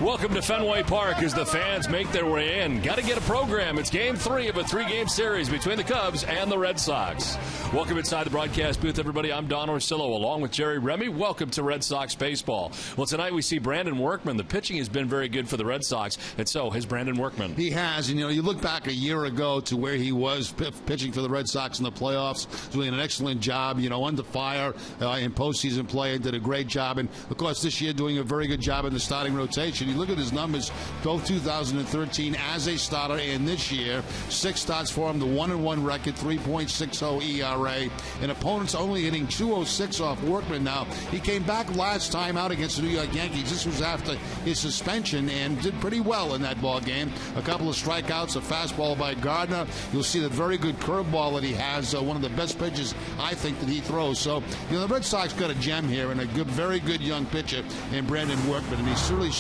Welcome to Fenway Park as the fans make their way in. Got to get a program. It's Game 3 of a 3-game series between the Cubs and the Red Sox. Welcome inside the broadcast booth, everybody. I'm Don Orsillo along with Jerry Remy. Welcome to Red Sox baseball. Well, tonight we see Brandon Workman. The pitching has been very good for the Red Sox, and so has Brandon Workman. He has, and you look back a year ago to where he was pitching for the Red Sox in the playoffs, doing an excellent job, under fire in postseason play, and did a great job. And, of course, this year doing a very good job in the starting rotation. You look at his numbers, both 2013 as a starter and this year, 6 starts for him, the 1-1 record, 3.60 ERA, and opponents only hitting 206 off Workman. Now, he came back last time out against the New York Yankees. This was after his suspension and did pretty well in that ball game. A couple of strikeouts, a fastball by Gardner. You'll see the very good curveball that he has, one of the best pitches I think that he throws. So, the Red Sox got a gem here and a good, very good young pitcher in Brandon Workman, and he certainly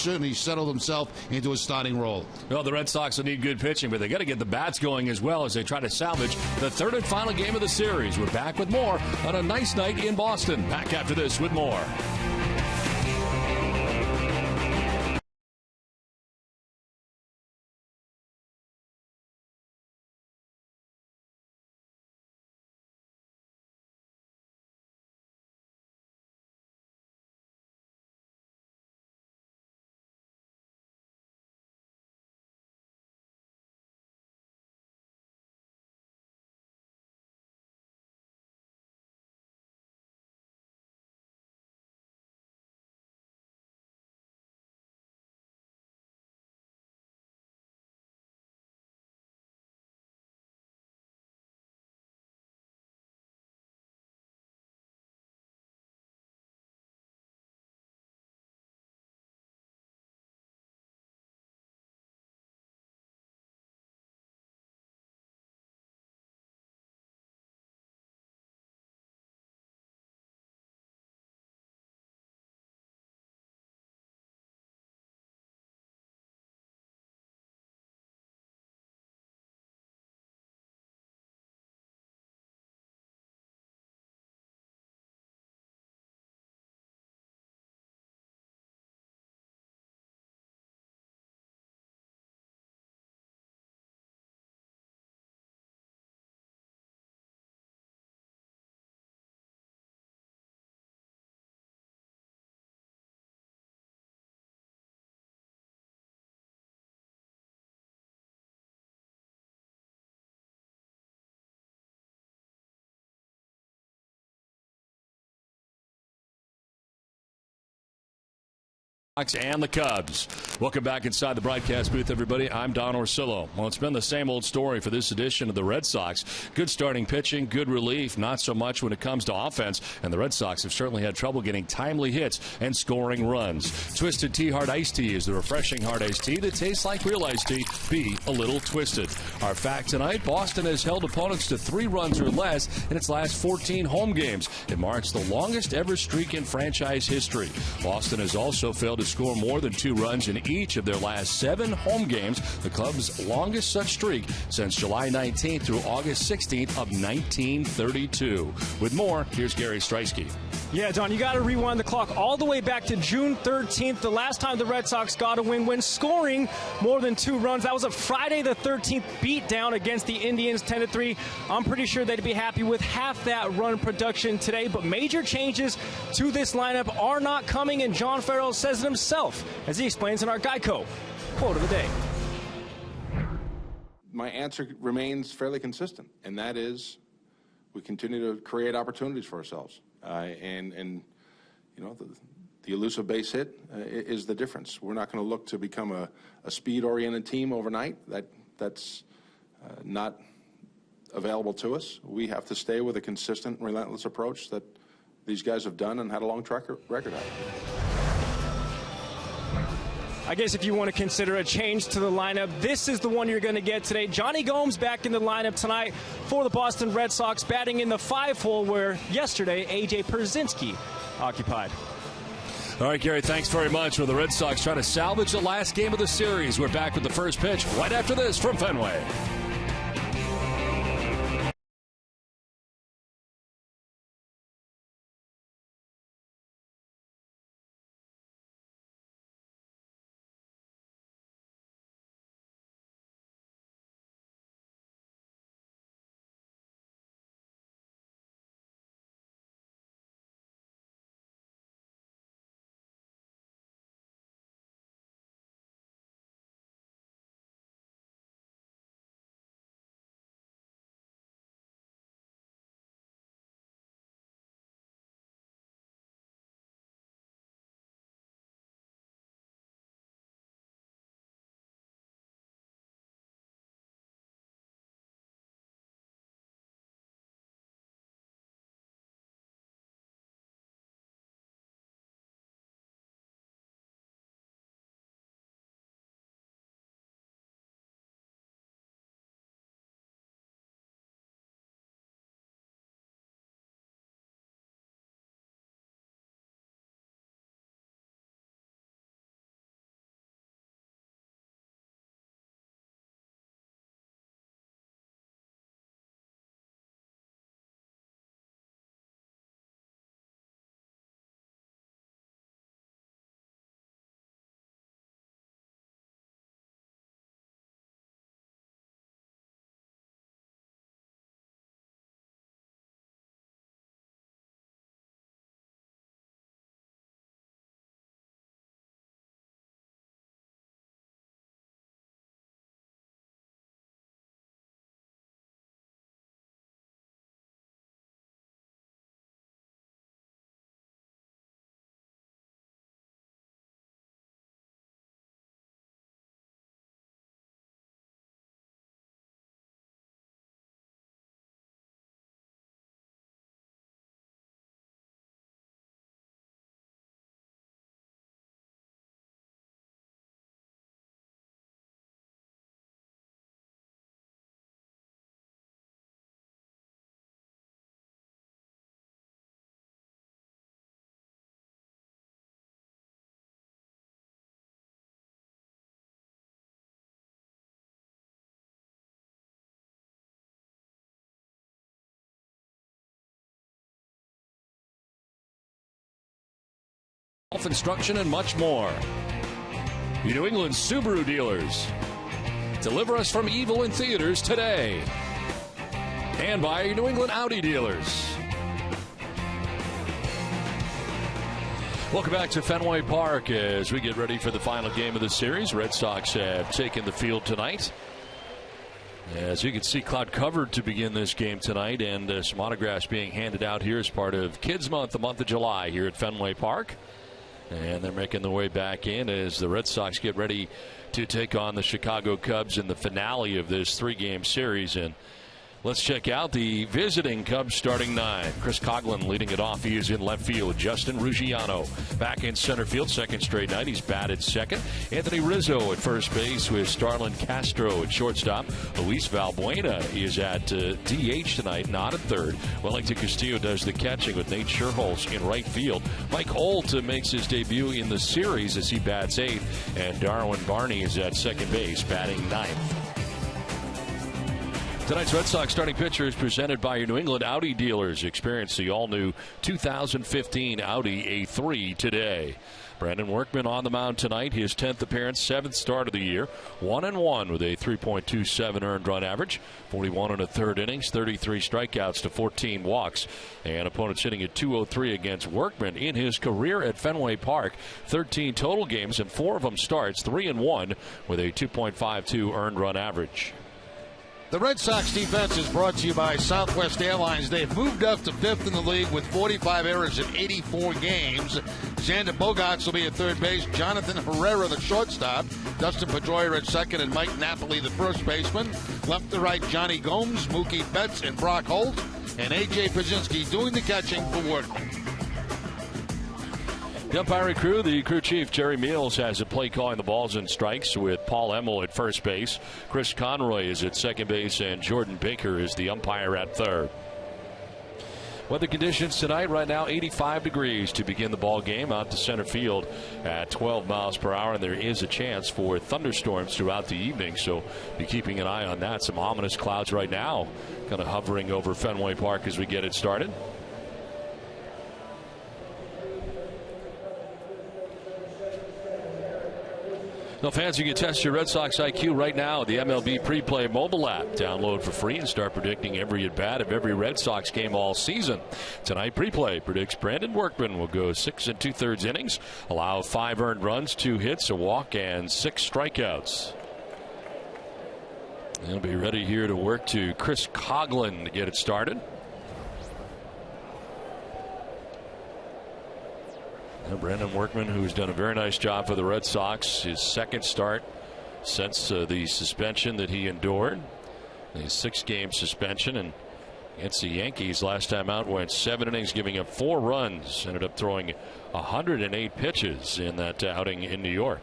settled himself into a starting role. Well, the Red Sox will need good pitching, but they got to get the bats going as well as they try to salvage the third and final game of the series. We're back with more on a nice night in Boston. Back after this with more. And the Cubs. Welcome back inside the broadcast booth, everybody. I'm Don Orsillo. Well, it's been the same old story for this edition of the Red Sox. Good starting pitching, good relief, not so much when it comes to offense. And the Red Sox have certainly had trouble getting timely hits and scoring runs. Twisted Tea Hard Iced Tea is the refreshing hard iced tea that tastes like real iced tea, be a little twisted. Our fact tonight, Boston has held opponents to 3 runs or less in its last 14 home games. It marks the longest ever streak in franchise history. Boston has also failed to score more than 2 runs in each of their last 7 home games, the Cubs' longest such streak since July 19th through August 16th of 1932. With more, here's Gary Streisky. Yeah, Don, you got to rewind the clock all the way back to June 13th, the last time the Red Sox got a win when scoring more than 2 runs. That was a Friday the 13th beatdown against the Indians, 10-3. I'm pretty sure they'd be happy with half that run production today, but major changes to this lineup are not coming, and John Farrell says it himself as he explains in our Geico quote of the day. My answer remains fairly consistent, and that is we continue to create opportunities for ourselves. The elusive base hit is the difference. We're not going to look to become a speed-oriented team overnight. That's not available to us. We have to stay with a consistent, relentless approach that these guys have done and had a long track record of. I guess if you want to consider a change to the lineup, this is the one you're going to get today. Johnny Gomes back in the lineup tonight for the Boston Red Sox, batting in the 5-hole where yesterday A.J. Pierzynski occupied. All right, Gary, thanks very much. Well, the Red Sox trying to salvage the last game of the series. We're back with the first pitch right after this from Fenway. instruction, and much more. Your New England Subaru dealers. Deliver us from evil in theaters today. And by your New England Audi dealers. Welcome back to Fenway Park as we get ready for the final game of the series. Red Sox have taken the field tonight. As you can see, cloud covered to begin this game tonight, and some autographs being handed out here as part of Kids Month, the month of July here at Fenway Park. And they're making their way back in as the Red Sox get ready to take on the Chicago Cubs in the finale of this three-game series. And let's check out the visiting Cubs starting nine. Chris Coghlan leading it off. He is in left field. Justin Ruggiano back in center field. Second straight night. He's batted second. Anthony Rizzo at first base with Starlin Castro at shortstop. Luis Valbuena is at DH tonight, not at third. Wellington Castillo does the catching with Nate Scherholz in right field. Mike Holt makes his debut in the series as he bats eighth. And Darwin Barney is at second base, batting ninth. Tonight's Red Sox starting pitcher is presented by your New England Audi dealers. Experience the all-new 2015 Audi A3 today. Brandon Workman on the mound tonight. His 10th appearance, 7th start of the year. 1-1 with a 3.27 earned run average. 41 and a third innings, 33 strikeouts to 14 walks. And opponents hitting at .203 against Workman in his career at Fenway Park. 13 total games and 4 of them starts. 3-1 with a 2.52 earned run average. The Red Sox defense is brought to you by Southwest Airlines. They've moved up to 5th in the league with 45 errors in 84 games. Xander Bogaerts will be at third base. Jonathan Herrera, the shortstop. Dustin Pedroia at second, and Mike Napoli, the first baseman. Left to right, Johnny Gomes, Mookie Betts, and Brock Holt. And A.J. Paszynski doing the catching for Workman. The umpiring crew, the crew chief, Jerry Meals, has a play calling the balls and strikes with Paul Emmel at first base. Chris Conroy is at second base, and Jordan Baker is the umpire at third. Weather conditions tonight, right now 85 degrees to begin the ball game out to center field at 12 miles per hour, and there is a chance for thunderstorms throughout the evening, so be keeping an eye on that. Some ominous clouds right now kind of hovering over Fenway Park as we get it started. Now, fans, you can test your Red Sox IQ right now at the MLB Preplay mobile app. Download for free and start predicting every at-bat of every Red Sox game all season. Tonight, Preplay predicts Brandon Workman will go 6 2/3 innings, allow 5 earned runs, 2 hits, a walk, and 6 strikeouts. He'll be ready here to work to Chris Coghlan to get it started. Brandon Workman, who's done a very nice job for the Red Sox, his second start since the suspension that he endured, a 6-game suspension, and against the Yankees last time out went 7 innings, giving up 4 runs, ended up throwing 108 pitches in that outing in New York.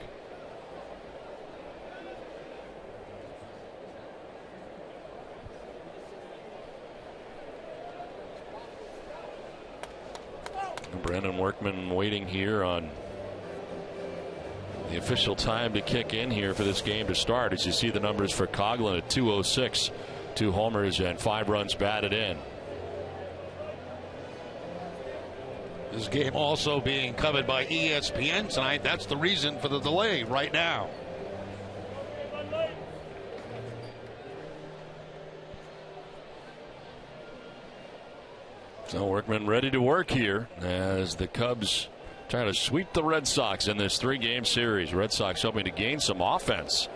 Brandon Workman waiting here on the official time to kick in here for this game to start. As you see the numbers for Coghlan at 206, 2 homers and 5 runs batted in. This game also being covered by ESPN tonight. That's the reason for the delay right now. So Workman ready to work here as the Cubs try to sweep the Red Sox in this 3-game series. Red Sox hoping to gain some offense.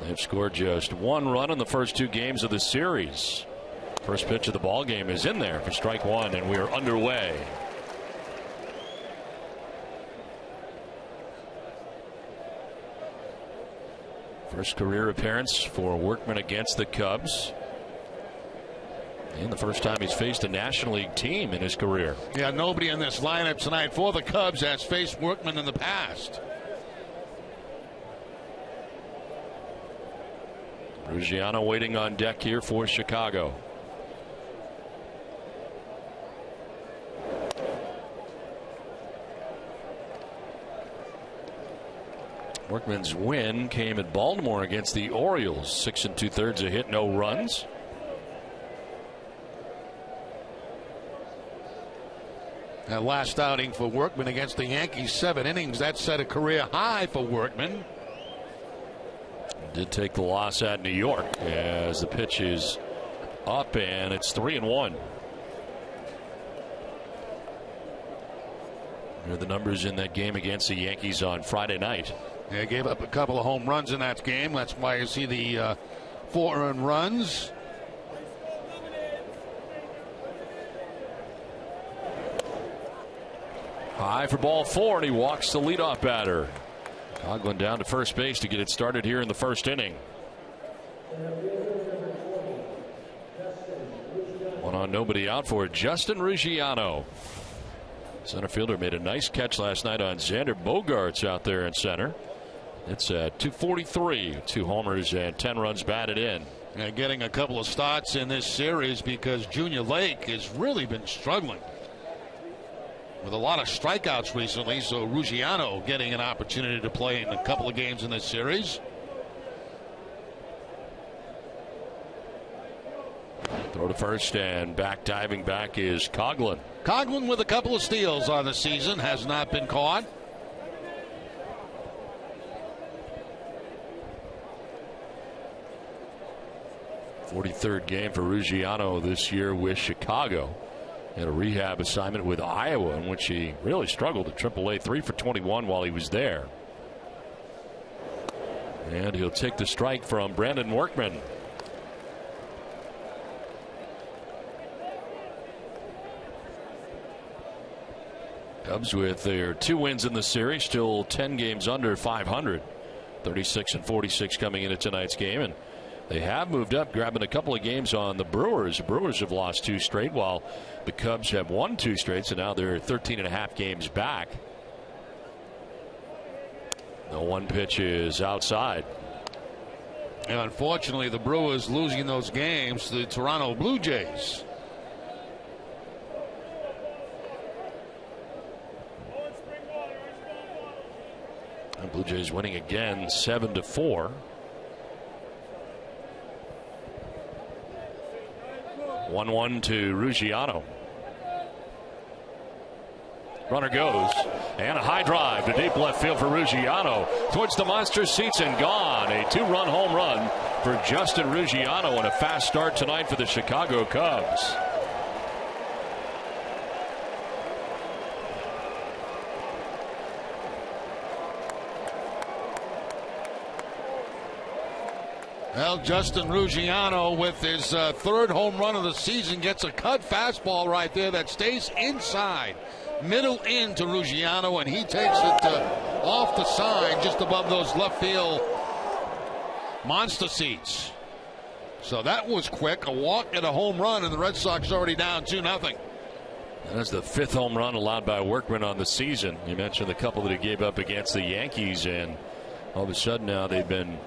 They've scored just 1 run in the first 2 games of the series. First pitch of the ball game is in there for strike 1, and we are underway. First career appearance for Workman against the Cubs. And the first time he's faced a National League team in his career. Yeah, nobody in this lineup tonight for the Cubs has faced Workman in the past. Ruggiano waiting on deck here for Chicago. Workman's win came at Baltimore against the Orioles. 6 2/3 a hit, no runs. That last outing for Workman against the Yankees, 7 innings. That set a career high for Workman. Did take the loss at New York as the pitch is up, and it's 3-1. Here are the numbers in that game against the Yankees on Friday night. They gave up a couple of home runs in that game. That's why you see the 4 earned runs. High for ball 4, and he walks the leadoff batter. Coughlin down to first base to get it started here in the first inning. 1 on, nobody out for Justin Ruggiano. Center fielder made a nice catch last night on Xander Bogaerts out there in center. It's at 243, 2 homers and 10 runs batted in. And getting a couple of starts in this series because Junior Lake has really been struggling with a lot of strikeouts recently, so Ruggiano getting an opportunity to play in a couple of games in this series. Throw to first, and diving back is Coughlin. Coughlin with a couple of steals on the season, has not been caught. '43rd game for Ruggiano this year with Chicago. Had a rehab assignment with Iowa in which he really struggled at AAA, 3 for 21 while he was there. And he'll take the strike from Brandon Workman. Cubs with their 2 wins in the series, still 10 games under 500, 36-46 coming into tonight's game, and they have moved up, grabbing a couple of games on the Brewers. The Brewers have lost 2 straight, while the Cubs have won 2 straight, so now they're 13.5 games back. The 1 pitch is outside. And unfortunately, the Brewers losing those games to the Toronto Blue Jays. And Blue Jays winning again, 7-4. 1-1 to Ruggiano. Runner goes, and a high drive to deep left field for Ruggiano towards the monster seats and gone. A 2-run home run for Justin Ruggiano, and a fast start tonight for the Chicago Cubs. Well, Justin Ruggiano with his 3rd home run of the season gets a cut fastball right there that stays inside. Middle in to Ruggiano, and he takes it off the side just above those left field monster seats. So that was quick. A walk and a home run, and the Red Sox already down 2-0. That's the 5th home run allowed by Workman on the season. You mentioned the couple that he gave up against the Yankees, and all of a sudden now they've been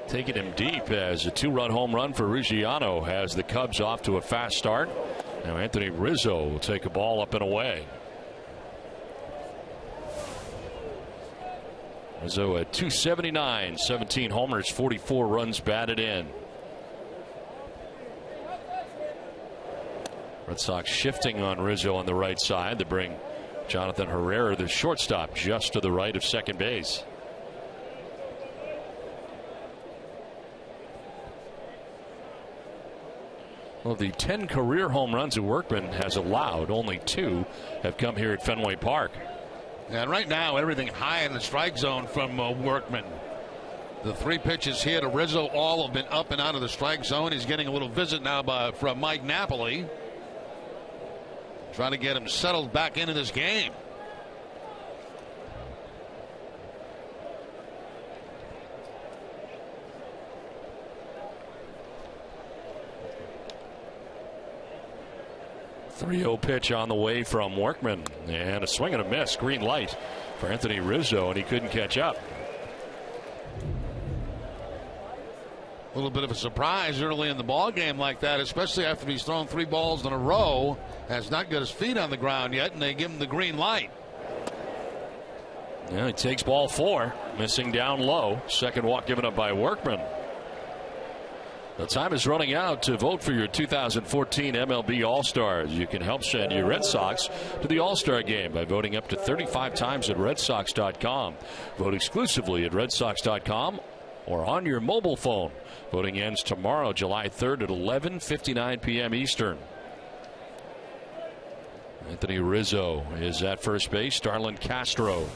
taking him deep, as a 2-run home run for Ruggiano has the Cubs off to a fast start. Now Anthony Rizzo will take a ball up and away. Rizzo at 279, 17 homers, 44 runs batted in. Red Sox shifting on Rizzo on the right side to bring Jonathan Herrera, the shortstop, just to the right of second base. Well, the 10 career home runs that Workman has allowed, only 2 have come here at Fenway Park. And right now, everything high in the strike zone from Workman. The 3 pitches here to Rizzo, all have been up and out of the strike zone. He's getting a little visit now from Mike Napoli, trying to get him settled back into this game. .30 pitch on the way from Workman, and a swing and a miss. Green light for Anthony Rizzo, and he couldn't catch up. A little bit of a surprise early in the ball game like that, especially after he's thrown 3 balls in a row. Has not got his feet on the ground yet, and they give him the green light. Yeah, he takes ball 4, missing down low. Second walk given up by Workman. The time is running out to vote for your 2014 MLB All-Stars. You can help send your Red Sox to the All-Star game by voting up to 35 times at redsox.com. Vote exclusively at redsox.com or on your mobile phone. Voting ends tomorrow, July 3rd at 11:59 p.m. Eastern. Anthony Rizzo is at first base. Starlin Castro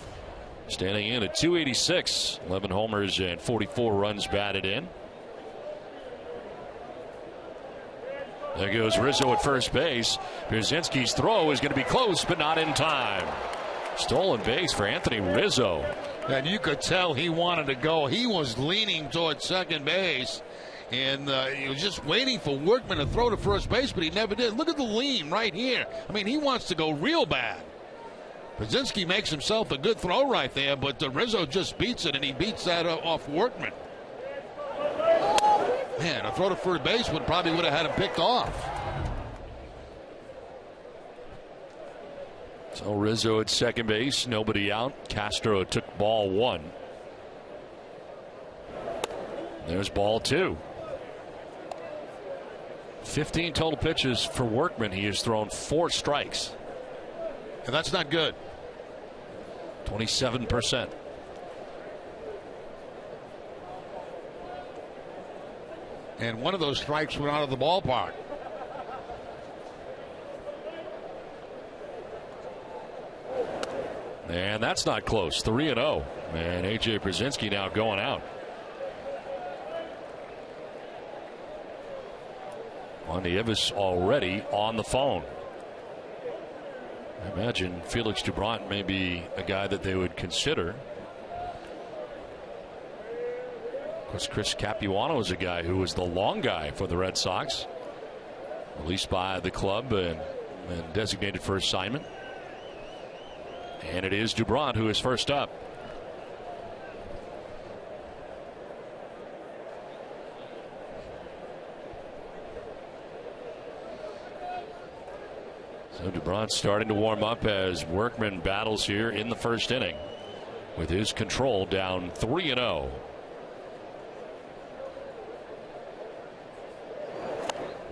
standing in at 286. 11 homers and 44 runs batted in. There goes Rizzo at first base. Pierzynski's throw is going to be close, but not in time. Stolen base for Anthony Rizzo. And you could tell he wanted to go. He was leaning towards second base, and he was just waiting for Workman to throw to first base, but he never did. Look at the lean right here. I mean, he wants to go real bad. Pierzynski makes himself a good throw right there, but Rizzo just beats it, and he beats that off Workman. Man, a throw to first base would have had him picked off. So Rizzo at second base, nobody out. Castro took ball one. There's ball two. 15 total pitches for Workman. He has thrown 4 strikes. And that's not good. 27%. And one of those strikes went out of the ballpark. And that's not close. 3-0. And A.J. Pierzynski now going out. Juan Nieves already on the phone. I imagine Felix Dubron may be a guy that they would consider. Of course, Chris Capuano is a guy who was the long guy for the Red Sox, released by the club and designated for assignment. And it is Dubron who is first up. So Dubron starting to warm up as Workman battles here in the first inning with his control down 3-0.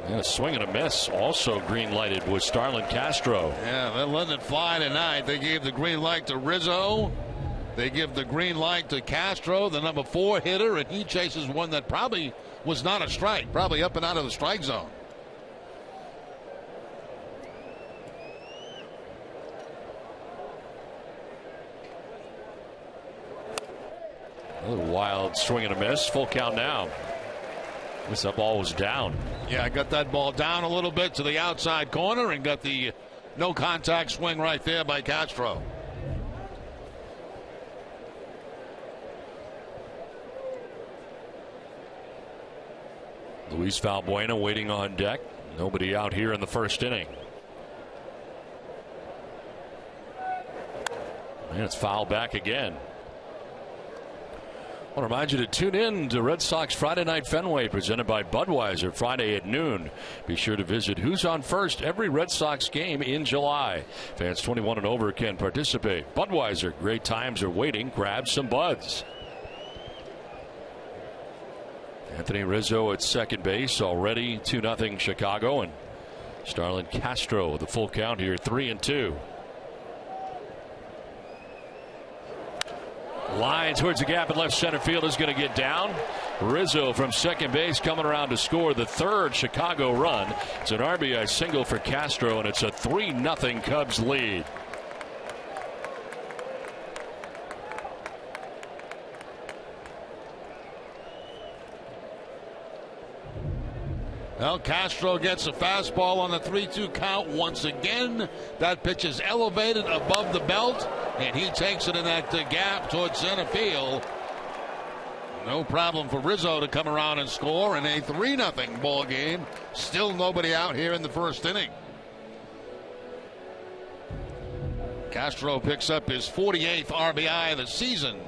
And a swing and a miss also green lighted was Starlin Castro. Yeah, they're letting it fly tonight. They gave the green light to Rizzo. They give the green light to Castro, the number 4 hitter, and he chases one that probably was not a strike, probably up and out of the strike zone. Another wild swing and a miss. Full count now. This ball was down. Yeah, I got that ball down a little bit to the outside corner and got the no contact swing right there by Castro. Luis Valbuena waiting on deck. Nobody out here in the first inning. And it's fouled back again. I want to remind you to tune in to Red Sox Friday Night Fenway, presented by Budweiser, Friday at noon. Be sure to visit Who's on First every Red Sox game in July. Fans 21 and over can participate. Budweiser, great times are waiting. Grab some buds. Anthony Rizzo at second base, already 2-0 Chicago, and Starlin Castro with the full count here, 3-2. Line towards the gap in left center field is going to get down. Rizzo from second base coming around to score the 3rd Chicago run. It's an RBI single for Castro, and it's a 3-0 Cubs lead. Well, Castro gets a fastball on the 3-2 count once again. That pitch is elevated above the belt, and he takes it in that gap towards center field. No problem for Rizzo to come around and score in a 3-0 ball game. Still nobody out here in the first inning. Castro picks up his 48th RBI of the season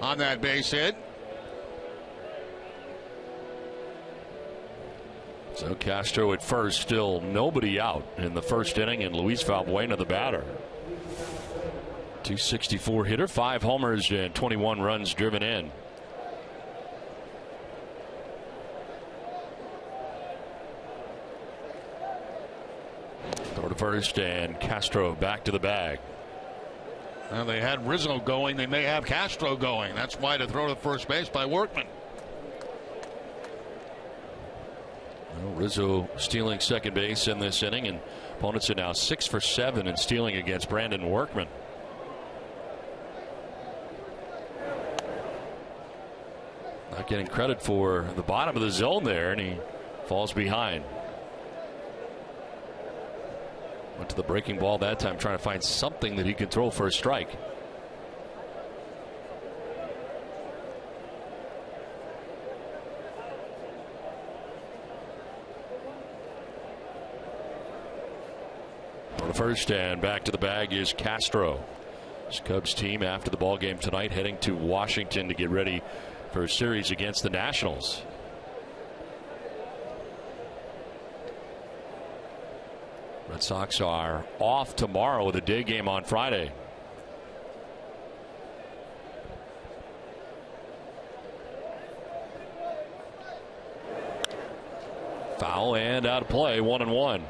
on that base hit. So Castro at first, still nobody out in the first inning, and Luis Valbuena the batter. 264 hitter, 5 homers and 21 runs driven in. Over to first, and Castro back to the bag. Well, they had Rizzo going. They may have Castro going. That's why to throw to first base by Workman. Well, Rizzo stealing second base in this inning, and opponents are now 6 for 7 in stealing against Brandon Workman. Not getting credit for the bottom of the zone there, and he falls behind. Went to the breaking ball that time, trying to find something that he can throw for a strike. On the first, and back to the bag is Castro. This Cubs team after the ball game tonight heading to Washington to get ready for a series against the Nationals. Red Sox are off tomorrow with a day game on Friday. Foul and out of play, 1-1.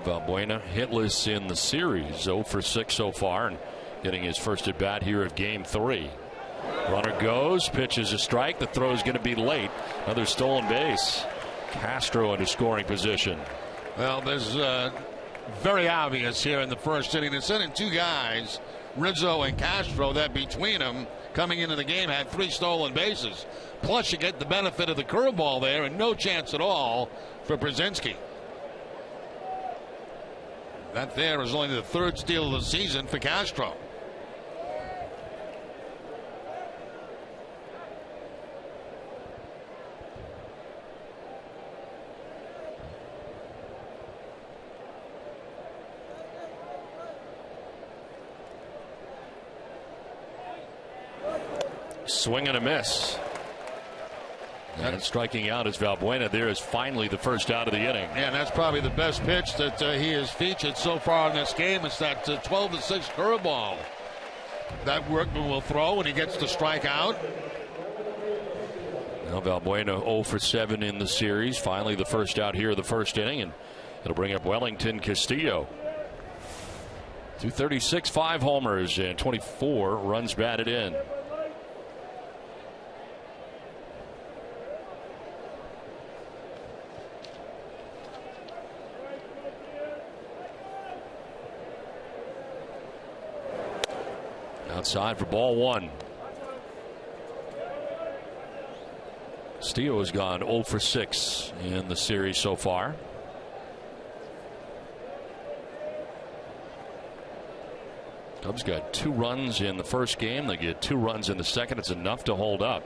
Valbuena hitless in the series, 0 for 6 so far, and getting his first at bat here of game 3. Runner goes, pitches a strike. The throw is going to be late. Another stolen base. Castro into scoring position. Well, there's very obvious here in the first inning. They're sending two guys, Rizzo and Castro, that between them coming into the game had 3 stolen bases. Plus you get the benefit of the curveball there, and no chance at all for Brzezinski. That there is only the 3rd steal of the season for Castro. Swing and a miss. And striking out is Valbuena. There is finally the first out of the inning. Yeah, and that's probably the best pitch that he has featured so far in this game. It's that 12-6 curveball that Workman will throw when he gets to strike out. Now Valbuena 0 for 7 in the series. Finally the first out here of the first inning, and it'll bring up Wellington Castillo. 236, 5 homers, and 24 runs batted in. Outside for ball 1. Castillo has gone 0 for 6 in the series so far. Cubs got 2 runs in the first game. They get 2 runs in the second. It's enough to hold up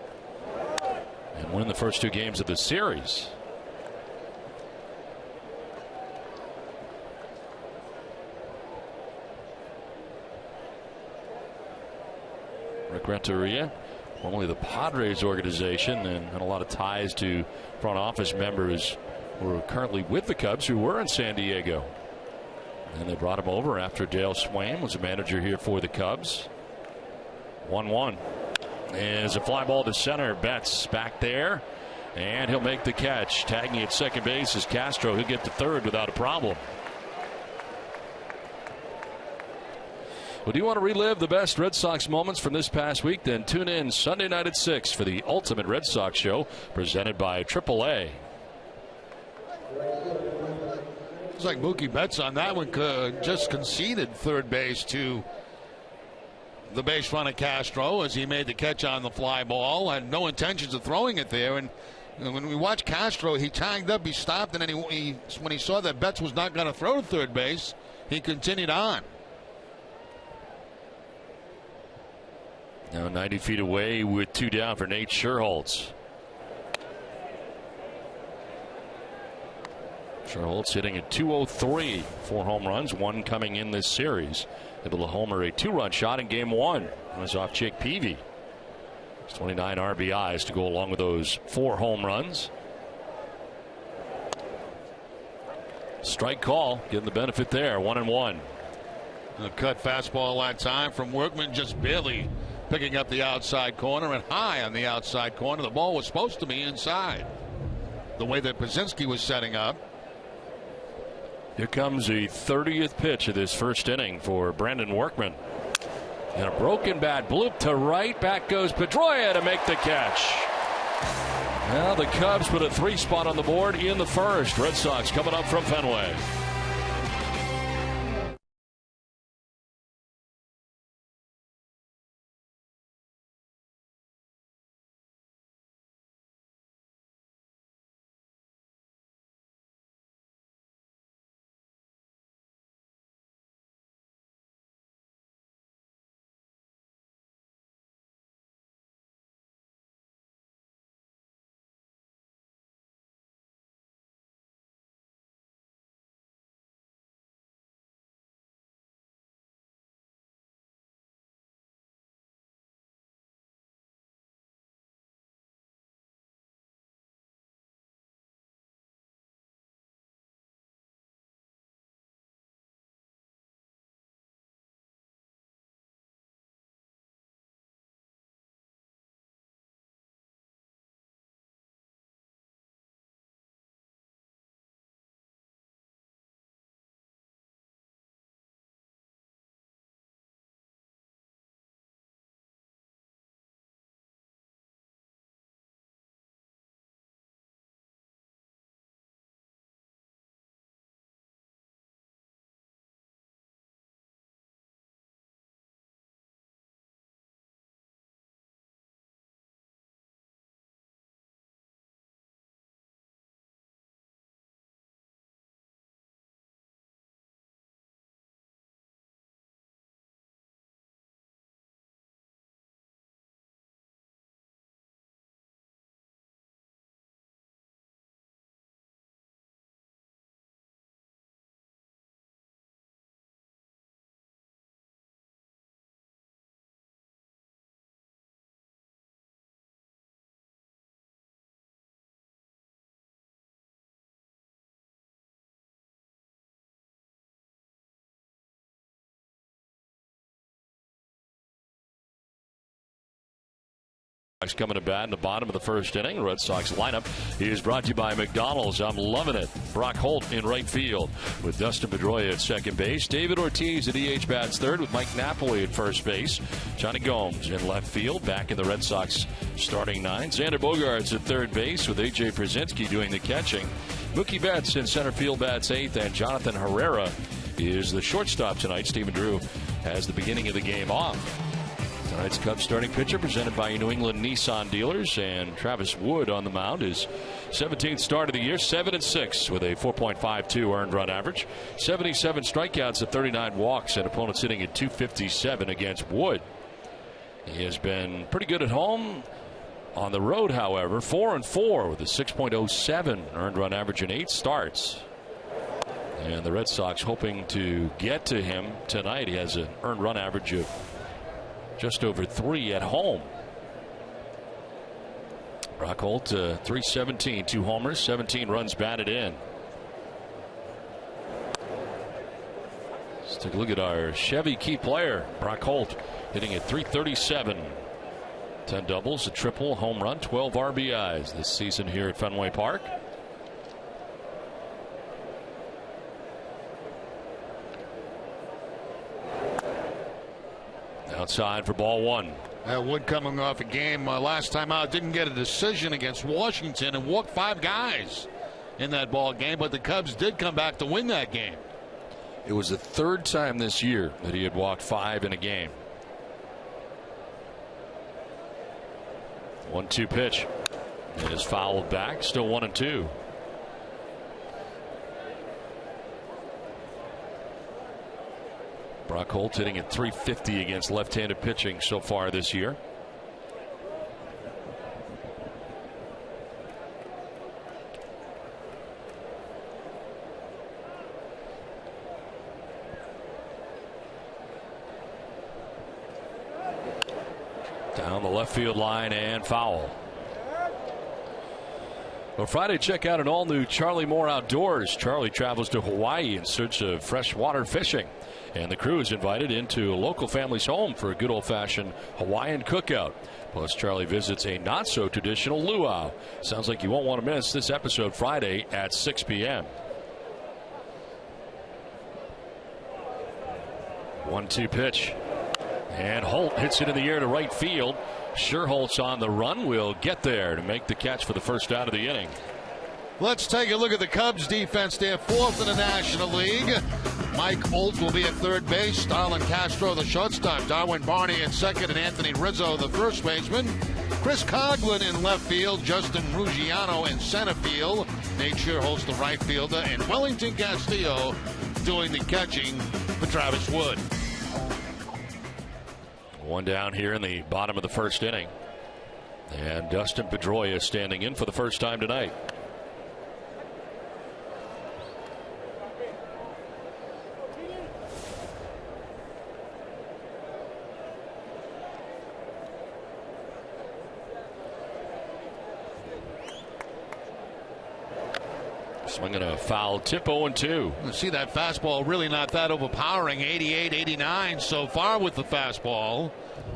and win the first 2 games of the series. Rick Renteria, formerly the Padres organization, and had a lot of ties to front office members who are currently with the Cubs who were in San Diego. And they brought him over after Dale Swain was a manager here for the Cubs. 1-1. As a fly ball to center. Betts back there, and he'll make the catch. Tagging at second base is Castro. He'll get to third without a problem. Well, do you want to relive the best Red Sox moments from this past week? Then tune in Sunday night at 6 for the Ultimate Red Sox Show, presented by AAA. It's like Mookie Betts on that one just conceded third base to the base runner Castro as he made the catch on the fly ball. Had no intentions of throwing it there. And when we watch Castro, he tagged up, he stopped, and then when he saw that Betts was not going to throw to third base, he continued on. Now 90 feet away with 2 down for Nate Scherholtz. Scherholtz hitting at 203, 4 home runs, 1 coming in this series. Able to homer a 2-run shot in game 1. It was off Jake Peavy. 29 RBIs to go along with those 4 home runs. Strike call, getting the benefit there. 1-1. A cut fastball that time from Workman, just barely picking up the outside corner and high on the outside corner. The ball was supposed to be inside. The way that Pazinski was setting up. Here comes the 30th pitch of this first inning for Brandon Workman. And a broken bat, bloop to right. Back goes Pedroia to make the catch. Now the Cubs put a 3 spot on the board in the first. Red Sox coming up from Fenway. Coming to bat in the bottom of the first inning. Red Sox lineup is brought to you by McDonald's. I'm loving it. Brock Holt in right field with Dustin Pedroia at second base. David Ortiz at DH bats third with Mike Napoli at first base. Johnny Gomes in left field, back in the Red Sox starting 9. Xander Bogaerts at third base with A.J. Przinsky doing the catching. Mookie Betts in center field bats 8th, and Jonathan Herrera is the shortstop tonight. Stephen Drew has the beginning of the game off. Tonight's Cubs starting pitcher presented by your New England Nissan dealers, and Travis Wood on the mound. His 17th start of the year, 7-6 with a 4.52 earned run average, 77 strikeouts at 39 walks, and opponents hitting at 257 against Wood. He has been pretty good at home. On the road, however, 4-4 with a 6.07 earned run average in 8 starts. And the Red Sox hoping to get to him tonight. He has an earned run average of just over 3 at home. Brock Holt, 317, 2 homers, 17 runs batted in. Let's take a look at our Chevy key player, Brock Holt, hitting at 337. 10 doubles, a triple, home run, 12 RBIs this season here at Fenway Park. Outside for ball 1. Wood coming off a game last time out, didn't get a decision against Washington and walked 5 guys in that ball game, but the Cubs did come back to win that game. It was the 3rd time this year that he had walked 5 in a game. 1-2 pitch. It is fouled back. Still 1-2. Brock Holt hitting at 350 against left-handed pitching so far this year. Down the left field line and foul. Well, Friday, check out an all-new Charlie Moore Outdoors. Charlie travels to Hawaii in search of freshwater fishing. And the crew is invited into a local family's home for a good old-fashioned Hawaiian cookout. Plus, Charlie visits a not-so-traditional luau. Sounds like you won't want to miss this episode Friday at 6 p.m. 1-2 pitch. And Holt hits it in the air to right field. Sherholtz on the run will get there to make the catch for the first out of the inning. Let's take a look at the Cubs defense. They're fourth in the National League. Mike Holt will be at third base. Starlin Castro, the shortstop. Darwin Barney at second, and Anthony Rizzo, the first baseman. Chris Coghlan in left field. Justin Ruggiano in center field. Nate Sherholtz, the right fielder. And Wellington Castillo doing the catching for Travis Wood. One down here in the bottom of the first inning. And Dustin Pedroia standing in for the first time tonight. Swinging a foul tip, 0-2. You see that fastball really not that overpowering. 88, 89 so far with the fastball.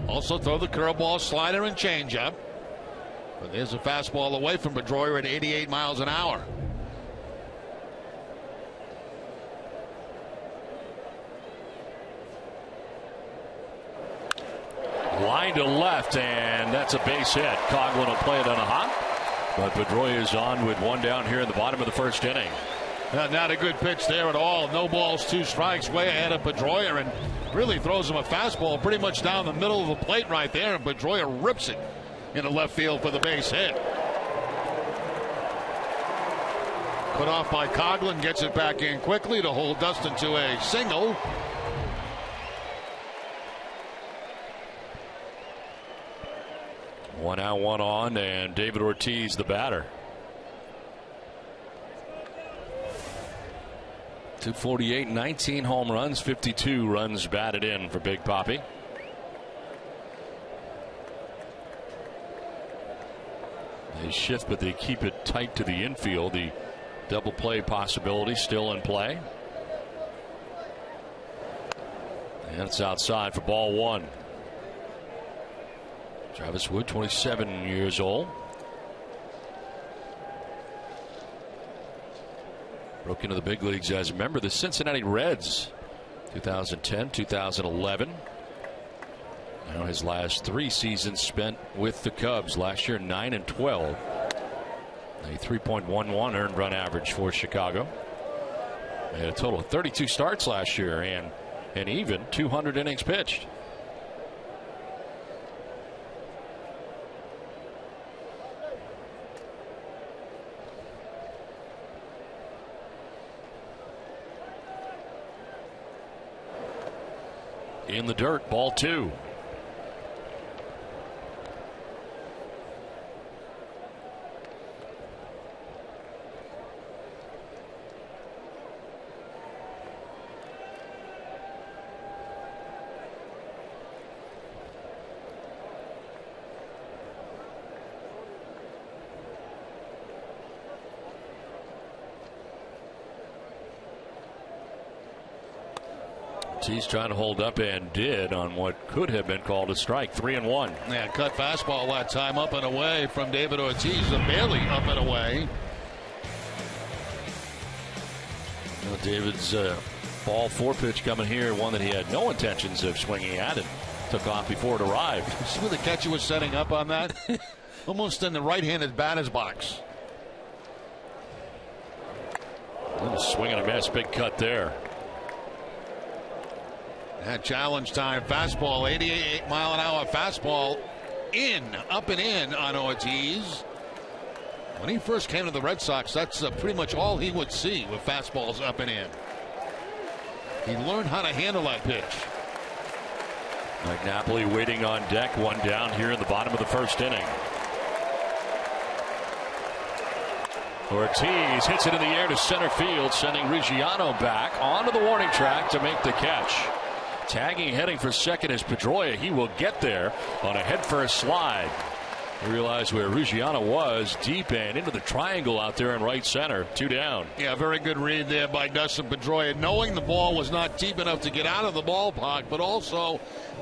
Also throw the curveball, slider, and changeup. But there's a fastball away from Pedroia at 88 miles an hour. Line to left, and that's a base hit. Coghlan will play it on a hop. But Pedroia is on with one down here in the bottom of the first inning. Not a good pitch there at all. No balls, 2 strikes, way ahead of Pedroia, and really throws him a fastball pretty much down the middle of the plate right there, and Pedroia rips it into left field for the base hit. Put off by Coghlan, gets it back in quickly to hold Dustin to a single. One out, one on, and David Ortiz, the batter. 248, 19 home runs, 52 runs batted in for Big Papi. They shift, but they keep it tight to the infield. The double play possibility still in play. And it's outside for ball one. Travis Wood, 27 years old. Broke into the big leagues as a member of the Cincinnati Reds, 2010, 2011. Now his last 3 seasons spent with the Cubs. Last year, 9 and 12. A 3.11 earned run average for Chicago. They had a total of 32 starts last year and even 200 innings pitched. In the dirt, ball 2. He's trying to hold up and did on what could have been called a strike. 3-1. Yeah, cut fastball that time, up and away from David Ortiz. Barely up and away. Well, David's ball 4 pitch coming here, one that he had no intentions of swinging at and took off before it arrived. See where the catcher was setting up on that? Almost in the right-handed batter's box. Swing and a miss, big cut there. That challenge time fastball, 88 mile an hour fastball, up and in on Ortiz. When he first came to the Red Sox, that's pretty much all he would see with fastballs up and in. He learned how to handle that pitch. Mike Napoli waiting on deck, one down here in the bottom of the first inning. Ortiz hits it in the air to center field, sending Ruggiano back onto the warning track to make the catch. Tagging, heading for second is Pedroia. He will get there on a headfirst slide. You realize where Ruggiano was, deep and into the triangle out there in right center. 2 down. Yeah, very good read there by Dustin Pedroia, knowing the ball was not deep enough to get out of the ballpark, but also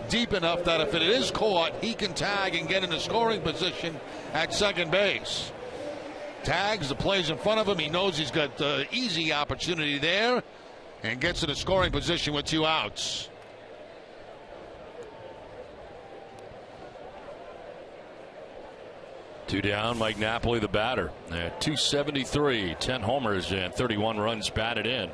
deep enough that if it is caught, he can tag and get into scoring position at second base. Tags, the play's in front of him. He knows he's got easy opportunity there and gets into scoring position with 2 outs. Two down, Mike Napoli, the batter, at 273, 10 homers and 31 runs batted in.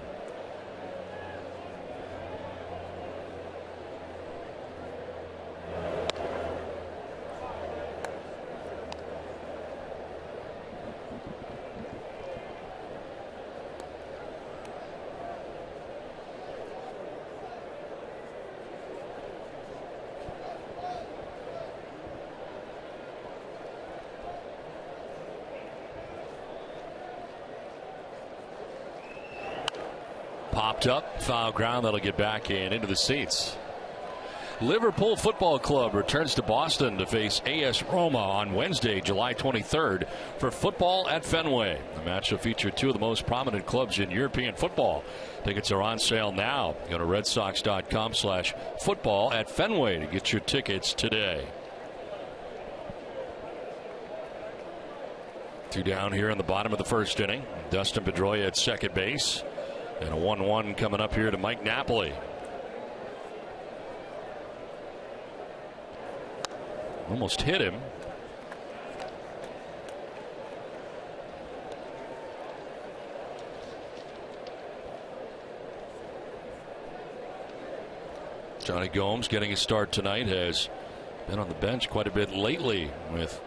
Popped up, foul ground, that'll get back and into the seats. Liverpool Football Club returns to Boston to face AS Roma on Wednesday, July 23rd for Football at Fenway. The match will feature 2 of the most prominent clubs in European football. Tickets are on sale now. Go to redsox.com/football at Fenway to get your tickets today. 2 down here in the bottom of the first inning. Dustin Pedroia at second base. And a 1-1 coming up here to Mike Napoli. Almost hit him. Johnny Gomes getting a start tonight, has been on the bench quite a bit lately with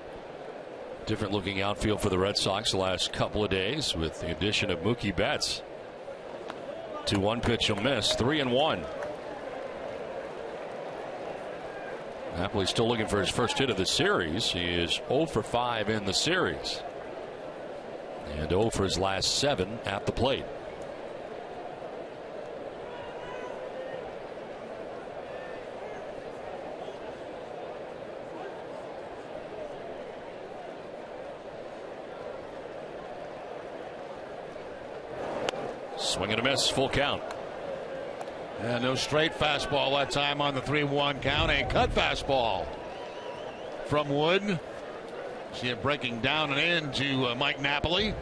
different looking outfield for the Red Sox the last couple of days with the addition of Mookie Betts. 2-1 pitch, will miss. 3-1. Napoli still looking for his first hit of the series. He is 0 for 5 in the series and 0 for his last 7 at the plate. Swing and a miss, full count. And no straight fastball that time on the 3-1 count. A cut fastball from Wood. See it breaking down and in to Mike Napoli.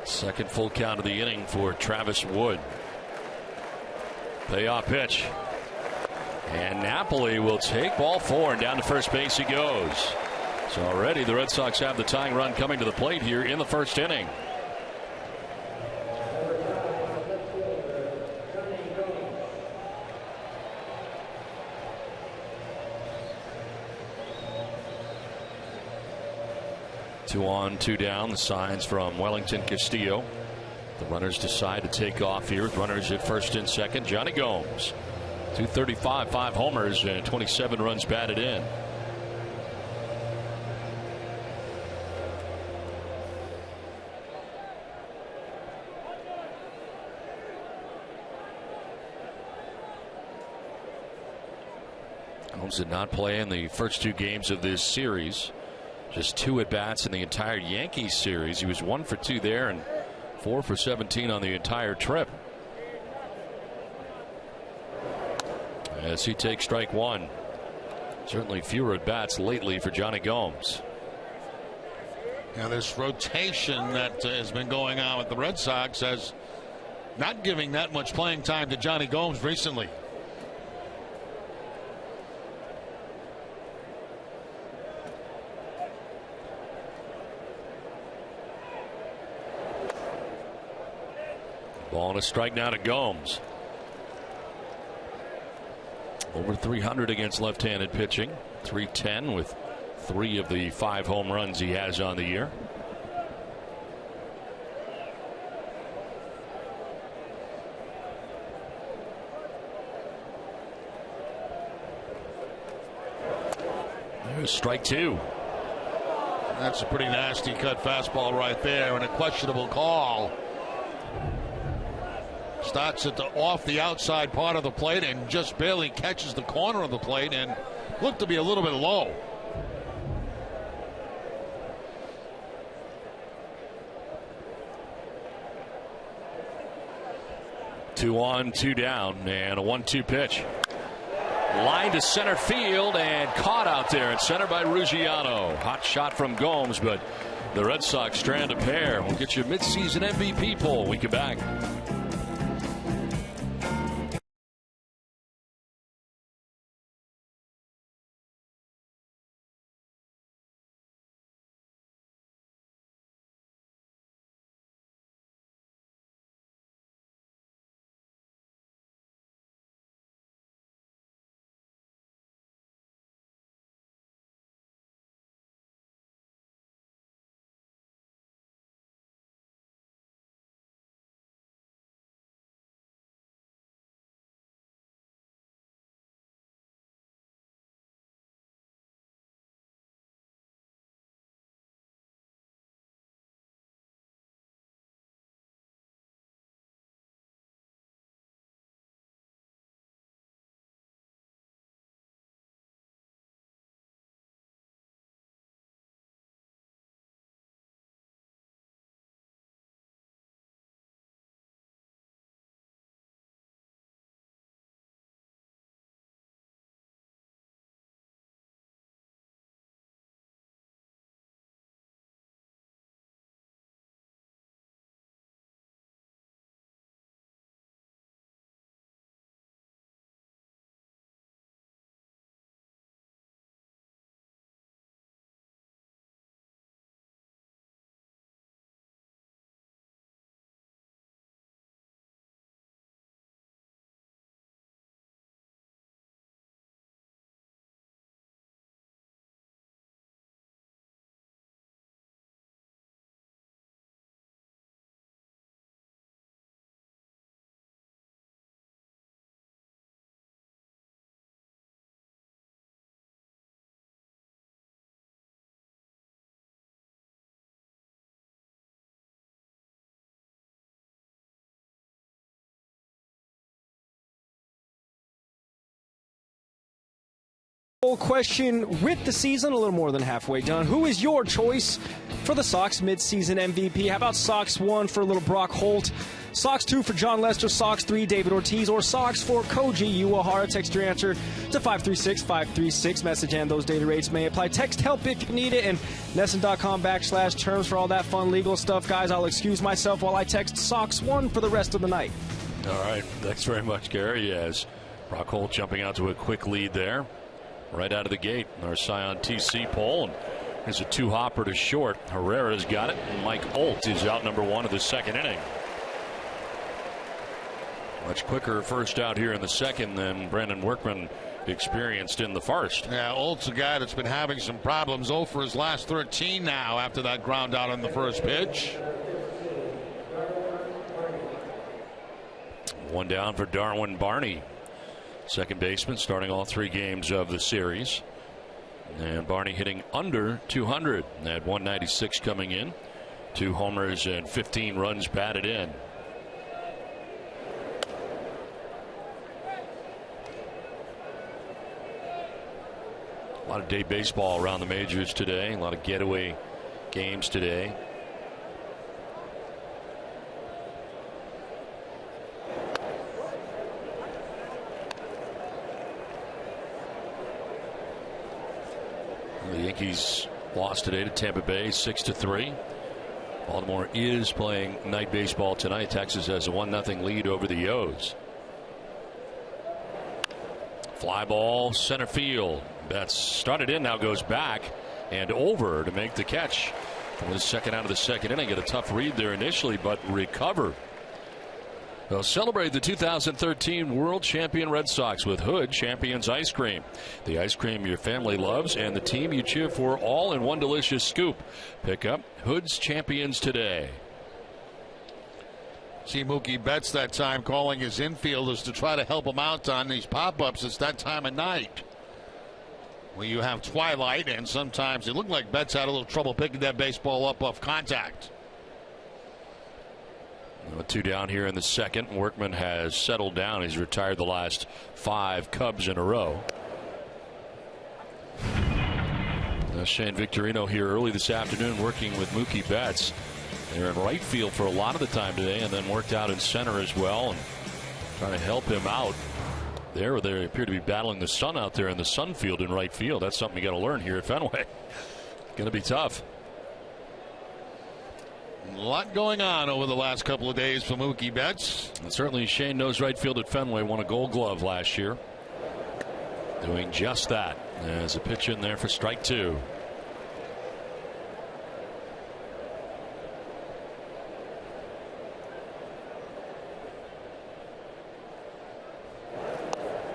Second full count of the inning for Travis Wood. Payoff pitch. And Napoli will take ball 4, and down to first base he goes. So already the Red Sox have the tying run coming to the plate here in the first inning. Two on, 2 down. The signs from Wellington Castillo. The runners decide to take off here. Runners at first and second. Johnny Gomes. 235, 5 homers, and 27 runs batted in. Gomes did not play in the first 2 games of this series. Just 2 at-bats in the entire Yankees series. He was 1 for 2 there and 4 for 17 on the entire trip. As he takes strike 1. Certainly fewer at bats lately for Johnny Gomes. Now this rotation that has been going on with the Red Sox has not giving that much playing time to Johnny Gomes recently. Ball and a strike now to Gomes. Over 300 against left-handed pitching. 310 with 3 of the 5 home runs he has on the year. There's strike 2. That's a pretty nasty cut fastball right there, and a questionable call. Starts it off the outside part of the plate and just barely catches the corner of the plate and looked to be a little bit low. Two on, two down, and a 1-2 pitch. Line to center field and caught out there at center by Ruggiano. Hot shot from Gomes, but the Red Sox strand a pair. We'll get you midseason MVP poll when we come back. Question with the season a little more than halfway done. Who is your choice for the Sox midseason MVP? How about Sox 1 for little Brock Holt, Sox 2 for John Lester, Sox 3 David Ortiz, or Sox 4 Koji Uehara? Text your answer to 536-536. Message and those data rates may apply. Text help if you need it, and NESN.com/terms for all that fun legal stuff. Guys, I'll excuse myself while I text Sox 1 for the rest of the night. All right. Thanks very much, Gary. As Brock Holt jumping out to a quick lead there. Right out of the gate, our Scion TC poll. And there's a two-hopper to short. Herrera's got it, and Mike Holt is out number 1 of the second inning. Much quicker first out here in the second than Brandon Workman experienced in the first. Yeah, Holt's a guy that's been having some problems. 0 for his last 13 now after that ground out on the first pitch. One down for Darwin Barney. Second baseman, starting all 3 games of the series. And Barney hitting under 200 at 196 coming in. 2 homers and 15 runs batted in. A lot of day baseball around the majors today. A lot of getaway games today. The Yankees lost today to Tampa Bay 6-3. Baltimore is playing night baseball tonight. Texas has a 1-0 lead over the O's. Fly ball center field. That's started in, now goes back and over to make the catch from the second out of the second inning. Get a tough read there initially, but recover. They'll celebrate the 2013 World Champion Red Sox with Hood Champions Ice Cream. The ice cream your family loves and the team you cheer for, all in one delicious scoop. Pick up Hood's Champions today. See Mookie Betts that time calling his infielders to try to help him out on these pop-ups. It's that time of night. Well, you have twilight, and sometimes it looked like Betts had a little trouble picking that baseball up off contact. 2 down here in the second. Workman has settled down. He's retired the last 5 Cubs in a row. Shane Victorino here early this afternoon working with Mookie Betts. They're in right field for a lot of the time today, and then worked out in center as well, and trying to help him out. They appear to be battling the sun out there in the sun field in right field. That's something you got to learn here at Fenway. Going to be tough. A lot going on over the last couple of days for Mookie Betts. And certainly Shane knows right field at Fenway. Won a Gold Glove last year. Doing just that. There's a pitch in there for strike 2.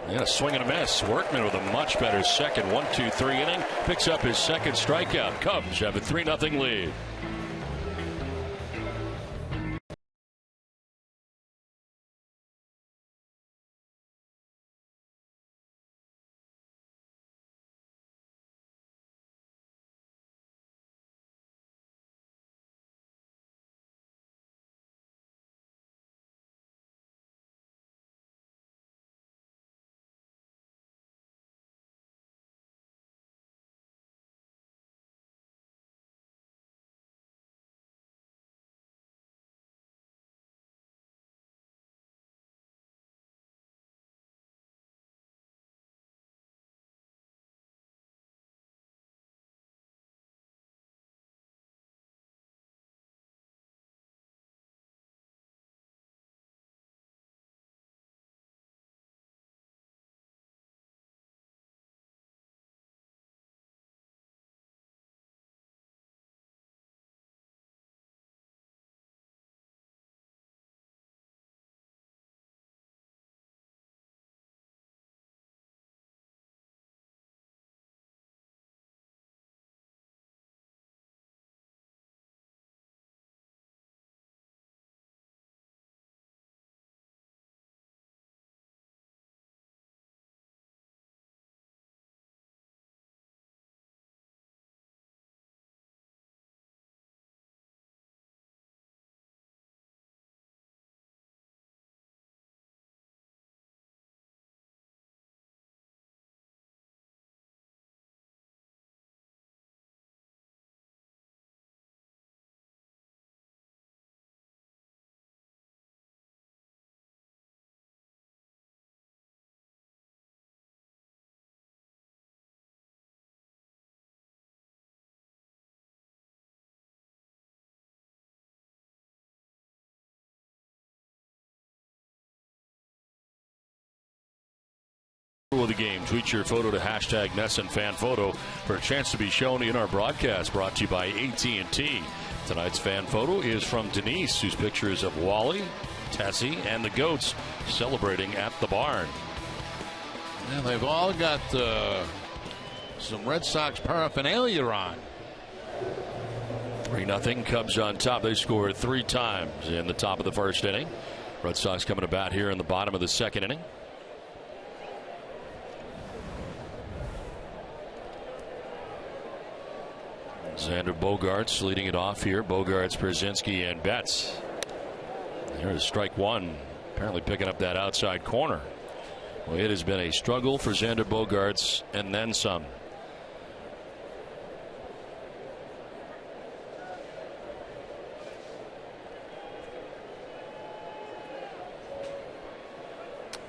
Yeah, swing and a miss. Workman with a much better second 1-2-3 inning. Picks up his second strikeout. Cubs have a 3-0 lead. Of the game. Tweet your photo to hashtag NESSANFanPhoto for a chance to be shown in our broadcast, brought to you by AT&T. Tonight's fan photo is from Denise, whose picture is of Wally, Tessie, and the goats celebrating at the barn. And they've all got some Red Sox paraphernalia on. 3-0 Cubs on top. They scored 3 times in the top of the first inning. Red Sox coming to bat here in the bottom of the second inning. Xander Bogaerts leading it off here. Bogaerts, Brzezinski, and Betts. Here's strike 1. Apparently picking up that outside corner. Well, it has been a struggle for Xander Bogaerts and then some.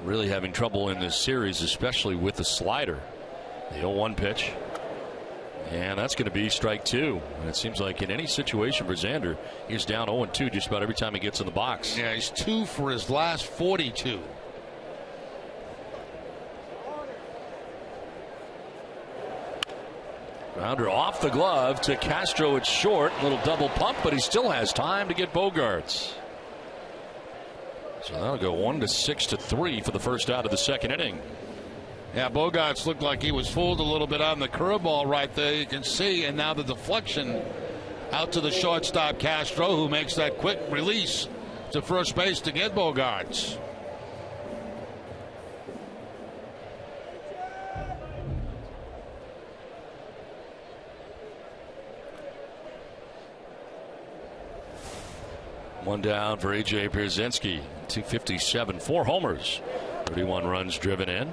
Really having trouble in this series, especially with the slider. The 0-1 pitch. And that's going to be strike 2. And it seems like in any situation for Xander, he's down 0-2 just about every time he gets in the box. Yeah, he's 2 for his last 42. Grounder off the glove to Castro at short. Little double pump, but he still has time to get Bogaerts. So that'll go 1-6-3 for the first out of the second inning. Yeah, Bogaerts looked like he was fooled a little bit on the curveball right there. You can see, and now the deflection out to the shortstop Castro, who makes that quick release to first base to get Bogaerts. One down for A.J. Pierzynski. 257, 4 homers, 31 runs driven in.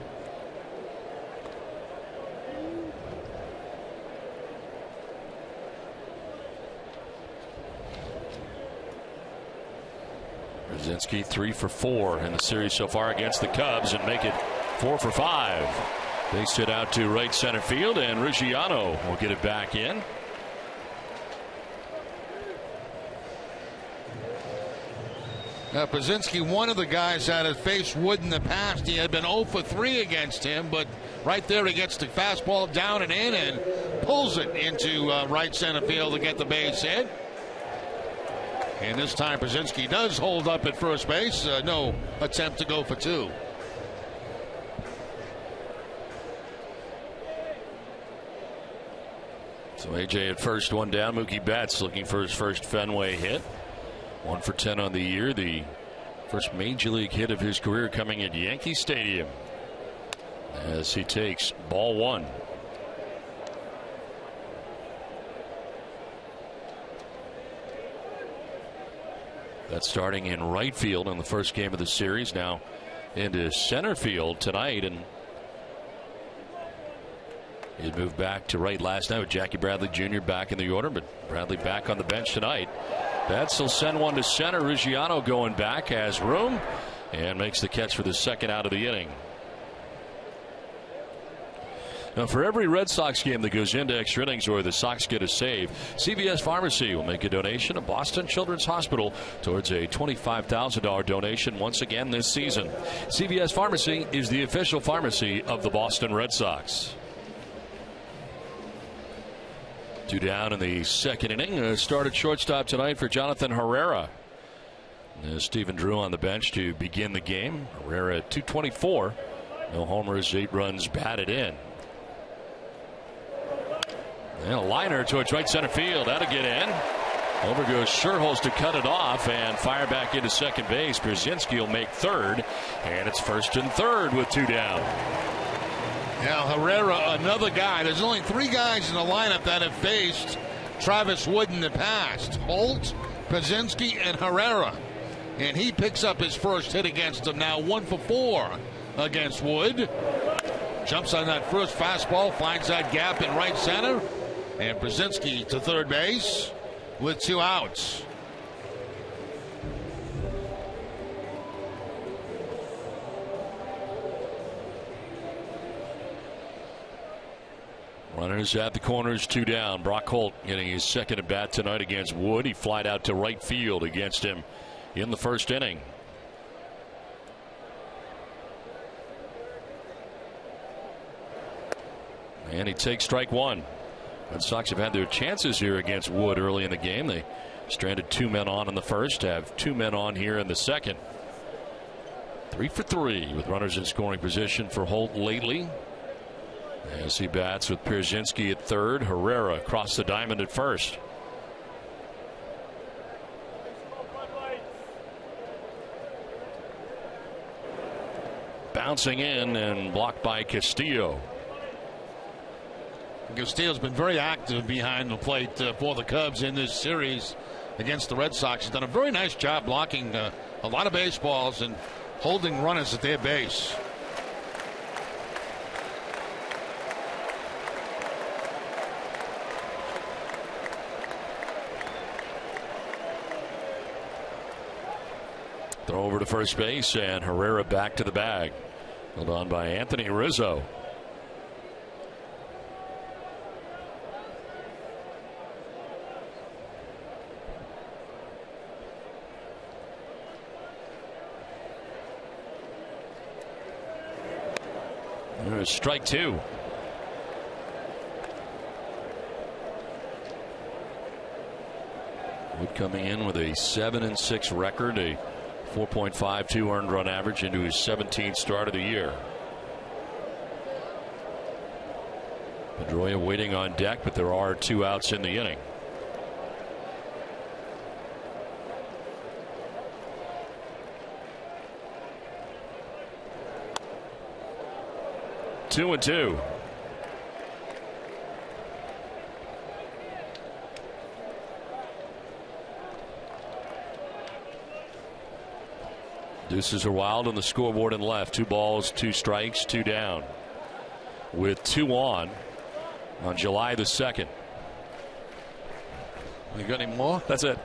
Pierzynski 3 for 4 in the series so far against the Cubs and make it 4 for 5. Base hit out to right center field, and Ruggiano will get it back in. Pierzynski, one of the guys that had faced Wood in the past. He had been 0 for 3 against him, but right there he gets the fastball down and in and pulls it into right center field to get the base hit. And this time Pierzynski does hold up at first base. No attempt to go for 2. So A.J. at first, 1 down. Mookie Betts looking for his first Fenway hit. 1 for 10 on the year. The first major league hit of his career coming at Yankee Stadium. As he takes ball 1. That's starting in right field in the first game of the series. Now into center field tonight, and he had moved back to right last night with Jackie Bradley Jr. back in the order, but Bradley back on the bench tonight. Betts will send one to center. Ruggiano going back, has room, and makes the catch for the second out of the inning. Now, for every Red Sox game that goes into extra innings or the Sox get a save, CVS Pharmacy will make a donation to Boston Children's Hospital towards a $25,000 donation once again this season. CVS Pharmacy is the official pharmacy of the Boston Red Sox. 2 down in the second inning. Started shortstop tonight for Jonathan Herrera. Stephen Drew on the bench to begin the game. Herrera at 224. No homers, 8 runs batted in. And a liner towards right center field. That'll get in. Over goes Scherholz to cut it off and fire back into second base. Pierzynski will make third. And it's first and third with 2 down. Now Herrera, another guy. There's only 3 guys in the lineup that have faced Travis Wood in the past. Holt, Pierzynski, and Herrera. And he picks up his first hit against him now. 1 for 4 against Wood. Jumps on that first fastball, finds that gap in right center. And Pierzynski to third base with 2 outs. Runners at the corners, 2 down. Brock Holt getting his second at bat tonight against Wood. He flied out to right field against him in the first inning. And he takes strike 1. Red Sox have had their chances here against Wood early in the game. They stranded 2 men on in the first, have 2 men on here in the second. 3 for 3 with runners in scoring position for Holt lately. As he bats with Pierzynski at third, Herrera across the diamond at first. Bouncing in and blocked by Castillo. Castillo's been very active behind the plate for the Cubs in this series against the Red Sox. He's done a very nice job blocking a lot of baseballs and holding runners at their base. Throw over to first base, and Herrera back to the bag. Held on by Anthony Rizzo. There's strike 2. Wood coming in with a 7-6 record, a 4.52 earned run average into his 17th start of the year. Pedroia waiting on deck, but there are 2 outs in the inning. Two and 2. Deuces are wild on the scoreboard and left. 2 balls, 2 strikes, 2 down. With 2 on July the 2nd. You got any more? That's it.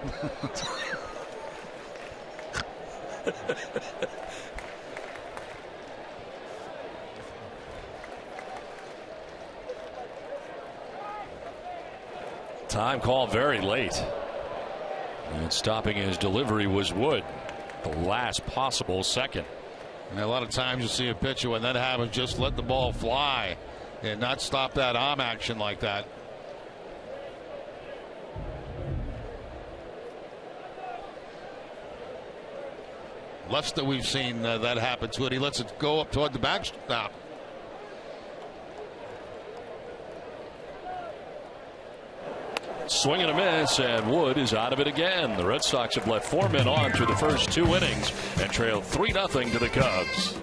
Time called very late. And stopping his delivery was Wood. The last possible second. And a lot of times you see a pitcher when that happens, just let the ball fly and not stop that arm action like that. Lester, we've seen that happen to it. He lets it go up toward the backstop. Swing and a miss, and Wood is out of it again. The Red Sox have left 4 men on through the first 2 innings and trailed 3-0 to the Cubs.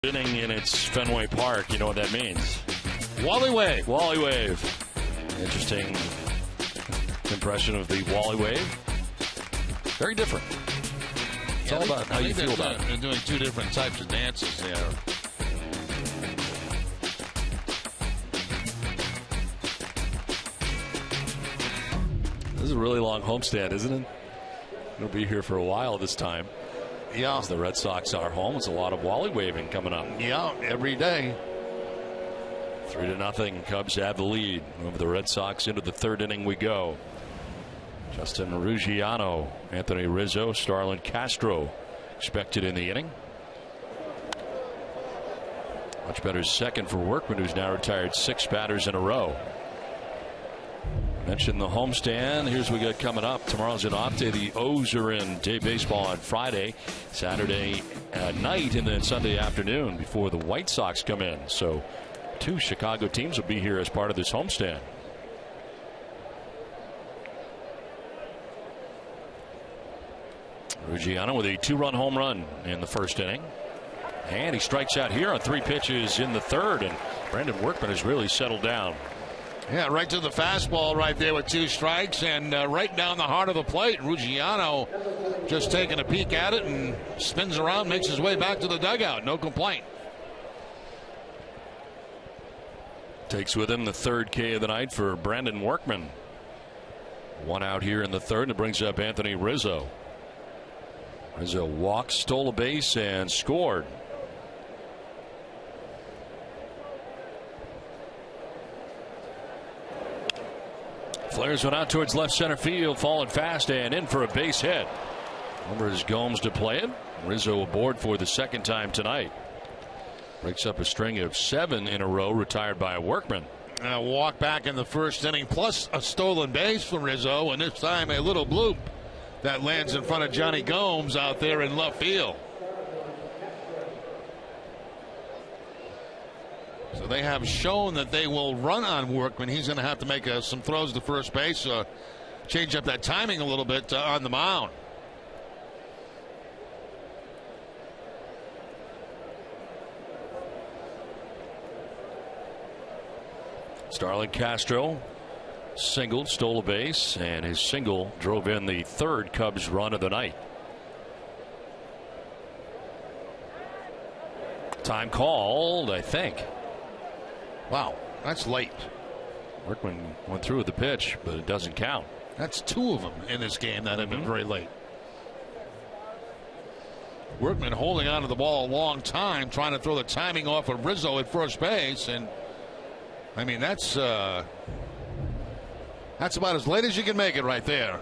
Inning in its Fenway Park, you know what that means. Wally Wave. Wally Wave. Interesting impression of the Wally Wave. Very different. It's all about how you feel about it. They're doing 2 different types of dances there. This is a really long homestand, isn't it? It'll be here for a while this time. Yeah. As the Red Sox are home, it's a lot of Wally waving coming up. Yeah, every day. 3-0. Cubs have the lead over the Red Sox. Into the 3rd inning we go. Justin Ruggiano, Anthony Rizzo, Starlin Castro expected in the inning. Much better second for Workman, who's now retired 6 batters in a row. Mentioned the homestand. Here's what we got coming up. Tomorrow's an off day. The O's are in day baseball on Friday, Saturday night, and then Sunday afternoon before the White Sox come in. So 2 Chicago teams will be here as part of this homestand. Ruggiano with a 2-run home run in the 1st inning. And he strikes out here on 3 pitches in the 3rd. And Brandon Workman has really settled down. Yeah, right to the fastball right there with 2 strikes and right down the heart of the plate. Ruggiano just taking a peek at it and spins around, makes his way back to the dugout. No complaint. Takes with him the 3rd K of the night for Brandon Workman. 1 out here in the 3rd, and it brings up Anthony Rizzo. Rizzo walked, stole a base, and scored. Flares one out towards left center field, falling fast and in for a base hit. Numbers Gomes to play it. Rizzo aboard for the second time tonight. Breaks up a string of 7 in a row retired by Workman. And a walk back in the first inning, plus a stolen base for Rizzo, and this time a little bloop that lands in front of Johnny Gomes out there in left field. So they have shown that they will run on Workman. He's going to have to make some throws to first base, change up that timing a little bit on the mound. Starlin Castro singled, stole a base, and his single drove in the 3rd Cubs run of the night. Time called, I think. Wow, that's late. Workman went through with the pitch, but it doesn't count. That's 2 of them in this game that have been very late. Workman holding on to the ball a long time, trying to throw the timing off of Rizzo at first base, and I mean that's about as late as you can make it right there.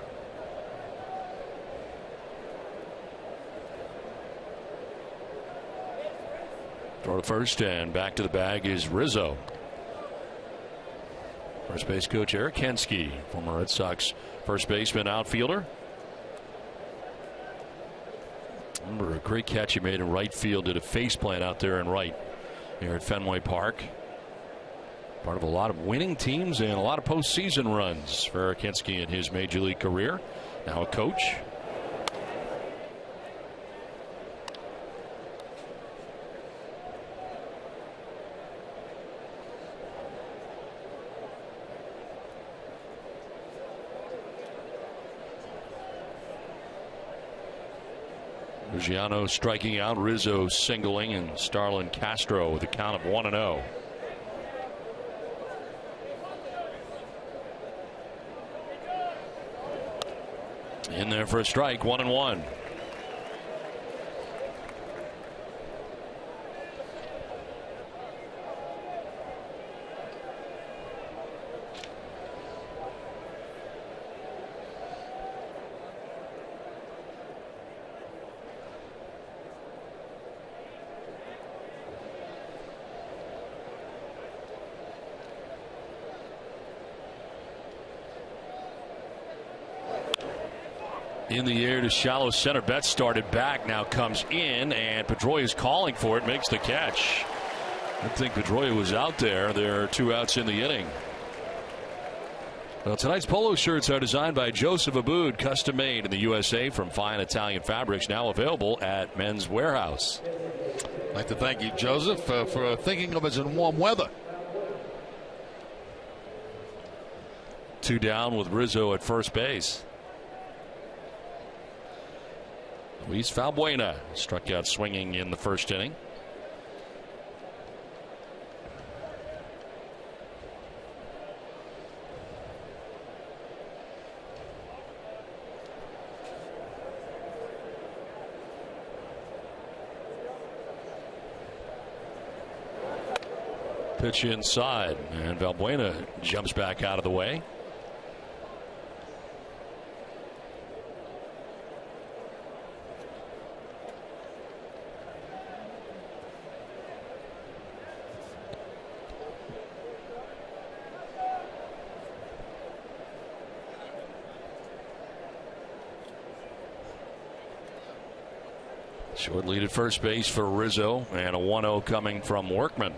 Throw to first, and back to the bag is Rizzo. First base coach Eric Hensky, former Red Sox first baseman, outfielder. Remember a great catch he made in right field, did a faceplant out there in right here at Fenway Park. Part of a lot of winning teams and a lot of postseason runs for Eric Hensky in his major league career. Now a coach. Luciano striking out, Rizzo singling, and Starlin Castro with a count of 1-0. In there for a strike, 1-1. In the air to shallow center. Betts started back, now comes in, and Pedroia is calling for it, makes the catch. I think Pedroia was out there. There are 2 outs in the inning. Well, tonight's polo shirts are designed by Joseph Aboud, custom made in the USA from fine Italian fabrics, now available at Men's Warehouse. I'd like to thank you, Joseph, for thinking of us in warm weather. 2 down with Rizzo at first base. Luis Valbuena struck out swinging in the first inning. Pitch inside, and Valbuena jumps back out of the way. Short lead at first base for Rizzo, and a 1-0 coming from Workman.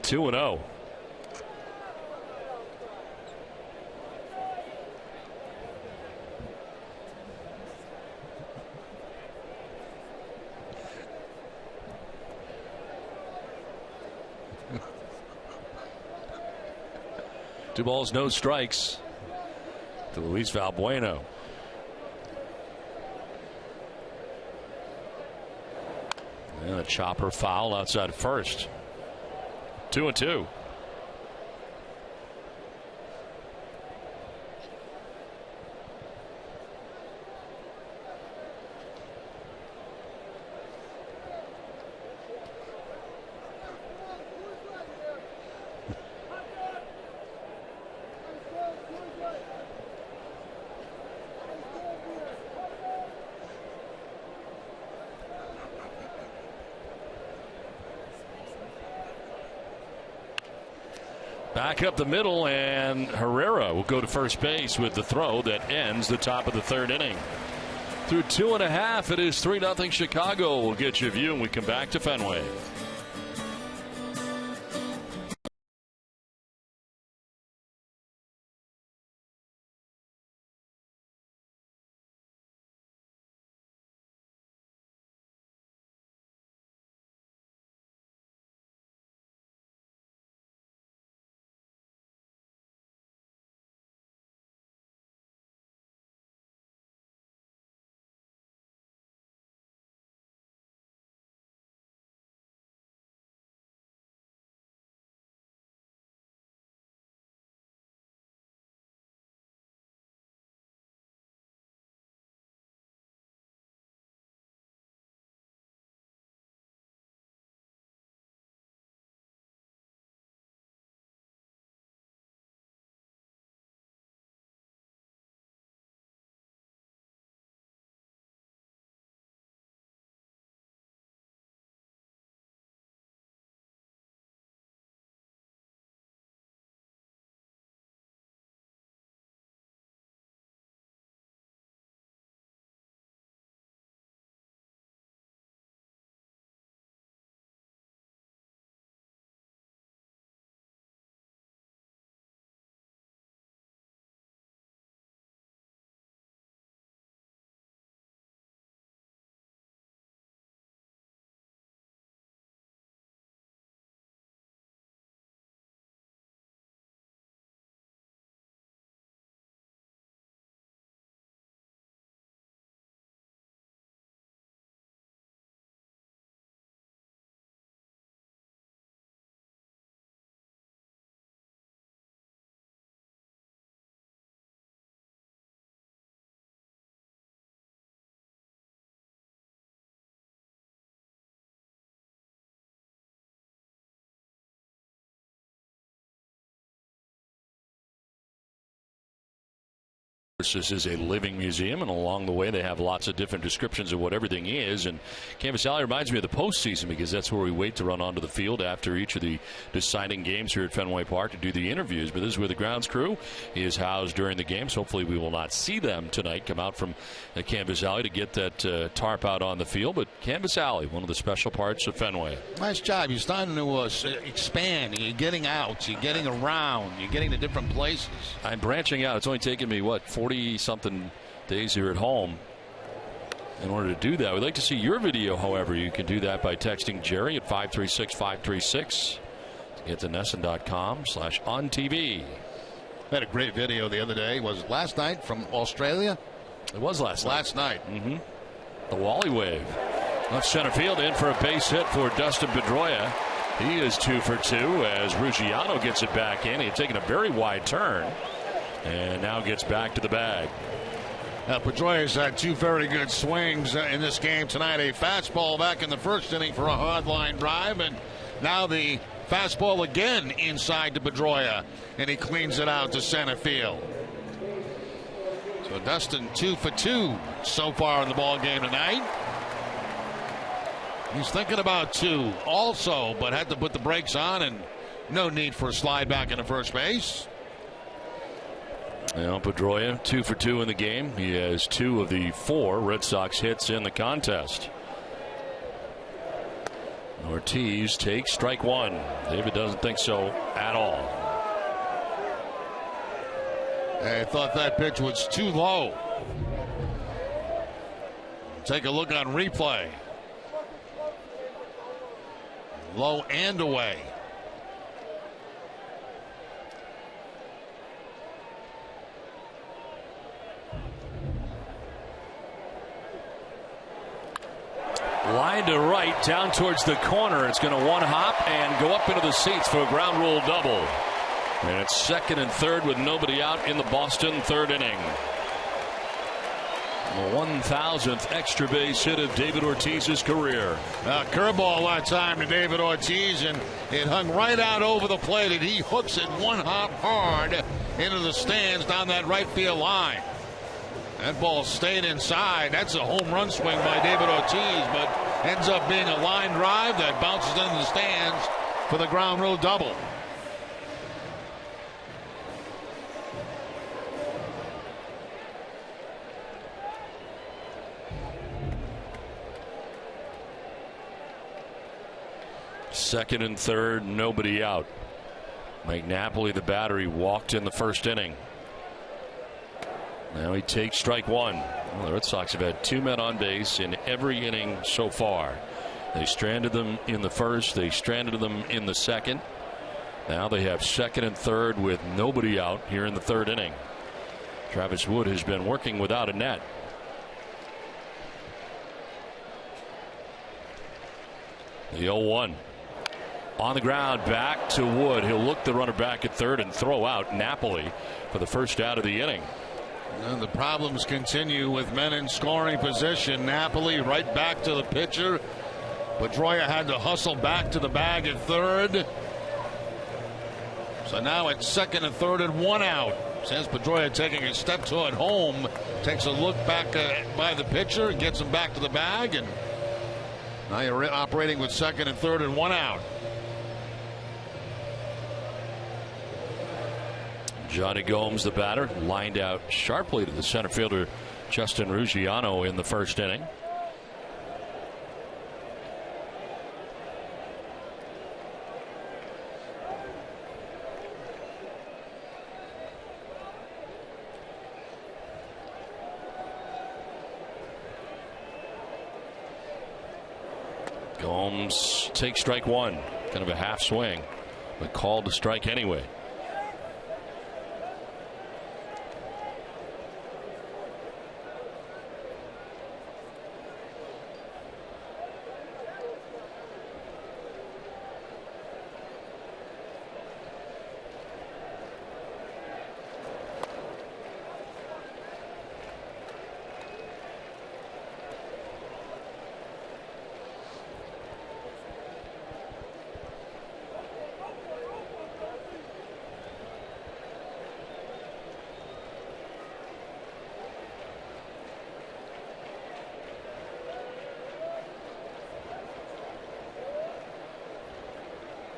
Two and 0. Two balls, no strikes to Luis Valbuena. And a chopper foul outside first. 2-2. Back up the middle, and Herrera will go to first base with the throw that ends the top of the third inning. Through 2.5, it is 3-0 Chicago. We'll get you a view, and we come back to Fenway. This is a living museum, and along the way they have lots of different descriptions of what everything is. And Canvas Alley reminds me of the postseason, because that's where we wait to run onto the field after each of the deciding games here at Fenway Park to do the interviews. But this is where the grounds crew is housed during the games. Hopefully we will not see them tonight come out from the Canvas Alley to get that tarp out on the field. But Canvas Alley, one of the special parts of Fenway. Nice job. You're starting to expand. You're getting out. You're getting around. You're getting to different places. I'm branching out. It's only taken me, 40-something days here at home in order to do that. We'd like to see your video, however. You can do that by texting Jerry at 536-536 to get to NESN.com/OnTV. Had a great video the other day. Was it last night from Australia? It was last night. Mm-hmm. The Wally wave. Left center field, in for a base hit for Dustin Pedroia. He is 2 for 2 as Ruggiano gets it back in. He had taken a very wide turn and now gets back to the bag. Pedroia's had 2 very good swings in this game tonight. A fastball back in the first inning for a hard line drive, and now the fastball again inside to Pedroia, and he cleans it out to center field. So Dustin 2 for 2 so far in the ball game tonight. He's thinking about 2 also, but had to put the brakes on, and no need for a slide back into first base. Pedroia 2 for 2 in the game. He has 2 of the 4 Red Sox hits in the contest. Ortiz takes strike 1. David doesn't think so at all. I thought that pitch was too low. Take a look on replay. Low and away. Line to right, down towards the corner. It's going to one hop and go up into the seats for a ground rule double. And it's second and third with nobody out in the Boston third inning. The 1,000th extra base hit of David Ortiz's career. Curveball that time to David Ortiz, and it hung right out over the plate, and he hooks it one hop hard into the stands down that right field line. That ball stayed inside. That's a home run swing by David Ortiz, but ends up being a line drive that bounces into the stands for the ground rule double. Second and third, nobody out. Mike Napoli, the batter, he walked in the first inning. Now he takes strike one. Well, the Red Sox have had 2 men on base in every inning so far. They stranded them in the first. They stranded them in the second. Now they have second and third with nobody out here in the third inning. Travis Wood has been working without a net. The 0-1. On the ground, back to Wood. He'll look the runner back at third and throw out Napoli for the first out of the inning. And the problems continue with men in scoring position. Napoli right back to the pitcher. Pedroia had to hustle back to the bag at third. So now it's second and third and 1 out. Says Pedroia taking a step toward home. Takes a look back by the pitcher and gets him back to the bag. And now you're operating with second and third and 1 out. Johnny Gomes, the batter, lined out sharply to the center fielder Justin Ruggiano in the first inning. Gomes takes strike one. Kind of a half swing, but called to strike anyway.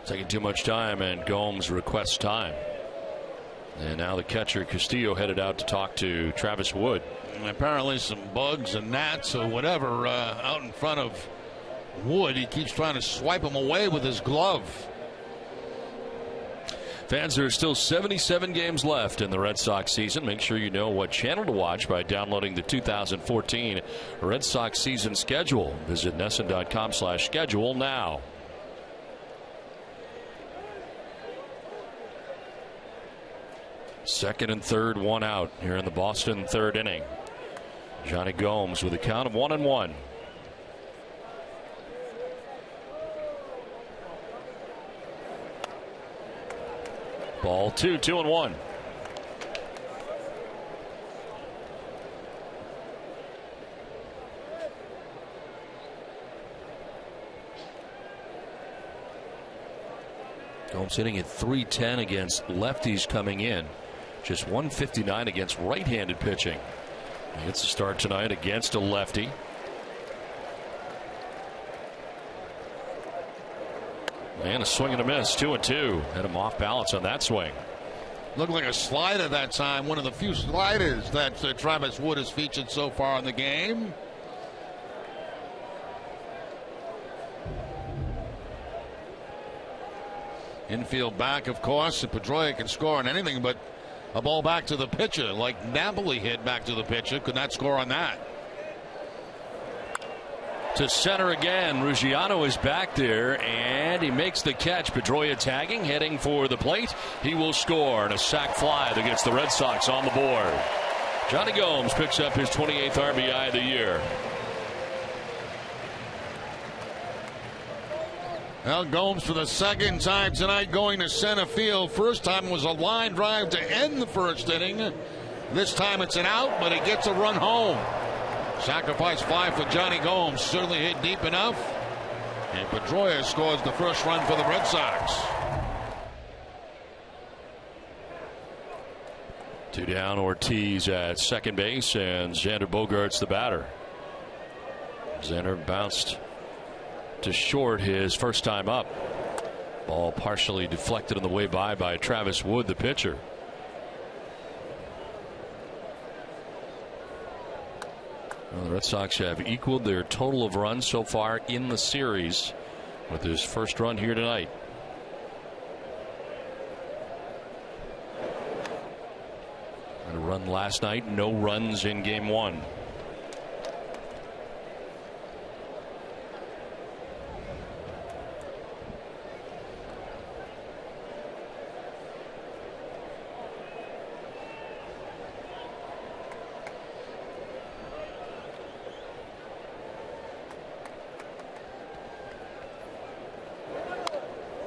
Taking too much time, and Gomes requests time. And now the catcher Castillo headed out to talk to Travis Wood. And apparently some bugs and gnats or whatever out in front of Wood. He keeps trying to swipe them away with his glove. Fans, there are still 77 games left in the Red Sox season. Make sure you know what channel to watch by downloading the 2014 Red Sox season schedule. Visit NESN.com/schedule now. Second and third, 1 out here in the Boston third inning. Johnny Gomes with a count of 1-1. Ball 2, 2-1. Gomes hitting at .310 against lefties coming in. Just .159 against right-handed pitching. He gets a start tonight against a lefty. And a swing and a miss, 2-2. Had him off balance on that swing. Looked like a slider that time. One of the few sliders that Travis Wood has featured so far in the game. Infield back, of course. Pedroia can score on anything but a ball back to the pitcher, like Napoli hit back to the pitcher. Could not score on that. To center again. Ruggiano is back there, and he makes the catch. Pedroia tagging, heading for the plate. He will score, and a sac fly that gets the Red Sox on the board. Johnny Gomes picks up his 28th RBI of the year. Well, Gomes for the second time tonight going to center field. First time was a line drive to end the first inning. This time it's an out, but he gets a run home. Sacrifice fly for Johnny Gomes. Certainly hit deep enough. And Pedroia scores the first run for the Red Sox. 2 down. Ortiz at second base, and Xander Bogaerts the batter. Xander bounced to short his first time up. Ball partially deflected on the way by Travis Wood, the pitcher. Well, the Red Sox have equaled their total of runs so far in the series with his first run here tonight. And a run last night, no runs in game one.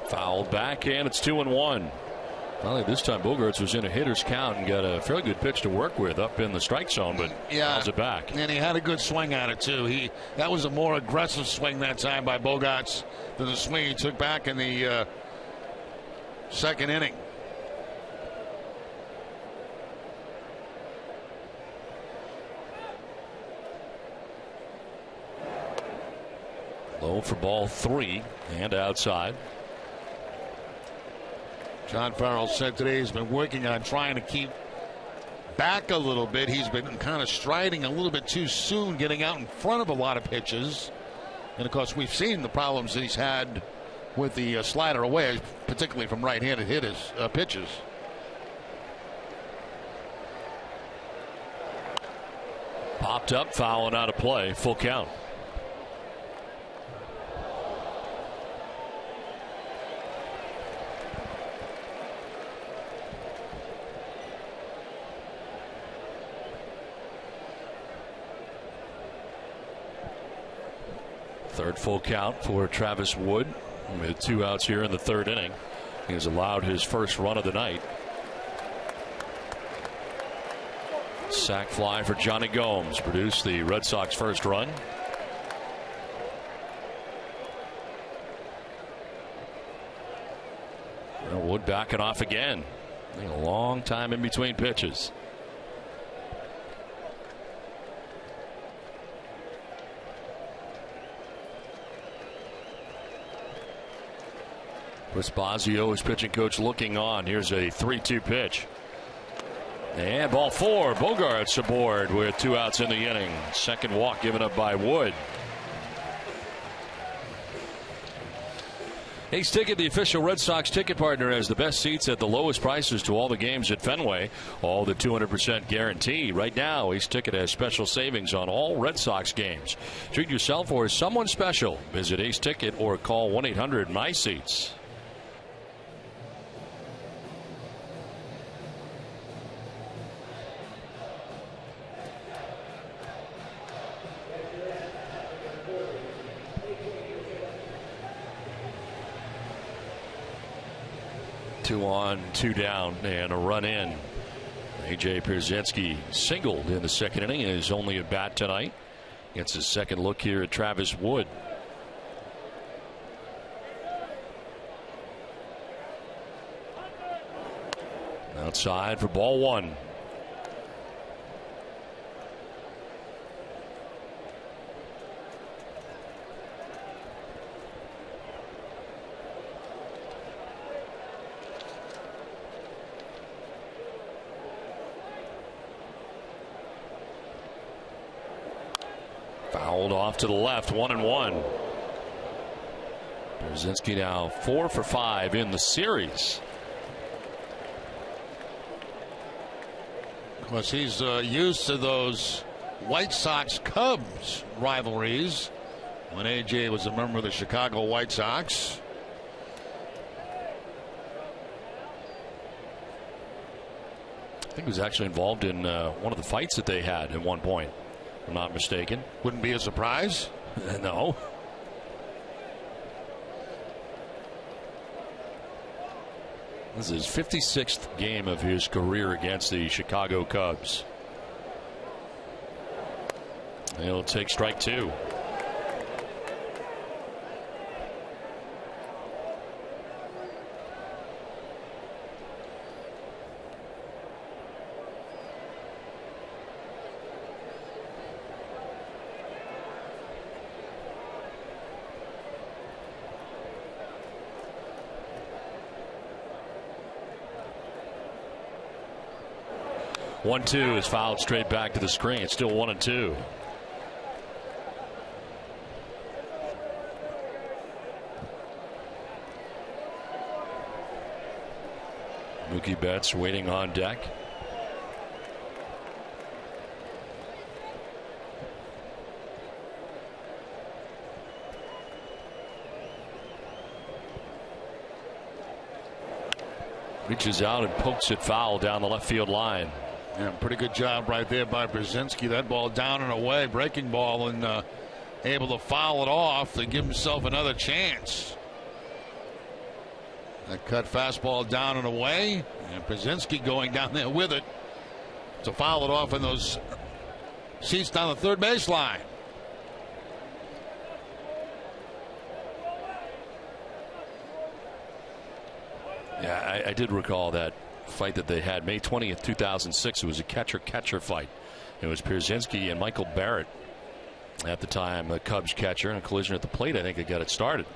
Fouled back, and it's 2-1. Well, this time Bogaerts was in a hitter's count and got a fairly good pitch to work with up in the strike zone, but fouls it back. And he had a good swing at it too. That was a more aggressive swing that time by Bogaerts than the swing he took back in the second inning. Low for ball 3 and outside. John Farrell said today he's been working on trying to keep back a little bit. He's been kind of striding a little bit too soon, getting out in front of a lot of pitches. And of course, we've seen the problems that he's had with the slider away, particularly from right-handed hitters pitches. Popped up, foul and out of play, full count. Third full count for Travis Wood with 2 outs here in the third inning. He has allowed his first run of the night. Sac fly for Johnny Gomes produced the Red Sox first run. Well, Wood backing off again. A long time in between pitches. Vespasio, his pitching coach, looking on. Here's a 3-2 pitch. And ball 4. Bogaerts aboard with 2 outs in the inning. Second walk given up by Wood. Ace Ticket, the official Red Sox ticket partner, has the best seats at the lowest prices to all the games at Fenway. All the 200% guarantee. Right now, Ace Ticket has special savings on all Red Sox games. Treat yourself or someone special. Visit Ace Ticket or call 1-800-MY-SEATS. Two on, 2 down, and a run in. A.J. Pierzynski singled in the second inning and is only at bat tonight. Gets his second look here at Travis Wood. Outside for ball 1. Fouled off to the left, 1-1. Pierzynski now 4 for 5 in the series. Of course, he's used to those White Sox-Cubs rivalries when A.J. was a member of the Chicago White Sox. I think he was actually involved in one of the fights that they had at one point, if I'm not mistaken. Wouldn't be a surprise. No. This is his 56th game of his career against the Chicago Cubs. He'll take strike 2. One-two is fouled straight back to the screen. It's still 1-2. Mookie Betts waiting on deck. Reaches out and pokes it foul down the left field line. Yeah, pretty good job right there by Brzezinski. That ball down and away, breaking ball, and able to foul it off to give himself another chance. That cut fastball down and away, and Brzezinski going down there with it to foul it off in those seats down the third baseline. Yeah, I did recall that fight that they had May 20th, 2006. It was a catcher-catcher fight. It was Pierzynski and Michael Barrett at the time, the Cubs catcher, and a collision at the plate. I think they got it started.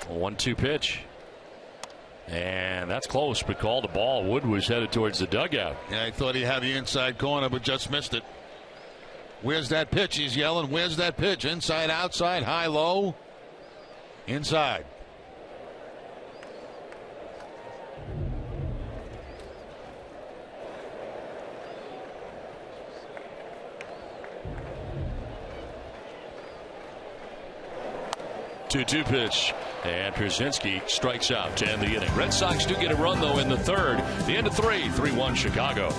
A 1-2 pitch. And that's close, but called a ball. Wood was headed towards the dugout. Yeah, he thought he had the inside corner, but just missed it. Where's that pitch? He's yelling. Where's that pitch? Inside, outside, high, low. Inside. Two pitch, and Pierzynski strikes out to end the inning. Red Sox do get a run though in the third. The end of 3-1 Chicago.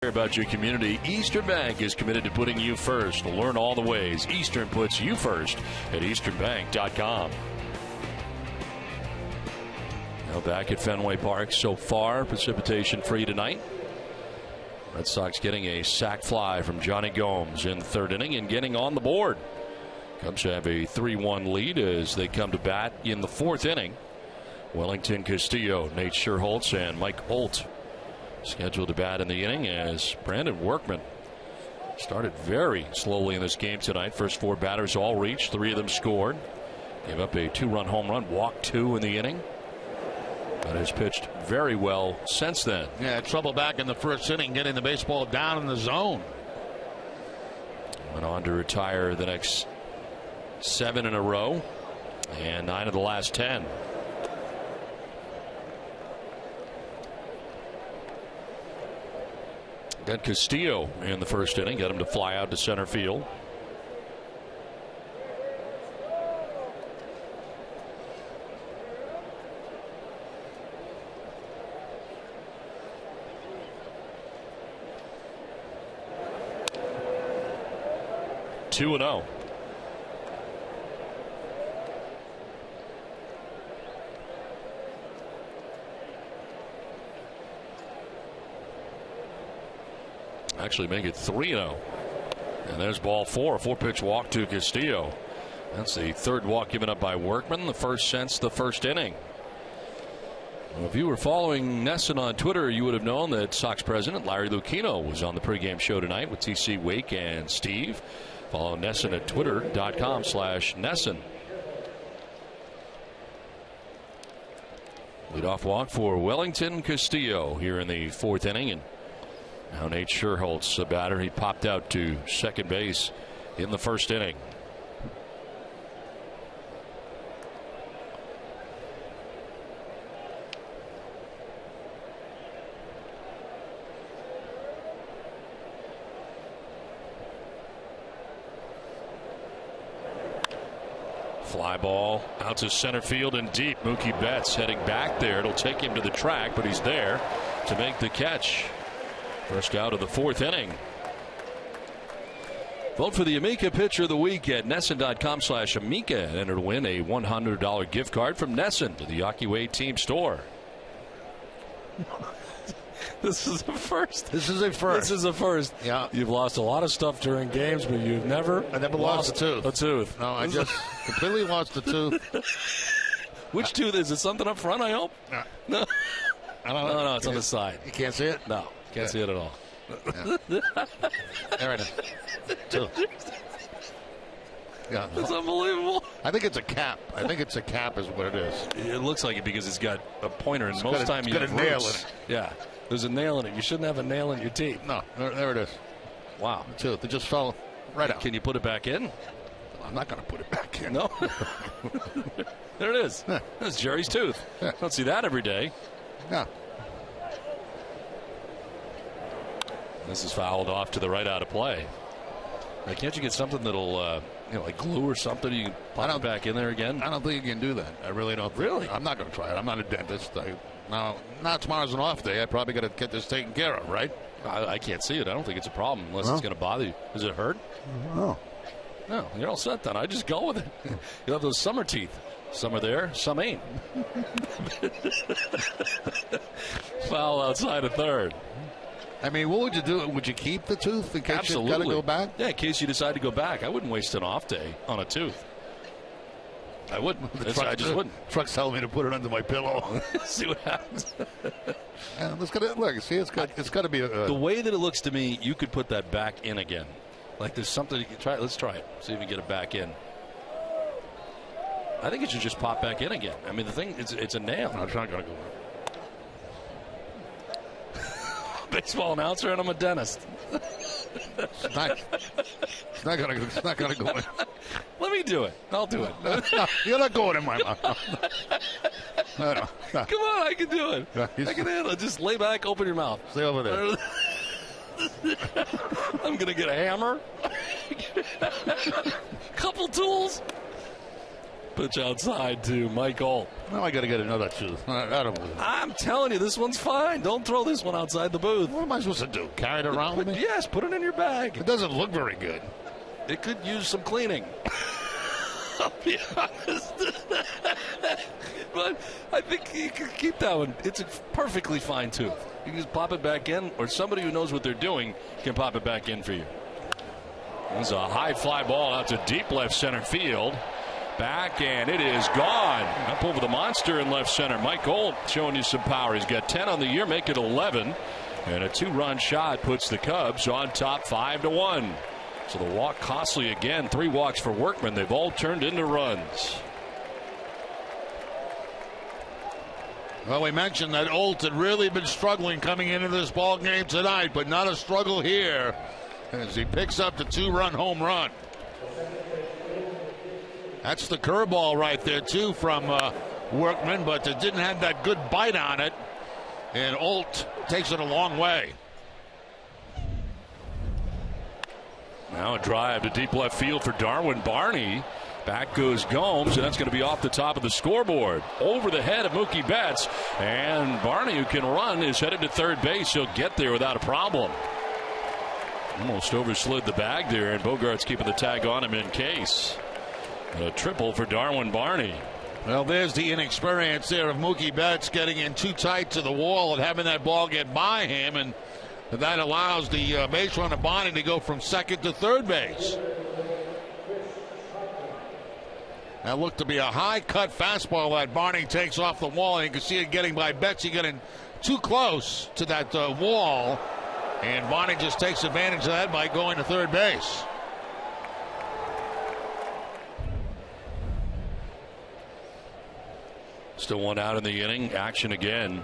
About your community, Eastern Bank is committed to putting you first. Learn all the ways Eastern puts you first at easternbank.com. Now back at Fenway Park so far, precipitation free tonight. Red Sox getting a sac fly from Johnny Gomes in the third inning and getting on the board. Cubs have a 3-1 lead as they come to bat in the fourth inning. Wellington Castillo, Nate Scherholtz, and Mike Holt scheduled to bat in the inning as Brandon Workman started very slowly in this game tonight. First four batters all reached, three of them scored. Gave up a 2-run home run, walked 2 in the inning, but has pitched very well since then. Yeah, trouble back in the first inning getting the baseball down in the zone. Went on to retire the next 7 in a row and 9 of the last 10. Got Castillo in the first inning, got him to fly out to center field. 2-0. Actually make it 3-0. And there's ball 4. A 4-pitch walk to Castillo. That's the third walk given up by Workman, the first since the first inning. Well, if you were following Nesson on Twitter, you would have known that Sox president Larry Lucchino was on the pregame show tonight with TC Wake and Steve. Follow Nesson at twitter.com/Nesson. Leadoff walk for Wellington Castillo here in the fourth inning. And now Nate Scherholtz, a batter. He popped out to second base in the first inning. Fly ball out to center field and deep. Mookie Betts heading back there. It'll take him to the track, but he's there to make the catch. First out of the fourth inning. Vote for the Amica Pitcher of the Week at Nesson.com/Amica and enter to win a $100 gift card from Nesson to the Yawkey Way team store. This is a first. This is a first. This is a first. Yeah. You've lost a lot of stuff during games, but you've never. I never lost a tooth. A tooth. No, I just completely lost a tooth. Which tooth is it? Something up front, I hope? No. I don't know. No, it's on the side. You can't see it? No, can't see it at all. Yeah. There it is. Tooth. Yeah. That's unbelievable. I think it's a cap. I think it's a cap is what it is. It looks like it because it's got a pointer, and most time you got have a nail roots. in it. Yeah, there's a nail in it. You shouldn't have a nail in your teeth. No, there it is. Wow. The tooth. It just fell right out. Can you put it back in? I'm not going to put it back in. No. There it is. That's Jerry's tooth. Don't see that every day. Yeah. This is fouled off to the right out of play. Now, can't you get something that'll, like glue or something? You can pop it back in there again? I don't think you can do that. I really don't. Really? I'm not going to try it. I'm not a dentist. Now tomorrow's an off day. I probably got to get this taken care of, right? I can't see it. I don't think it's a problem unless it's going to bother you. Does it hurt? No. No, you're all set then. I just go with it. You'll have those summer teeth. Some are there, some ain't. Foul outside of third. I mean, what would you do? Would you keep the tooth in case you got to go back? Yeah, in case you decide to go back. I wouldn't waste an off day on a tooth. I wouldn't. I just wouldn't. Truck's telling me to put it under my pillow. See what happens. Yeah, look, see, it's got to be the way that it looks to me. You could put that back in again. Like there's something you can try. Let's try it. See if we can get it back in. I think it should just pop back in again. I mean, the thing, it's a nail. No, it's not going to go. Baseball announcer, and I'm a dentist. It's not going to go in. Let me do it. I'll do it. No, you're not going in my mouth. No. Come on, I can do it. I can handle it. Just lay back, open your mouth. Stay over there. I'm going to get a hammer. Couple tools. Pitch outside to Mike Holt. Now I got to get another tooth. I don't believe it. I'm telling you, this one's fine. Don't throw this one outside the booth. What am I supposed to do? Carry it around with me? Yes, put it in your bag. It doesn't look very good. It could use some cleaning. I'll be honest. But I think you can keep that one. It's a perfectly fine tooth. You can just pop it back in, or somebody who knows what they're doing can pop it back in for you. There's a high fly ball out to deep left center field. Back, and it is gone. Up over the monster in left center. Mike Holt showing you some power. He's got 10 on the year, make it 11. And a 2-run shot puts the Cubs on top 5-1. So the walk costly again. 3 walks for Workman. They've all turned into runs. Well, we mentioned that Holt had really been struggling coming into this ball game tonight, but not a struggle here as he picks up the 2-run home run. That's the curveball right there, too, from Workman, but it didn't have that good bite on it. And Holt takes it a long way. Now a drive to deep left field for Darwin Barney. Back goes Gomes, and that's going to be off the top of the scoreboard. Over the head of Mookie Betts. And Barney, who can run, is headed to third base. He'll get there without a problem. Almost overslid the bag there, and Bogart's keeping the tag on him in case. A triple for Darwin Barney. Well, there's the inexperience there of Mookie Betts getting in too tight to the wall and having that ball get by him, and that allows the base runner Barney to go from second to third base. That looked to be a high cut fastball that Barney takes off the wall, and you can see it getting by Betts. He getting too close to that wall, and Barney just takes advantage of that by going to third base. Still one out in the inning. Action again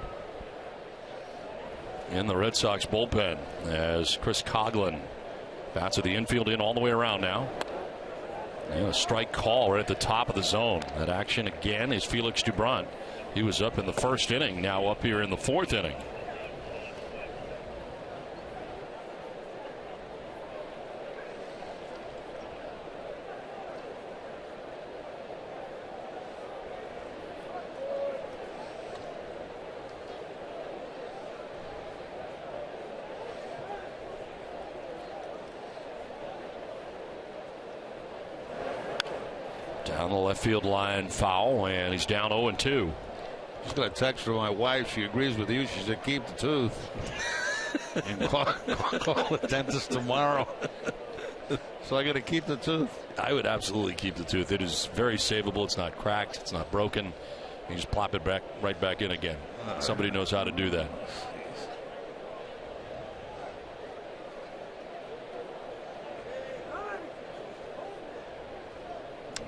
in the Red Sox bullpen as Chris Coghlan bats at the infield in all the way around now. And a strike call right at the top of the zone. That action again is Felix Dubron. He was up in the first inning, now up here in the fourth inning. Down the left field line, foul, and he's down 0-2. Just got a text from my wife. She agrees with you. She said, keep the tooth. And call the dentist tomorrow. So I got to keep the tooth. I would absolutely keep the tooth. It is very savable. It's not cracked. It's not broken. You just plop it back right back in again. Somebody knows how to do that.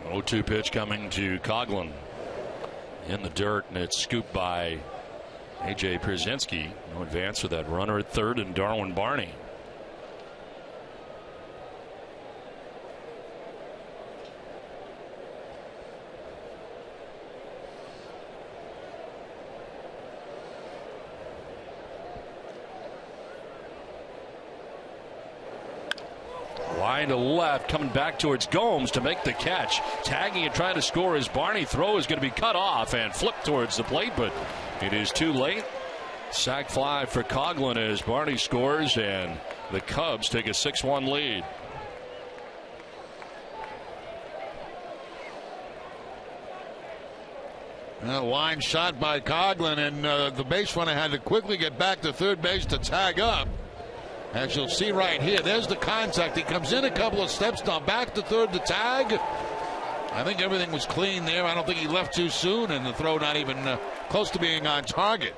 0-2 pitch coming to Coghlan in the dirt, and it's scooped by A.J. Pierzynski. No advance for that runner at third and Darwin Barney. Line to left, coming back towards Gomes to make the catch. Tagging and trying to score as Barney throw is going to be cut off and flipped towards the plate, but it is too late. Sac fly for Coghlan as Barney scores, and the Cubs take a 6-1 lead. A line shot by Coghlan, and the base runner had to quickly get back to third base to tag up. As you'll see right here, there's the contact. He comes in a couple of steps, now back to third to tag. I think everything was clean there. I don't think he left too soon, and the throw not even close to being on target.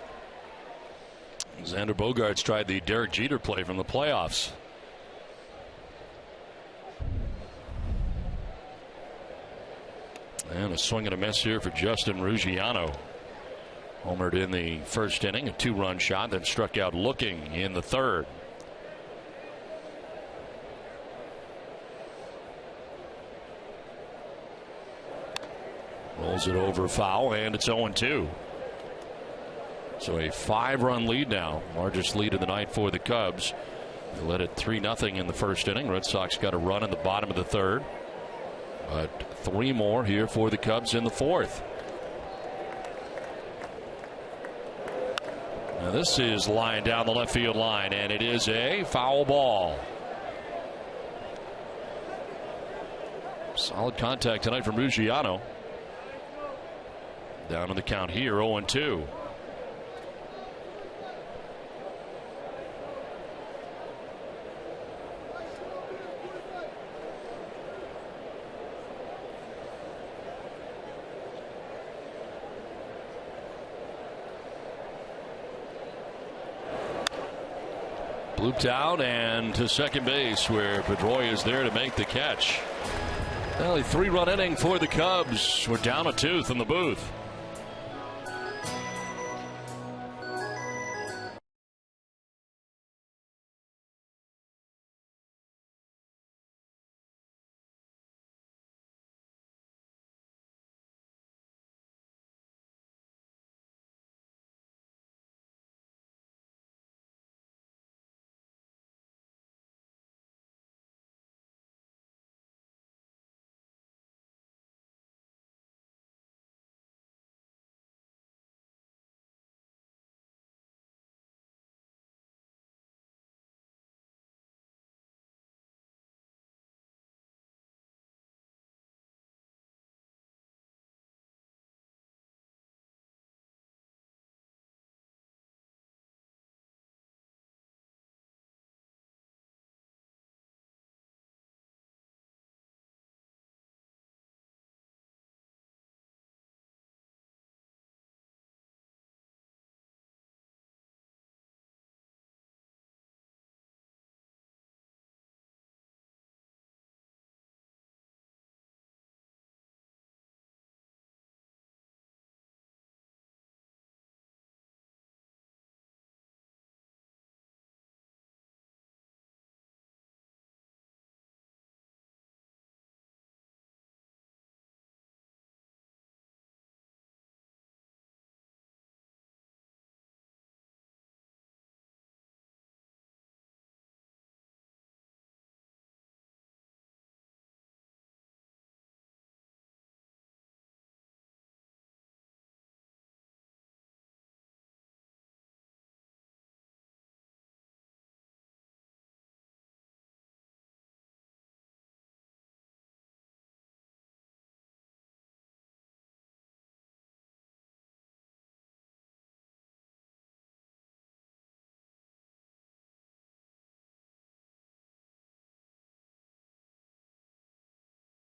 Xander Bogaerts tried the Derek Jeter play from the playoffs. And a swing and a miss here for Justin Ruggiano. Homered in the first inning, a 2-run shot, then struck out looking in the third. Rolls it over foul, and it's 0-2. So a 5-run lead now, largest lead of the night for the Cubs. They led it 3-0 in the first inning. Red Sox got a run in the bottom of the third, but 3 more here for the Cubs in the fourth. Now this is lined down the left field line, and it is a foul ball. Solid contact tonight from Ruggiano. Down on the count here, 0-2. Looped out and to second base, where Pedroia is there to make the catch. Well, a 3-run inning for the Cubs. We're down a tooth in the booth.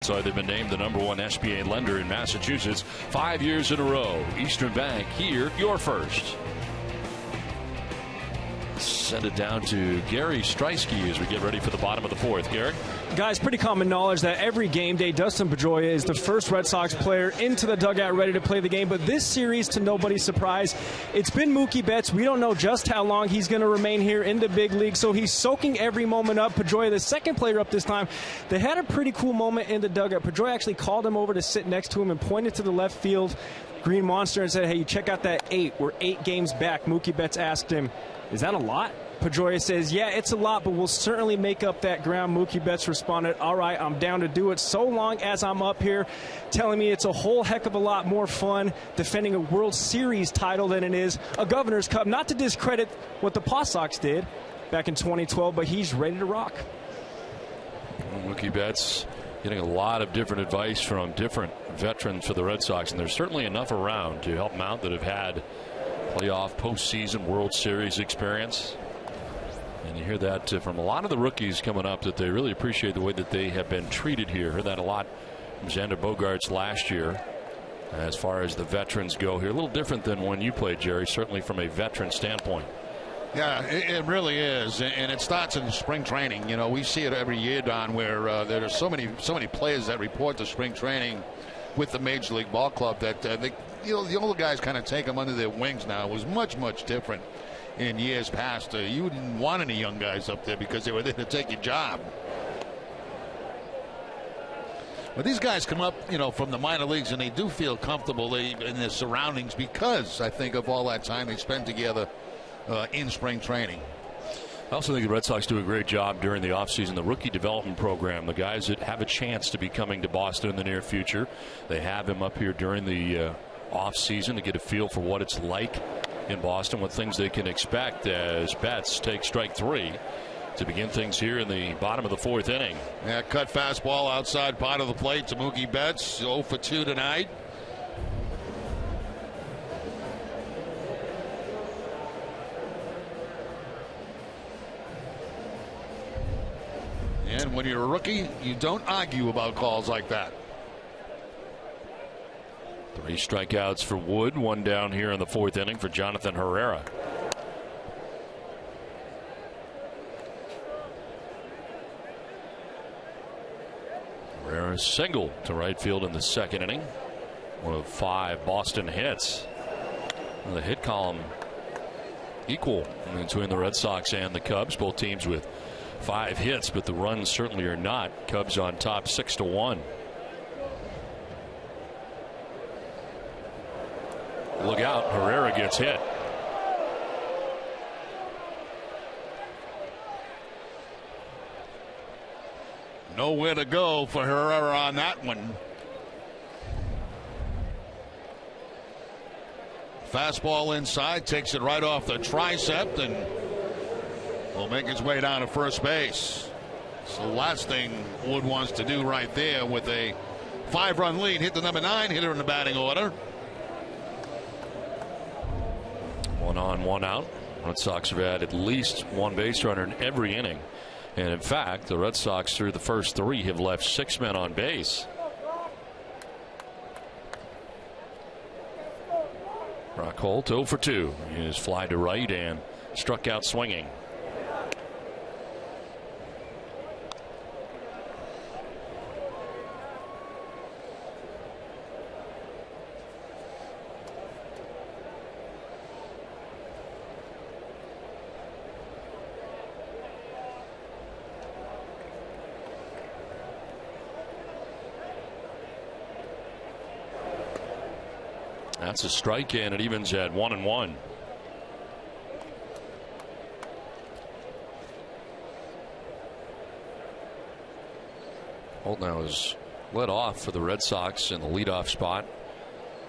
That's why they've been named the #1 SBA lender in Massachusetts 5 years in a row. Eastern Bank, here, your first. Send it down to Gary Streisky as we get ready for the bottom of the fourth. Gary? Guys, pretty common knowledge that every game day, Dustin Pedroia is the first Red Sox player into the dugout ready to play the game. But this series, to nobody's surprise, it's been Mookie Betts. We don't know just how long he's going to remain here in the big league, so he's soaking every moment up. Pedroia, the second player up this time, they had a pretty cool moment in the dugout. Pedroia actually called him over to sit next to him and pointed to the left field green monster and said, hey, check out that 8. We're 8 games back. Mookie Betts asked him, is that a lot? Pedroia says, yeah, it's a lot, but we'll certainly make up that ground. Mookie Betts responded, all right, I'm down to do it so long as I'm up here, telling me it's a whole heck of a lot more fun defending a World Series title than it is a Governor's Cup. Not to discredit what the Paw Sox did back in 2012, but he's ready to rock. Mookie Betts getting a lot of different advice from different veterans for the Red Sox, and there's certainly enough around to help them out that have had playoff, postseason, World Series experience. And you hear that from a lot of the rookies coming up, that they really appreciate the way that they have been treated here. Heard that a lot from Xander Bogaerts last year. As far as the veterans go here, a little different than when you played, Jerry, certainly from a veteran standpoint. Yeah, it really is, and it starts in spring training. You know, we see it every year, Don, where there are so many players that report to spring training with the Major League Ball Club that the older guys kind of take them under their wings now. It was much different in years past. You didn't want any young guys up there because they were there to take your job. But these guys come up, from the minor leagues, and they do feel comfortable in their surroundings because, I think, of all that time they spend together in spring training. I also think the Red Sox do a great job during the offseason. The rookie development program, the guys that have a chance to be coming to Boston in the near future, they have him up here during the offseason to get a feel for what it's like in Boston, what things they can expect as Betts takes strike 3 to begin things here in the bottom of the fourth inning. Yeah, cut fastball outside part of the plate to Mookie Betts. 0 for 2 tonight. And when you're a rookie, you don't argue about calls like that. 3 strikeouts for Wood, 1 down here in the fourth inning for Jonathan Herrera. Herrera single to right field in the second inning. One of 5 Boston hits. And the hit column equal between the Red Sox and the Cubs. Both teams with 5 hits, but the runs certainly are not. Cubs on top 6-1. Look out, Herrera gets hit. Nowhere to go for Herrera on that one. Fastball inside, takes it right off the tricep and will make his way down to first base. So the last thing Wood wants to do right there with a 5-run lead. Hit the number 9 hitter in the batting order. 1 on, 1 out. Red Sox have had at least 1 base runner in every inning. And in fact, the Red Sox through the first 3 have left 6 men on base. Rockhold 0 for 2. He is fly to right and struck out swinging. That's a strike, and it evens at 1-1. Holt now is led off for the Red Sox in the leadoff spot.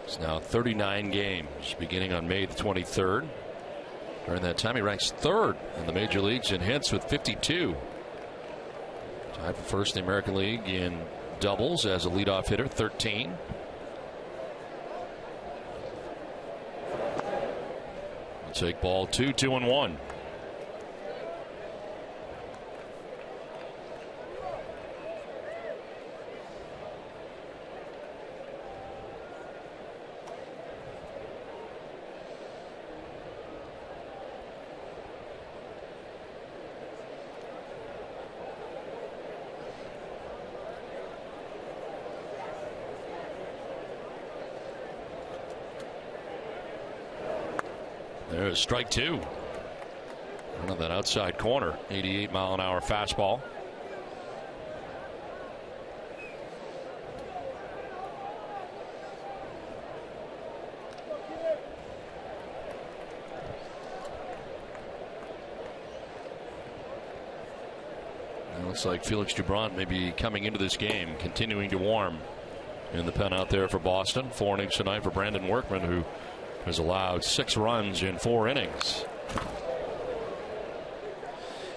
It's now 39 games beginning on May the 23rd. During that time, he ranks 3rd in the major leagues in hits with 52. Tied for first in the American League in doubles as a leadoff hitter, 13. Take ball 2, 2-1. There's strike two. One on that outside corner. 88-mile-an-hour fastball. It looks like Felix Dubron may be coming into this game, continuing to warm in the pen out there for Boston. 4 innings tonight for Brandon Workman, who has allowed 6 runs in 4 innings.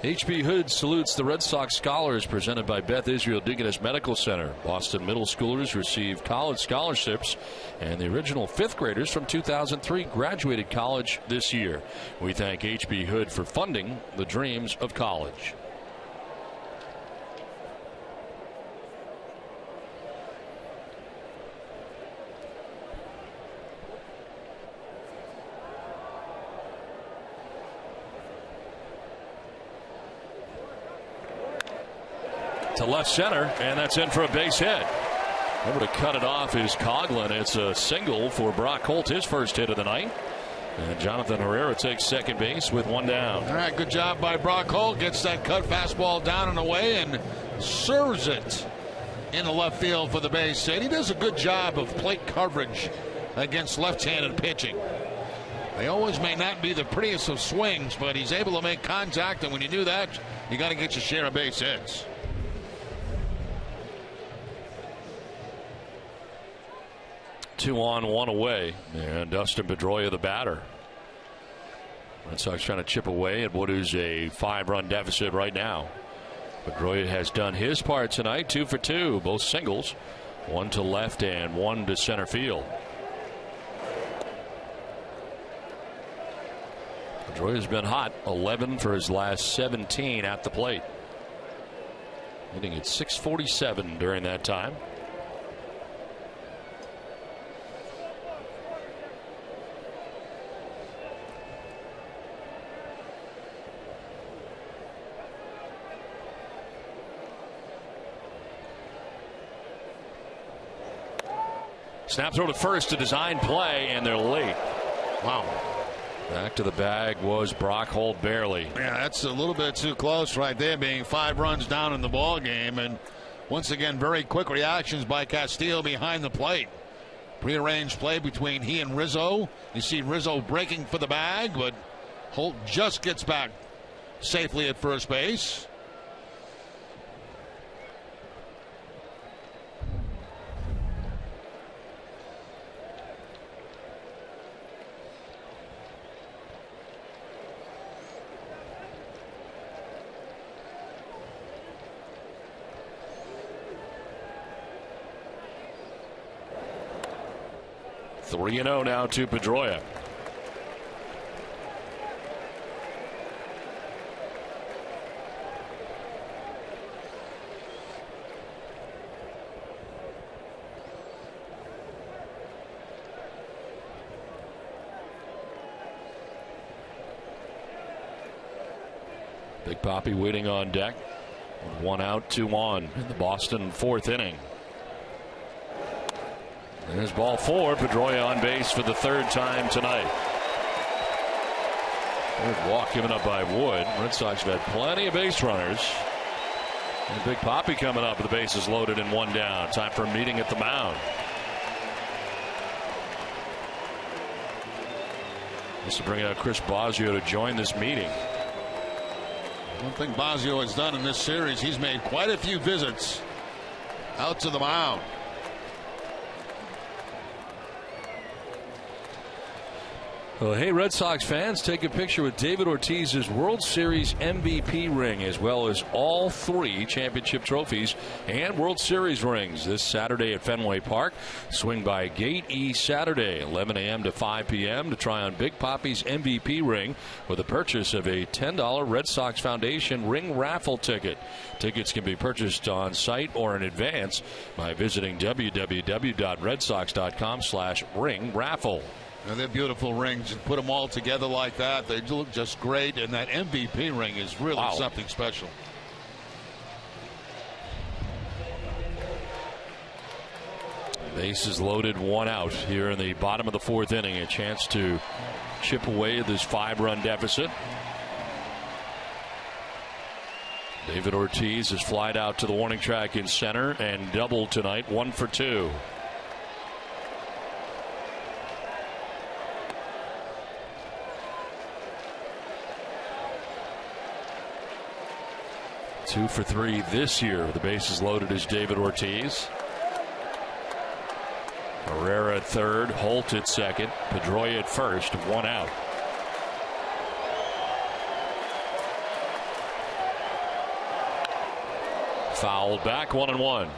H.B. Hood salutes the Red Sox Scholars presented by Beth Israel Deaconess Medical Center. Boston middle schoolers receive college scholarships, and the original 5th graders from 2003 graduated college this year. We thank H.B. Hood for funding the dreams of college. To left center, and that's in for a base hit. Over to cut it off is Coughlin. It's a single for Brock Holt, his first hit of the night. And Jonathan Herrera takes second base with 1 down. All right, good job by Brock Holt. Gets that cut fastball down and away and serves it in the left field for the base hit. He does a good job of plate coverage against left-handed pitching. They always may not be the prettiest of swings, but he's able to make contact, and when you do that, you got to get your share of base hits. 2 on, 1 away, and Dustin Pedroia the batter. Red Sox trying to chip away at what is a 5-run deficit right now. Pedroia has done his part tonight, 2 for 2, both singles, 1 to left and 1 to center field. Pedroia's been hot, 11 for his last 17 at the plate, hitting at .647 during that time. Snap throw to first, to design play, and they're late. Wow. Back to the bag was Brock Holt barely. Yeah, that's a little bit too close right there, being 5 runs down in the ball game. And once again, very quick reactions by Castillo behind the plate. Prearranged play between he and Rizzo. You see Rizzo breaking for the bag, but Holt just gets back safely at first base. Three 3-0 now to Pedroia. Big Papi waiting on deck. 1 out, 2 on in the Boston 4th inning. And there's ball 4. Pedroia on base for the 3rd time tonight. 3rd walk given up by Wood. Red Sox have had plenty of base runners. And Big Papi coming up with the bases loaded and 1 down. Time for a meeting at the mound. This will bring out Chris Bosio to join this meeting. One thing Bosio has done in this series, he's made quite a few visits out to the mound. Well, hey, Red Sox fans, take a picture with David Ortiz's World Series MVP ring, as well as all 3 championship trophies and World Series rings this Saturday at Fenway Park. Swing by Gate E Saturday, 11 a.m. to 5 p.m. to try on Big Papi's MVP ring with a purchase of a $10 Red Sox Foundation ring raffle ticket. Tickets can be purchased on site or in advance by visiting www.redsox.com/ring raffle. And they're beautiful rings. You put them all together like that, they look just great. And that MVP ring is really something special. Bases loaded, 1 out here in the bottom of the 4th inning. A chance to chip away at this 5-run deficit. David Ortiz has flied out to the warning track in center and doubled tonight, 1 for 2. Two for 3 this year. The bases loaded is David Ortiz. Herrera at third, Holt at second, Pedroia at first, 1 out. Fouled back, 1-1.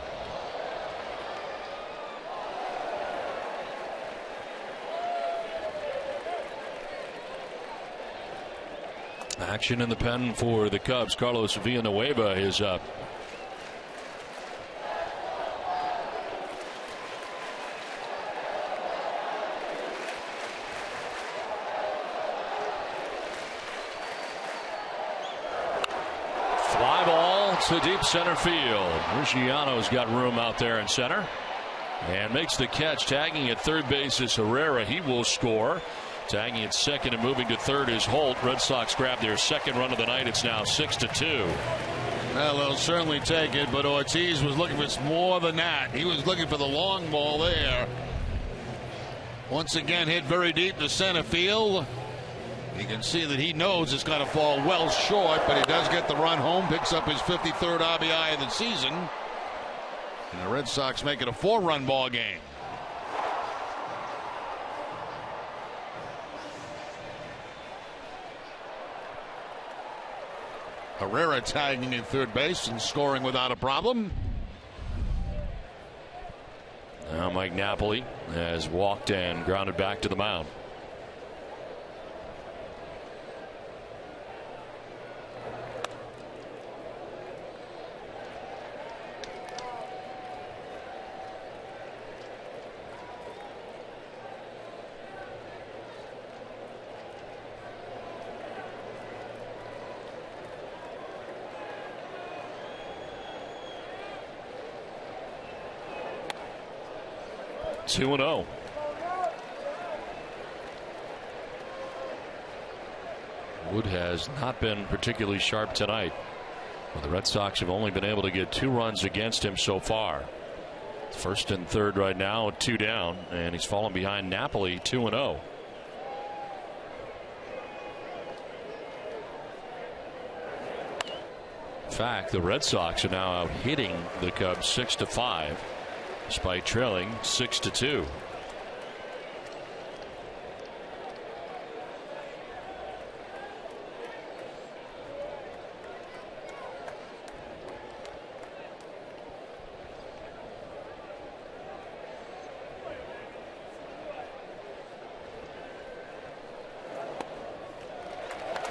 Action in the pen for the Cubs. Carlos Villanueva is up. Fly ball to deep center field. Ruggiano's got room out there in center and makes the catch. Tagging at third base is Herrera. He will score. Tagging at second and moving to third is Holt. Red Sox grab their second run of the night. It's now 6-2. Well, they'll certainly take it, but Ortiz was looking for more than that. He was looking for the long ball there. Once again, hit very deep to center field. You can see that he knows it's got to fall well short, but he does get the run home, picks up his 53rd RBI of the season. And the Red Sox make it a 4-run ball game. Herrera tagging in third base and scoring without a problem. Now Mike Napoli has walked and grounded back to the mound. Two and 0. Wood has not been particularly sharp tonight. Well, the Red Sox have only been able to get 2 runs against him so far. First and third right now, 2 down, and he's fallen behind Napoli 2-0. In fact, the Red Sox are now out hitting the Cubs 6-5. Despite trailing 6-2.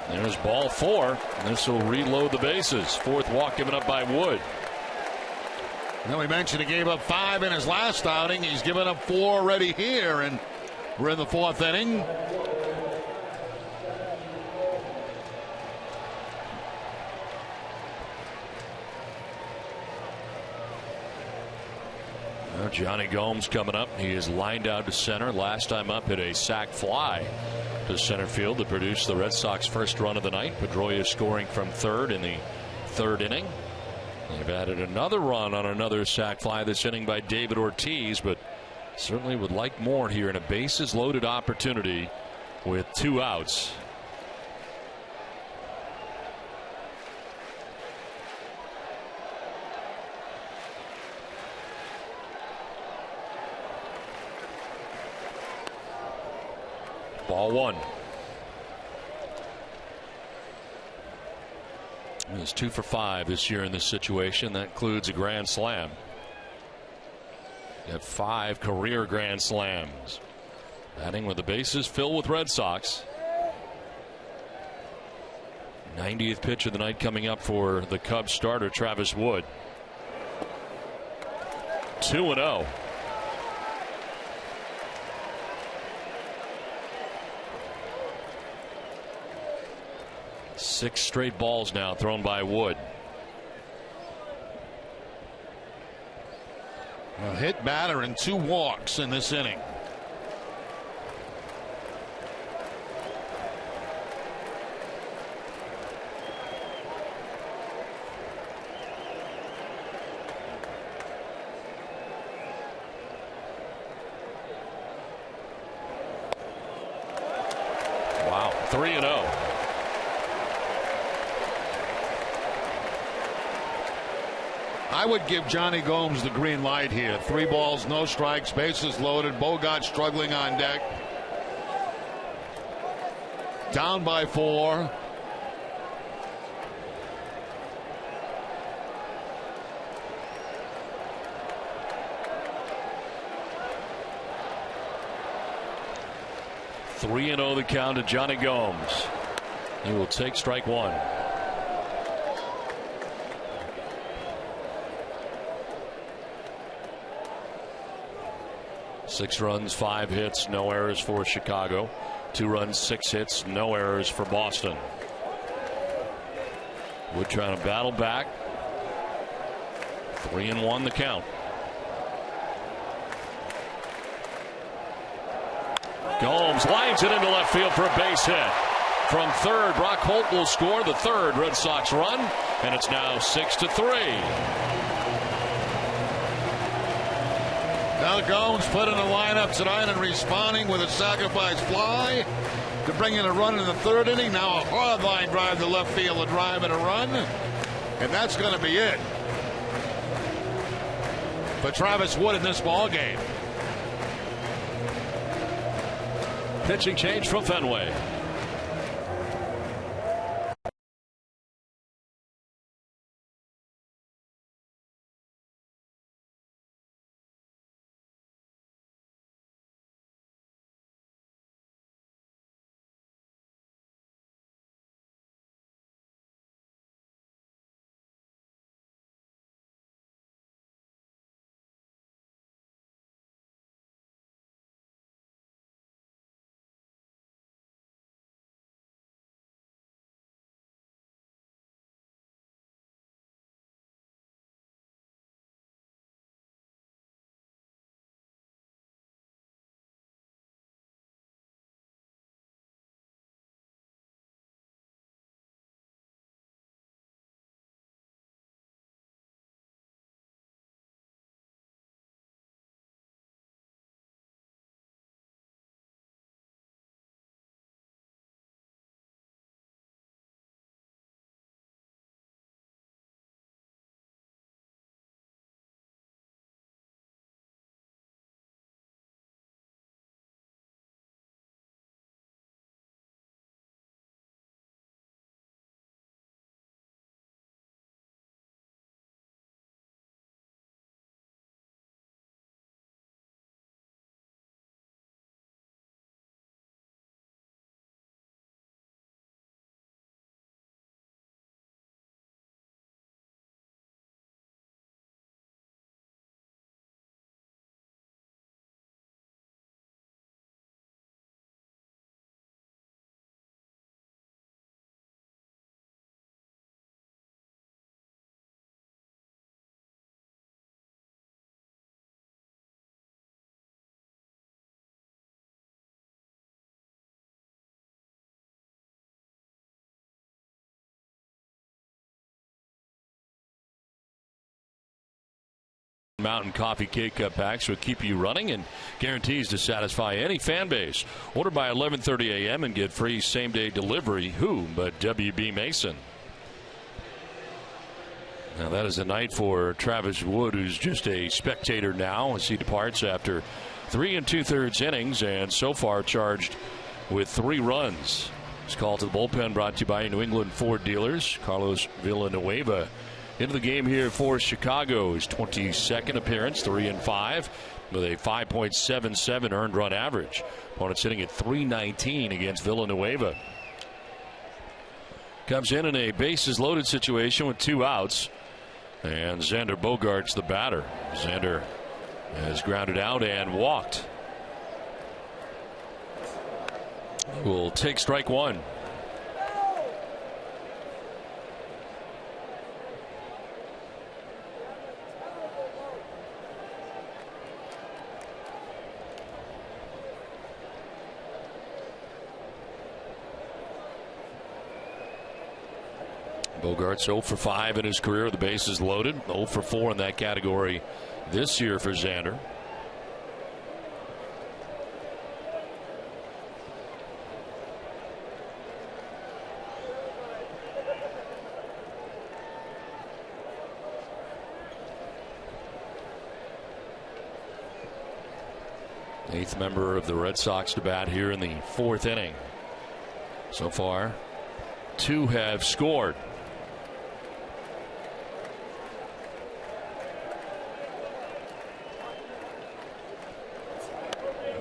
There's ball 4. This will reload the bases. 4th walk given up by Wood. Now, we mentioned he gave up 5 in his last outing. He's given up 4 already here, and we're in the 4th inning. Well, Johnny Gomes coming up. He is lined out to center. Last time up, hit a sac fly to center field to produce the Red Sox first run of the night. Pedroia scoring from third in the 3rd inning. They've added another run on another sac fly this inning by David Ortiz, but certainly would like more here in a bases loaded opportunity with 2 outs. Ball 1. He's 2 for 5 this year in this situation. That includes a grand slam. Got 5 career grand slams. Batting with the bases filled with Red Sox. 90th pitch of the night coming up for the Cubs starter Travis Wood. 2-0. Six straight balls now thrown by Wood. A hit batter and 2 walks in this inning. Wow, 3-0. I would give Johnny Gomes the green light here. 3 balls, no strikes, bases loaded. Bogart struggling on deck. Down by 4. Three and 0 the count to Johnny Gomes. He will take strike 1. Six runs, 5 hits, no errors for Chicago. 2 runs, 6 hits, no errors for Boston. Wood trying to battle back. 3-1 the count. Gomes lines it into left field for a base hit. From third, Brock Holt will score the 3rd Red Sox run, and it's now 6-3. Now Gomes put in the lineup tonight and responding with a sacrifice fly to bring in a run in the 3rd inning. Now a hard line drive to left field, a drive and a run, and that's going to be it for Travis Wood in this ball game. Pitching change from Fenway. Mountain Coffee K-Cup packs will keep you running and guarantees to satisfy any fan base. Order by 11:30 a.m. and get free same-day delivery. Who but W.B. Mason? Now that is a night for Travis Wood, who's just a spectator now as he departs after 3 2/3 innings and so far charged with 3 runs. His call to the bullpen brought to you by New England Ford dealers. Carlos Villanueva into the game here for Chicago. His 22nd appearance, 3-5 with a 5.77 earned run average. Opponent sitting at .319 against Villanueva. Comes in a bases loaded situation with 2 outs. And Xander Bogaerts the batter. Xander has grounded out and walked. Will take strike 1. Bogart's 0 for 5 in his career. The bases loaded. 0 for 4 in that category this year for Xander. Eighth member of the Red Sox to bat here in the fourth inning. So far, 2 have scored.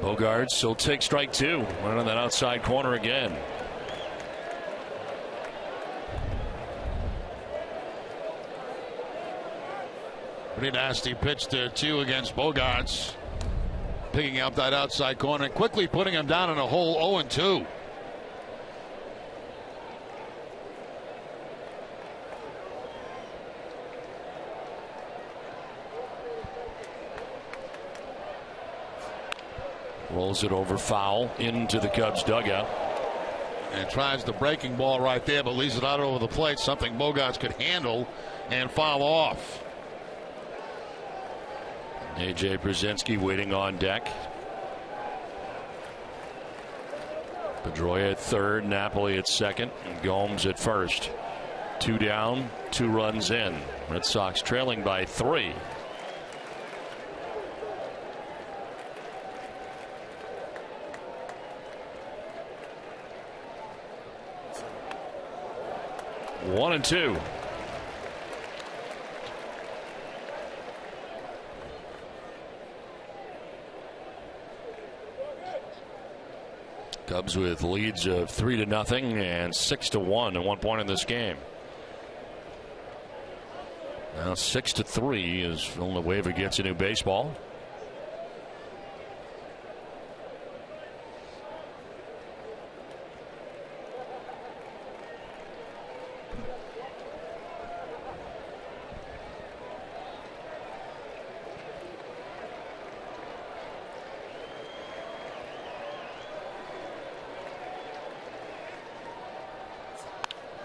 Bogarts will take strike 2. Running on that outside corner again. Pretty nasty pitch there, too, against Bogarts. Picking up that outside corner and quickly putting him down in a hole 0-2. Rolls it over foul into the Cubs dugout. And tries the breaking ball right there, but leaves it out over the plate. Something Bogarts could handle and foul off. A.J. Brzezinski waiting on deck. Pedroia at third, Napoli at second, and Gomes at first. 2 down, 2 runs in. Red Sox trailing by 3. One and 2. Cubs with leads of 3-0 and 6-1 at one point in this game. Now 6-3 as Villanueva gets a new baseball.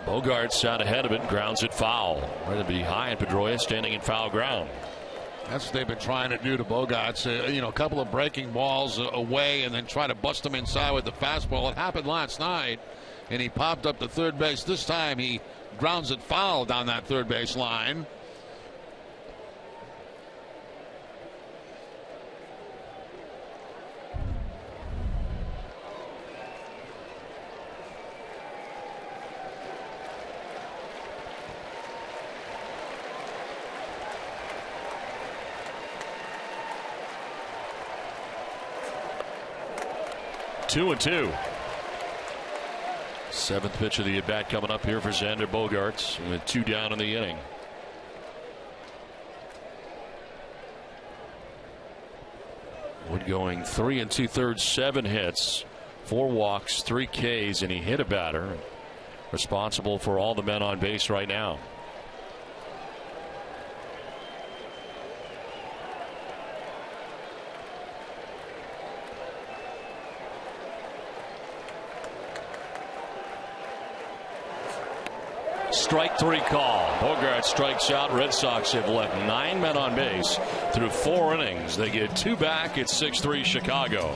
Bogarts out ahead of it, grounds it foul. Right behind Pedroia, standing in foul ground. That's what they've been trying to do to Bogarts. A couple of breaking balls away and then try to bust him inside with the fastball. It happened last night, and he popped up to third base. This time he grounds it foul down that third base line. Two and 2. Seventh pitch of the at bat coming up here for Xander Bogarts with 2 down in the inning. Wood going 3 2/3, 7 hits, 4 walks, 3 Ks, and he hit a batter. Responsible for all the men on base right now. Strike 3 call. Bogarts strikes out. Red Sox have left 9 men on base through 4 innings. They get 2 back at 6-3 Chicago.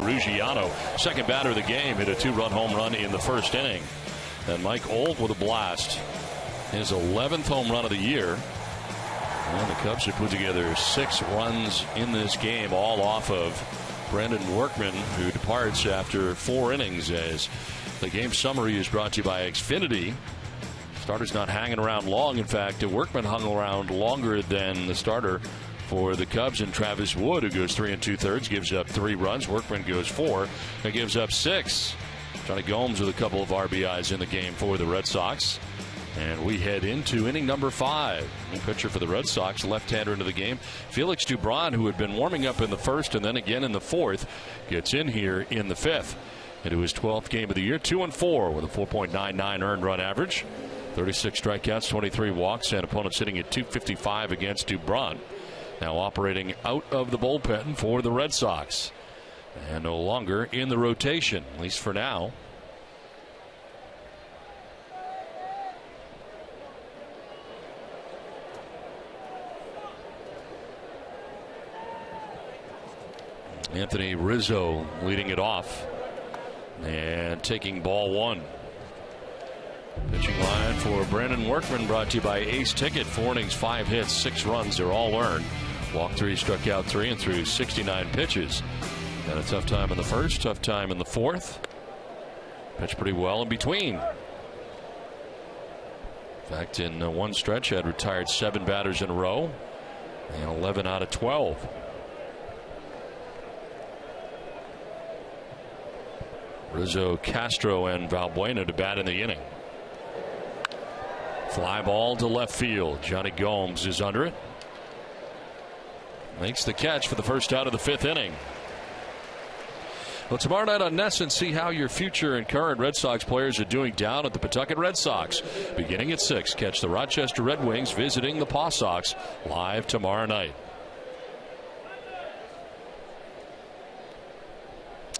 Ruggiano, second batter of the game, hit a 2-run home run in the first inning. And Mike Old with a blast. His 11th home run of the year. And the Cubs have put together 6 runs in this game, all off of Brandon Workman, who departs after 4 innings. As the game summary is brought to you by Xfinity. Starter's not hanging around long. In fact, Workman hung around longer than the starter for the Cubs, and Travis Wood, who goes 3 2/3, gives up 3 runs. Workman goes 4 and gives up 6. Johnny Gomes with a couple of RBIs in the game for the Red Sox. And we head into inning number 5. New pitcher for the Red Sox, left-hander into the game. Felix Dubron, who had been warming up in the first and then again in the fourth, gets in here in the 5th. Into his 12th game of the year, 2-4 with a 4.99 earned run average. 36 strikeouts, 23 walks, and opponents sitting at 255 against Dubron. Now operating out of the bullpen for the Red Sox. And no longer in the rotation, at least for now. Anthony Rizzo leading it off and taking ball 1. Pitching line for Brandon Workman, brought to you by Ace Ticket. 4 innings, 5 hits, 6 runs. They're all earned. Walked 3, struck out 3, and threw 69 pitches. Had a tough time in the first, tough time in the fourth. Pitched pretty well in between. In fact, in one stretch, had retired 7 batters in a row and 11 out of 12. Rizzo, Castro, and Valbuena to bat in the inning. Fly ball to left field. Johnny Gomes is under it. Makes the catch for the first out of the 5th inning. Well, tomorrow night on NESN, see how your future and current Red Sox players are doing down at the Pawtucket Red Sox. Beginning at 6, catch the Rochester Red Wings visiting the Paw Sox live tomorrow night.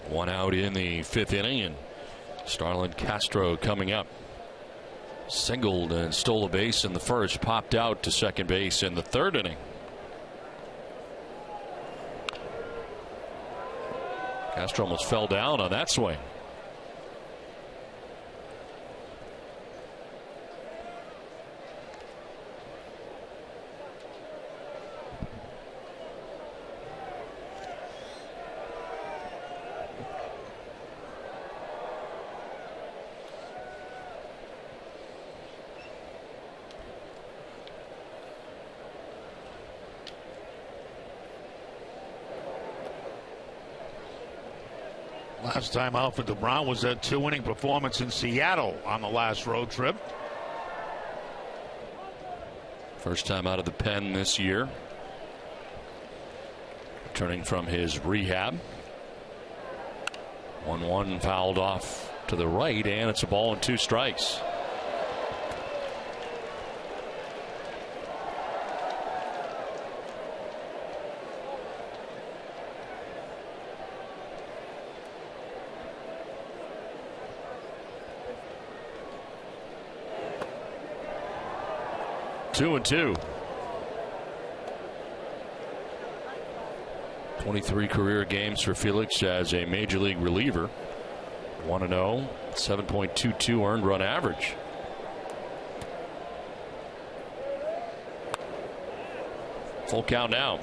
1 out in the 5th inning, and Starlin Castro coming up. Singled and stole a base in the first, popped out to second base in the 3rd inning. Castro almost fell down on that swing. Last time out for Dubron was a 2-inning performance in Seattle on the last road trip. First time out of the pen this year. Returning from his rehab. 1-1 fouled off to the right, and it's a ball and 2 strikes. Two and 2. 23 career games for Felix as a major league reliever. 1-0, 7.22 earned run average. Full count now.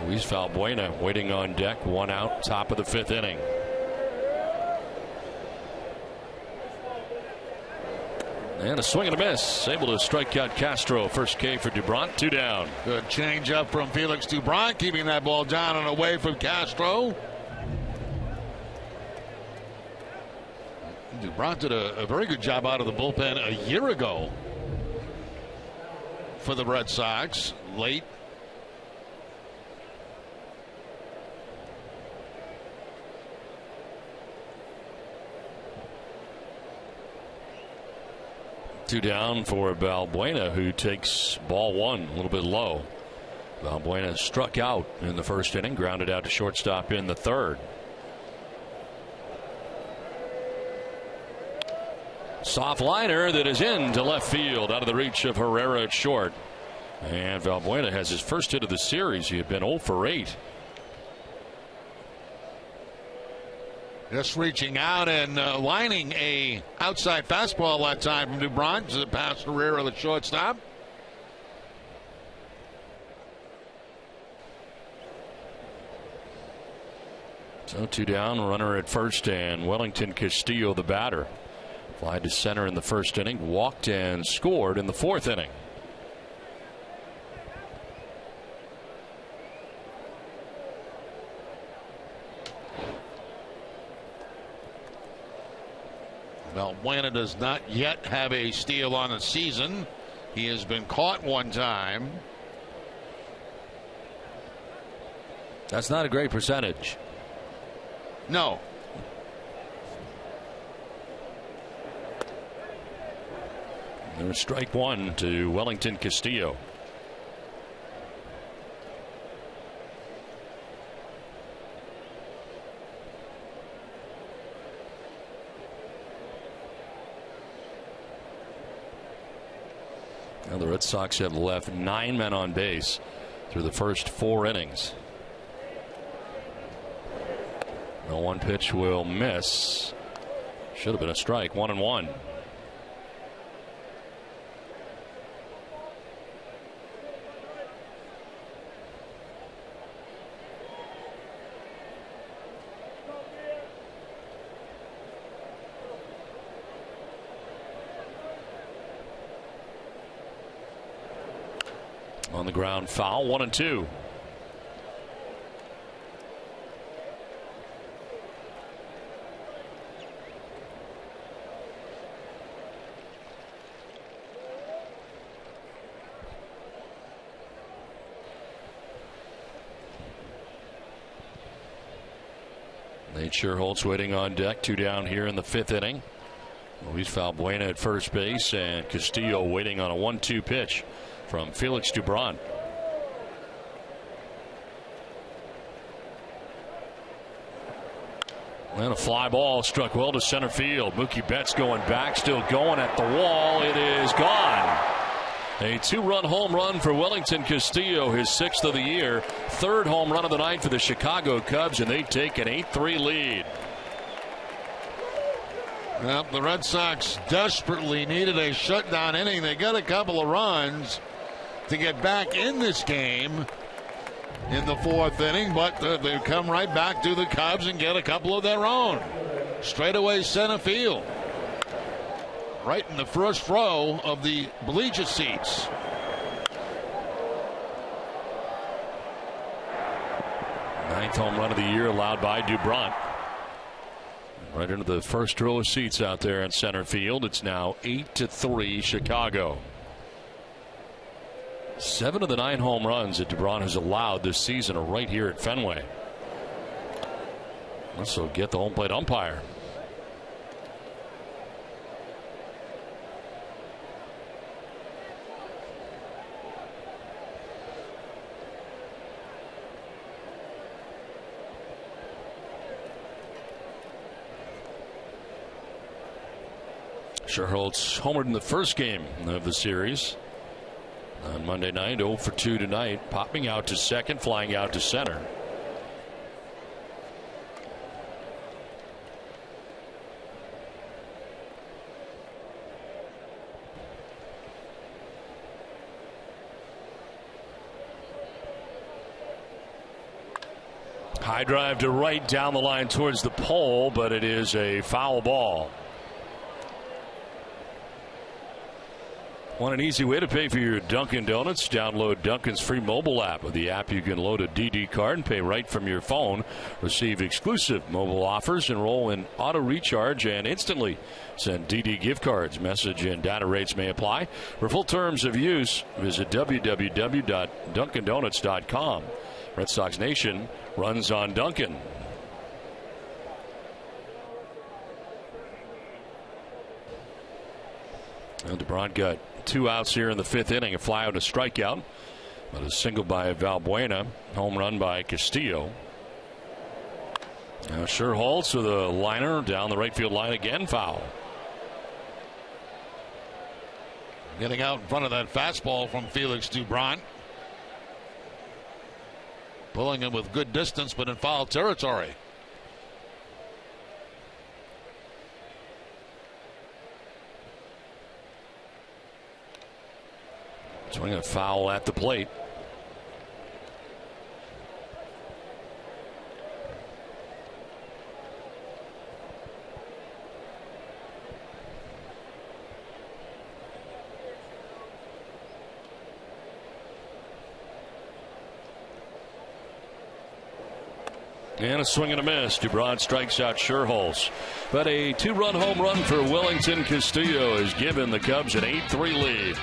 Luis Valbuena waiting on deck. 1 out, top of the 5th inning. And a swing and a miss. Able to strike out Castro. First K for Dubron. 2 down. Good change up from Felix Dubron, keeping that ball down and away from Castro. Dubron did a very good job out of the bullpen a year ago for the Red Sox. Late. Two down for Valbuena, who takes ball 1 a little bit low. Valbuena struck out in the first inning, grounded out to shortstop in the 3rd. Soft liner that is into left field, out of the reach of Herrera at short. And Valbuena has his first hit of the series. He had been 0 for 8. Just reaching out and lining a outside fastball that time from Dubron to pass Herrera, the shortstop. So 2 down, runner at first, and Wellington Castillo, the batter. Fly to center in the first inning, walked and scored in the 4th inning. Valbuena does not yet have a steal on the season. He has been caught one time. That's not a great percentage. No. There's strike 1 to Wellington Castillo. Now the Red Sox have left 9 men on base through the first 4 innings. The 1 pitch will miss. Should have been a strike. 1-1. On the ground, foul. 1-2. Nate Sherholtz waiting on deck. 2 down here in the 5th inning. Luis Valbuena at first base, and Castillo waiting on a 1-2 pitch from Felix Dubron. And a fly ball struck well to center field. Mookie Betts going back, still going at the wall. It is gone. A 2-run home run for Wellington Castillo, his 6th of the year. 3rd home run of the night for the Chicago Cubs, and they take an 8-3 lead. Well, the Red Sox desperately needed a shutdown inning. They got a couple of runs to get back in this game in the 4th inning, but they come right back to the Cubs and get a couple of their own. Straightaway center field. Right in the first row of the bleacher seats. Ninth home run of the year allowed by Dubron. Right into the first row of seats out there in center field. It's now 8-3 Chicago. 7 of the 9 home runs that Dubron has allowed this season are right here at Fenway. Also get the home plate umpire. Sherholtz homered in the first game of the series on Monday night. 0 for 2 tonight. Popping out to second, flying out to center. High drive to right down the line towards the pole, but it is a foul ball. Want an easy way to pay for your Dunkin' Donuts? Download Dunkin's free mobile app. With the app, you can load a DD card and pay right from your phone. Receive exclusive mobile offers, enroll in auto recharge, and instantly send DD gift cards. Message and data rates may apply. For full terms of use, visit www.dunkindonuts.com. Red Sox Nation runs on Dunkin'. And Dubron got 2 outs here in the 5th inning. A fly out, a strikeout, but a single by Valbuena. Home run by Castillo. Now Sherholtz with a liner down the right field line again. Foul. Getting out in front of that fastball from Felix Dubron. Pulling him with good distance, but in foul territory. Swing a foul at the plate. And a swing and a miss. Dubron strikes out Sherholz. But a 2-run home run for Wellington Castillo has given the Cubs an 8-3 lead.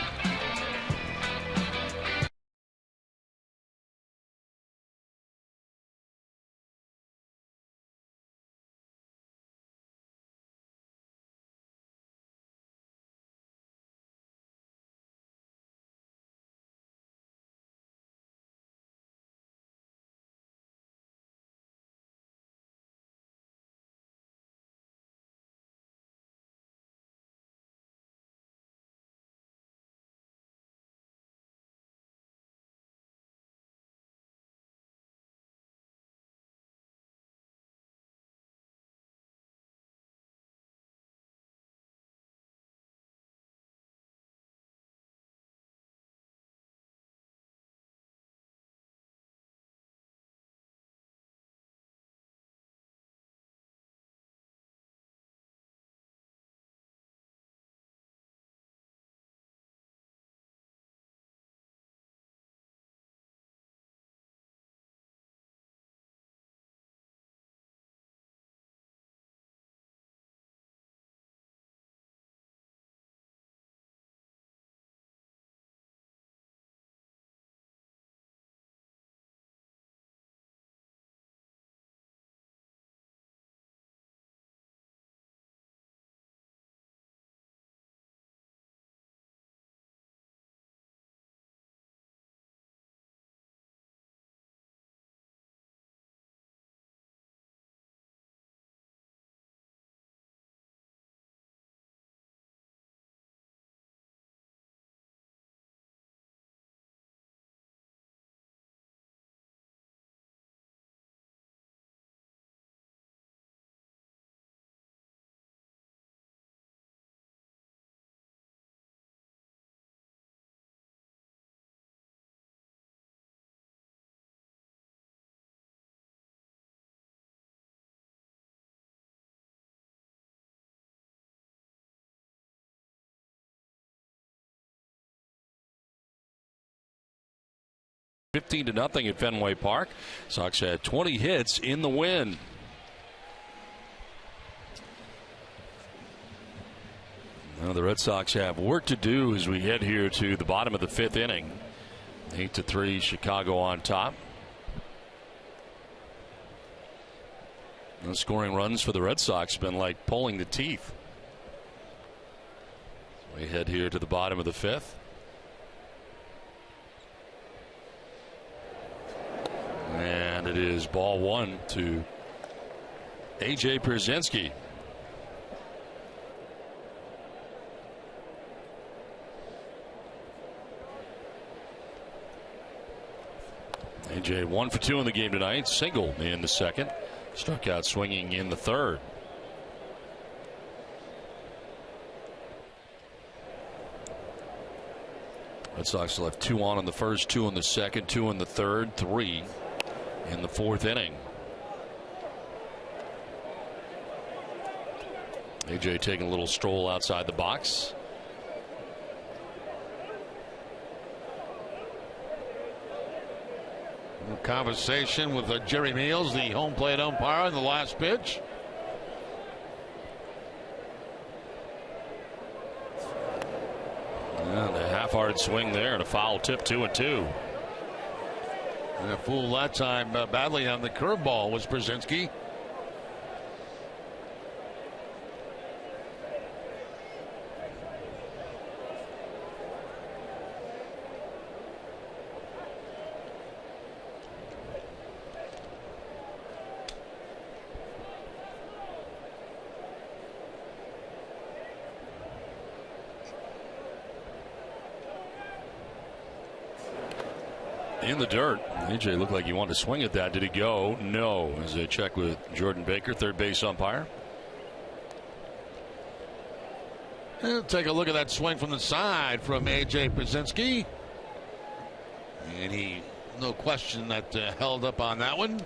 Fifteen to nothing at Fenway Park. Sox had 20 hits in the win. Now the Red Sox have work to do as we head here to the bottom of the 5th inning. 8-3 Chicago on top. And scoring runs for the Red Sox been like pulling the teeth. So we head here to the bottom of the 5th. And it is ball 1 to A.J. Pierzynski. A.J. 1 for 2 in the game tonight. Single in the 2nd. Struck out swinging in the 3rd. Red Sox left 2 on in the 1st, 2 in the 2nd, 2 in the 3rd, 3 in the 4th inning. A.J. taking a little stroll outside the box. Conversation with Jerry Meals, the home plate umpire, in the last pitch. And a half-hearted swing there and a foul tip, 2-2. And fooled that time badly on the curveball was Pierzynski. in the dirt. AJ looked like he wanted to swing at that. Did he go? No. As they check with Jordan Baker, third base umpire. And take a look at that swing from the side from A.J. Pierzynski. And he, no question, that held up on that one.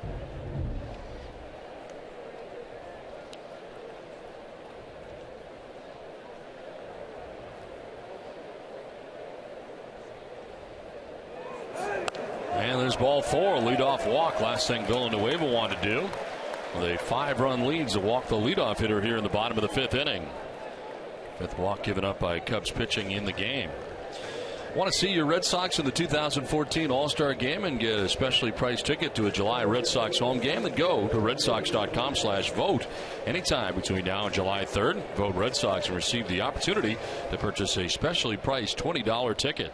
And there's ball 4, leadoff walk. Last thing Villanueva wanted to do. With a 5-run lead to walk the leadoff hitter here in the bottom of the 5th inning. 5th walk given up by Cubs pitching in the game. Want to see your Red Sox in the 2014 All-Star Game and get a specially priced ticket to a July Red Sox home game? Then go to redsox.com/vote anytime between now and July 3rd. Vote Red Sox and receive the opportunity to purchase a specially priced $20 ticket.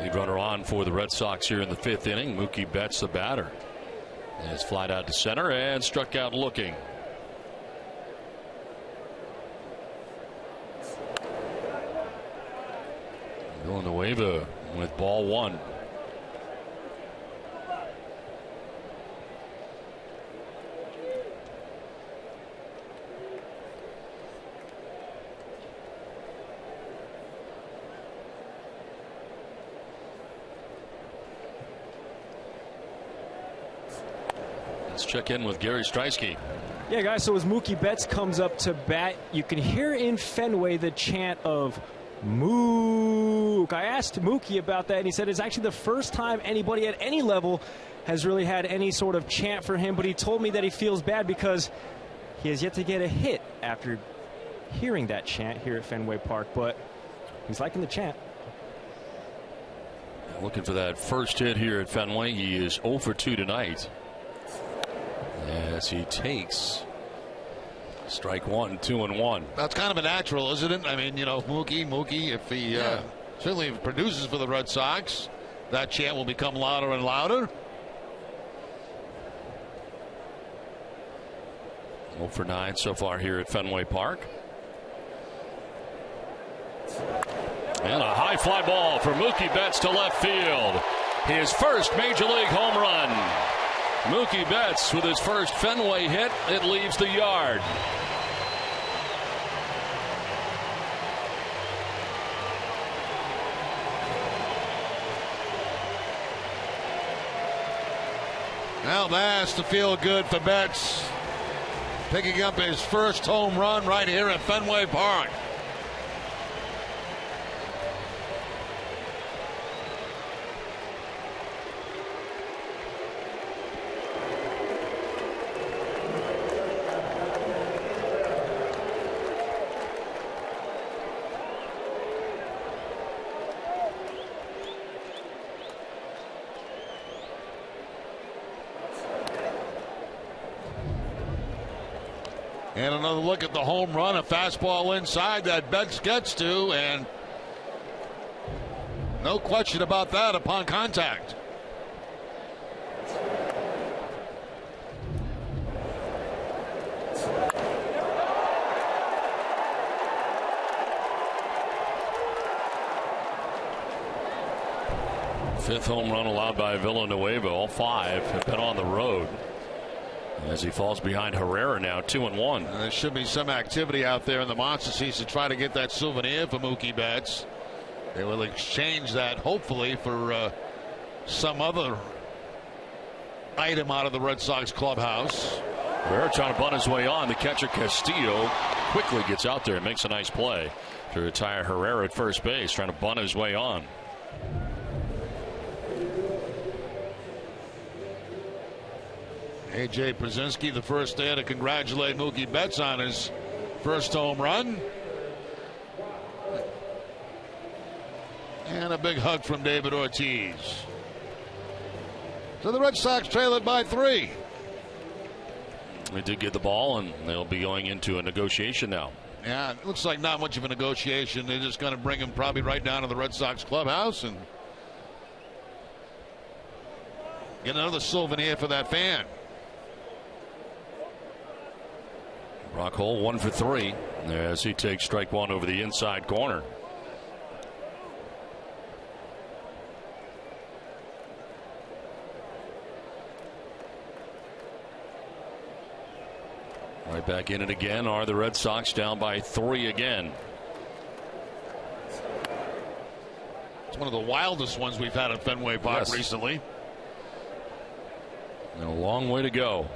Lead runner on for the Red Sox here in the 5th inning. Mookie Betts, the batter. It's flied out to center and struck out looking. Villanueva with ball 1. Let's check in with Gary Streisky. Yeah, guys, so as Mookie Betts comes up to bat, you can hear in Fenway the chant of Mook. I asked Mookie about that, and he said it's actually the first time anybody at any level has really had any sort of chant for him, but he told me that he feels bad because he has yet to get a hit after hearing that chant here at Fenway Park, but he's liking the chant. Looking for that first hit here at Fenway. He is 0 for 2 tonight. As he takes strike 1, 2-1. That's kind of a natural, isn't it? I mean, you know, Mookie, if he certainly produces for the Red Sox, that chant will become louder and louder. 0 for 9 so far here at Fenway Park. And a high fly ball for Mookie Betts to left field. His first major league home run. Mookie Betts with his first Fenway hit. It leaves the yard. Well, that's to feel good for Betts. Picking up his first home run right here at Fenway Park. And another look at the home run, a fastball inside that Betts gets to, and no question about that upon contact. Fifth home run allowed by Villanueva. All 5 have been on the road. As he falls behind Herrera now, 2-1. There should be some activity out there in the monster seats to try to get that souvenir for Mookie Betts. They will exchange that hopefully for some other item out of the Red Sox clubhouse. Herrera trying to bunt his way on. The catcher Castillo quickly gets out there and makes a nice play to retire Herrera at first base, trying to bunt his way on. A.J. Pierzynski, the first there to congratulate Mookie Betts on his first home run. And a big hug from David Ortiz. So the Red Sox trail it by 3. They did get the ball, and they'll be going into a negotiation now. Yeah, it looks like not much of a negotiation. They're just going to bring him probably right down to the Red Sox clubhouse and get another souvenir for that fan. Rockhold 1 for 3 as he takes strike 1 over the inside corner. Right back in it again are the Red Sox, down by 3 again. It's one of the wildest ones we've had at Fenway Park recently. And a long way to go.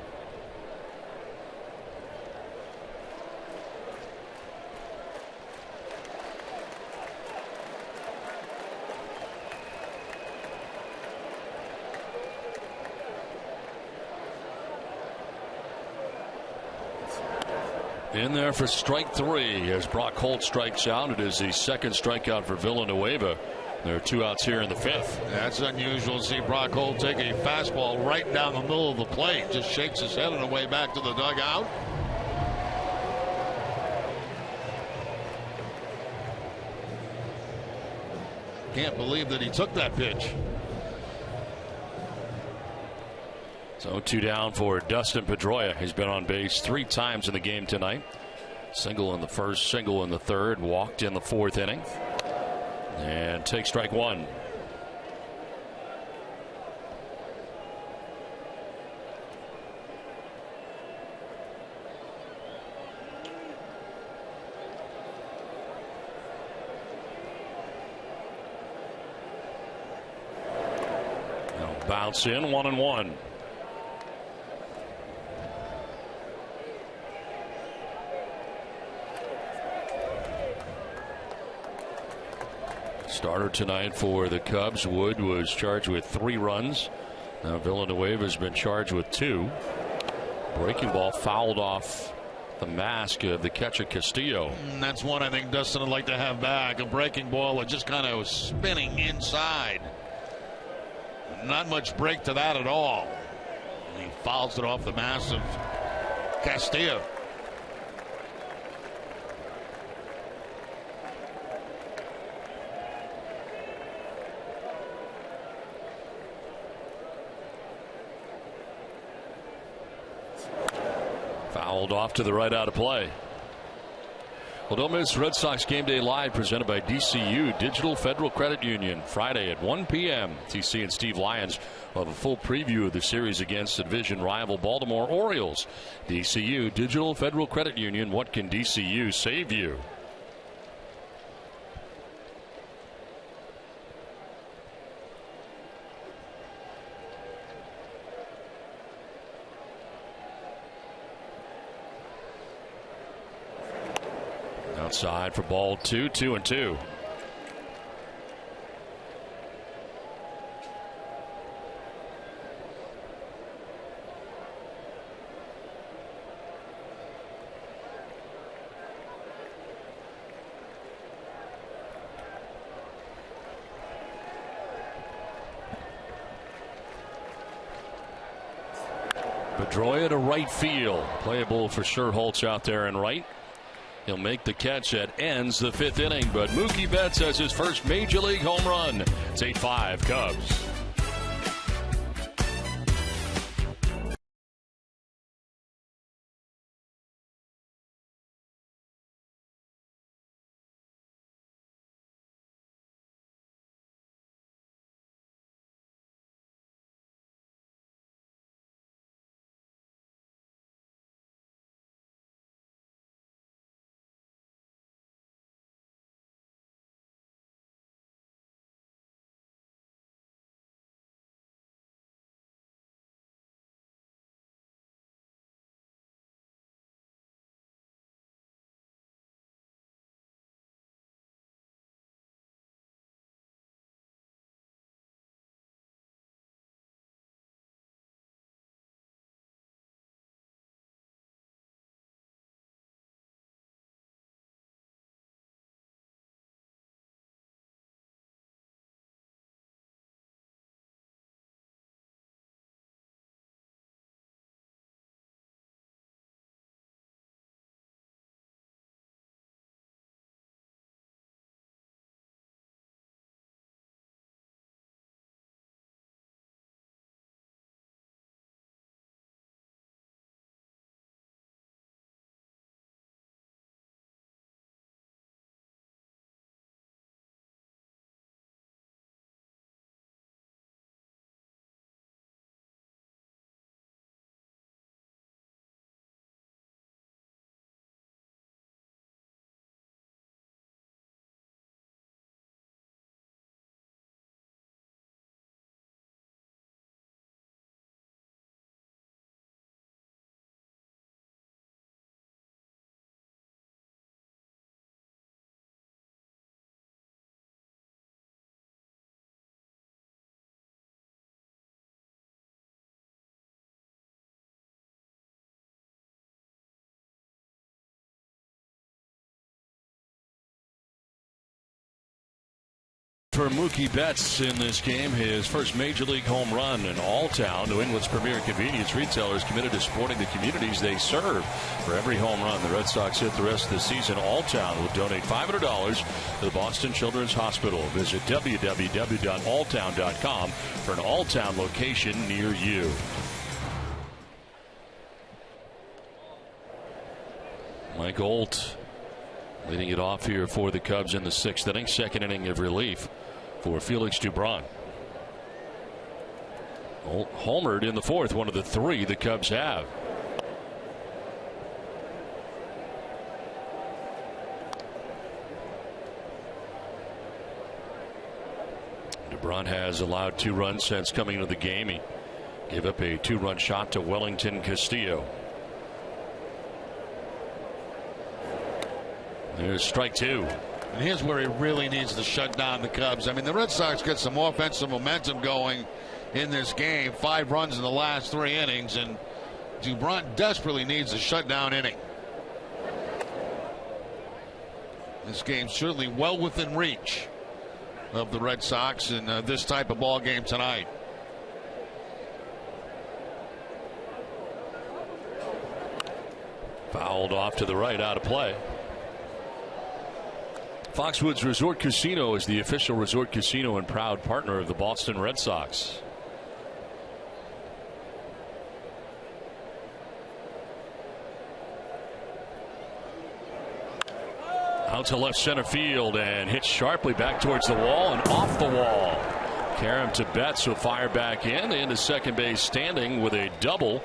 In there for strike 3 as Brock Holt strikes out. It is the second strikeout for Villanueva. There are 2 outs here in the 5th. That's unusual to see Brock Holt take a fastball right down the middle of the plate. Just shakes his head on the way back to the dugout. Can't believe that he took that pitch. So 2 down for Dustin Pedroia. He's been on base 3 times in the game tonight. Single in the first, single in the third, walked in the 4th inning. And take strike 1. Now bounce in, 1-1. Starter tonight for the Cubs. Wood was charged with 3 runs. Now Villanueva has been charged with 2. Breaking ball fouled off the mask of the catcher Castillo. That's one I think Dustin would like to have back. A breaking ball that just kind of was spinning inside. Not much break to that at all. And he fouls it off the mask of Castillo. Fouled off to the right, out of play. Well, don't miss Red Sox Game Day Live, presented by DCU Digital Federal Credit Union, Friday at 1 p.m. TC and Steve Lyons will have a full preview of the series against the division rival Baltimore Orioles. DCU Digital Federal Credit Union, what can DCU save you? Outside for ball 2, 2-2. Pedroia to right field. Playable for sure. Holtz out there in right. He'll make the catch that ends the 5th inning, but Mookie Betts has his first major league home run. It's 8-5 Cubs. For Mookie Betts in this game, his first major league home run in Alltown, New England's premier convenience retailers committed to supporting the communities they serve. For every home run the Red Sox hit the rest of the season, Alltown will donate $500 to the Boston Children's Hospital. Visit www.alltown.com for an Alltown location near you. Mike Olt leading it off here for the Cubs in the 6th inning, second inning of relief for Felix Dubron. Homered in the 4th, one of the 3 the Cubs have. Dubron has allowed 2 runs since coming into the game. He gave up a 2-run shot to Wellington Castillo. There's strike 2. And here's where he really needs to shut down the Cubs. I mean, the Red Sox get some offensive momentum going in this game. 5 runs in the last 3 innings, and Dubron desperately needs a shutdown inning. This game's certainly well within reach of the Red Sox in this type of ball game tonight. Fouled off to the right, out of play. Foxwoods Resort Casino is the official resort casino and proud partner of the Boston Red Sox. Out to left center field and hit sharply back towards the wall and off the wall. Karam to Betts will fire back in. Into second base standing with a double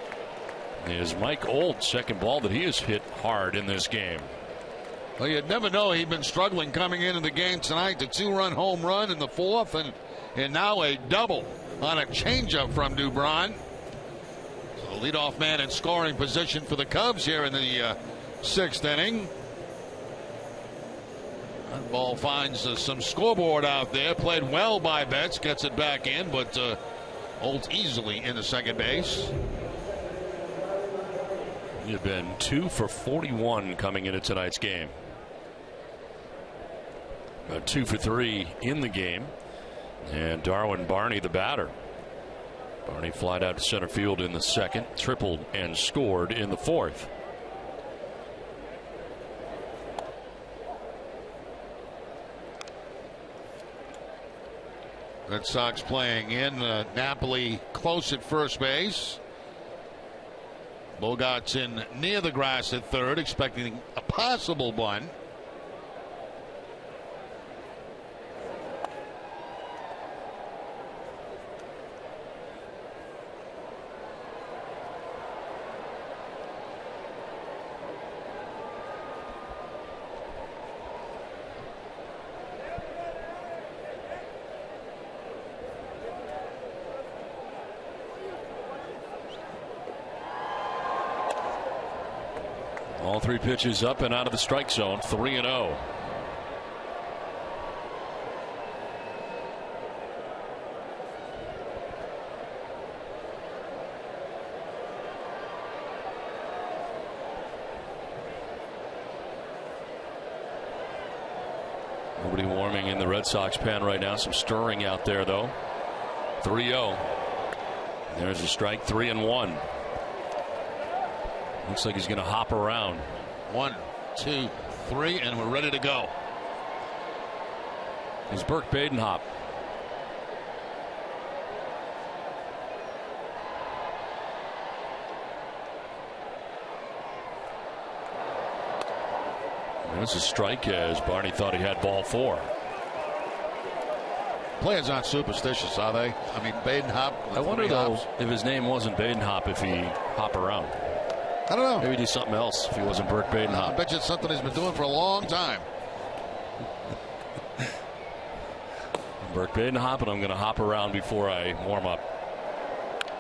is Mike Olt. Second ball that he has hit hard in this game. Well, you'd never know he'd been struggling coming into the game tonight. The 2-run home run in the 4th, and now a double on a changeup from Dubron. So leadoff man in scoring position for the Cubs here in the 6th inning. That ball finds some scoreboard out there. Played well by Betts, gets it back in, but Olt easily into second base. You've been 2 for 41 coming into tonight's game. 2 for 3 in the game. And Darwin Barney, the batter. Barney flied out to center field in the 2nd, tripled and scored in the 4th. Red Sox playing in. Napoli close at first base. Bogart's in near the grass at 3rd, expecting a possible bunt. All 3 pitches up and out of the strike zone. 3-0. Nobody warming in the Red Sox pen right now. Some stirring out there, though. 3-0. There's a strike. 3-1. Looks like he's going to hop around. 1, 2, 3, and we're ready to go. Is Burke Badenhop. There's a strike as Barney thought he had ball 4. Players aren't superstitious, are they? I mean, Badenhop. I wonder, though, if his name wasn't Badenhop, if he hop around. I don't know. Maybe do something else if he wasn't Burke Badenhop. I bet you it's something he's been doing for a long time. Burke Badenhop, and I'm going to hop around before I warm up.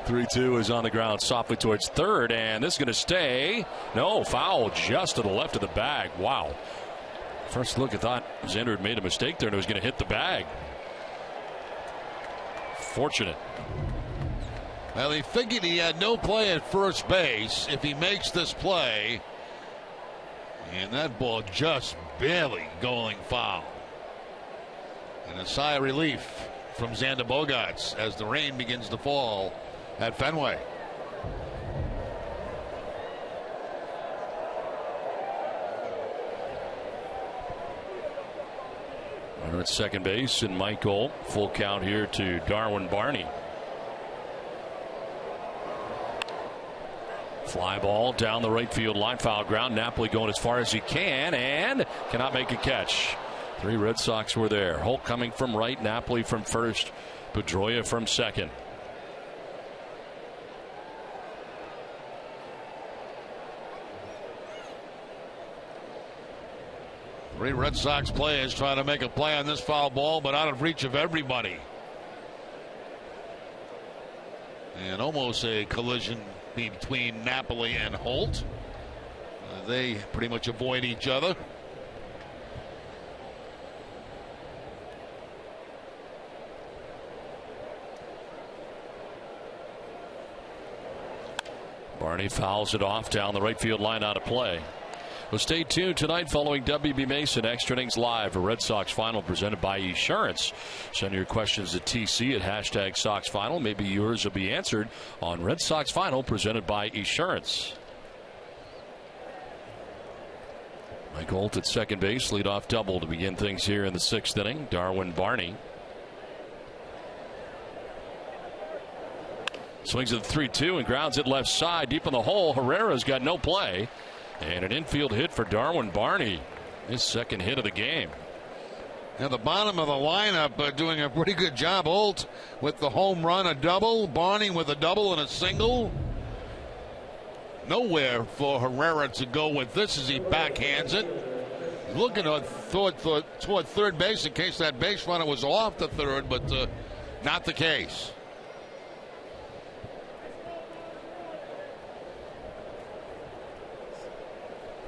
3-2 is on the ground softly towards 3rd, and this is going to stay. No, foul just to the left of the bag. Wow. First look, I thought Xander had made a mistake there and it was going to hit the bag. Fortunate. Well, he figured he had no play at first base if he makes this play. And that ball just barely going foul. And a sigh of relief from Xander Bogaerts as the rain begins to fall at Fenway. Runner at second base, and Mike Gold. Full count here to Darwin Barney. Fly ball down the right field line, foul ground. Napoli going as far as he can and cannot make a catch. 3 Red Sox were there. Holt coming from right, Napoli from first, Pedroia from second. Three Red Sox players trying to make a play on this foul ball, but out of reach of everybody. And almost a collision between Napoli and Holt. They pretty much avoid each other. Barney fouls it off down the right field line, out of play. Well, stay tuned tonight following WB Mason Extra Innings Live, a Red Sox Final presented by Esurance. Send your questions to TC at hashtag Sox Final. Maybe yours will be answered on Red Sox Final presented by Esurance. Mike Holt at second base, leadoff double to begin things here in the 6th inning. Darwin Barney swings at the 3-2 and grounds it left side deep in the hole. Herrera's got no play. And an infield hit for Darwin Barney. His second hit of the game. Now the bottom of the lineup doing a pretty good job. Holt with the home run, a double. Barney with a double and a single. Nowhere for Herrera to go with this as he backhands it. Looking toward third base in case that base runner was off the third, but not the case.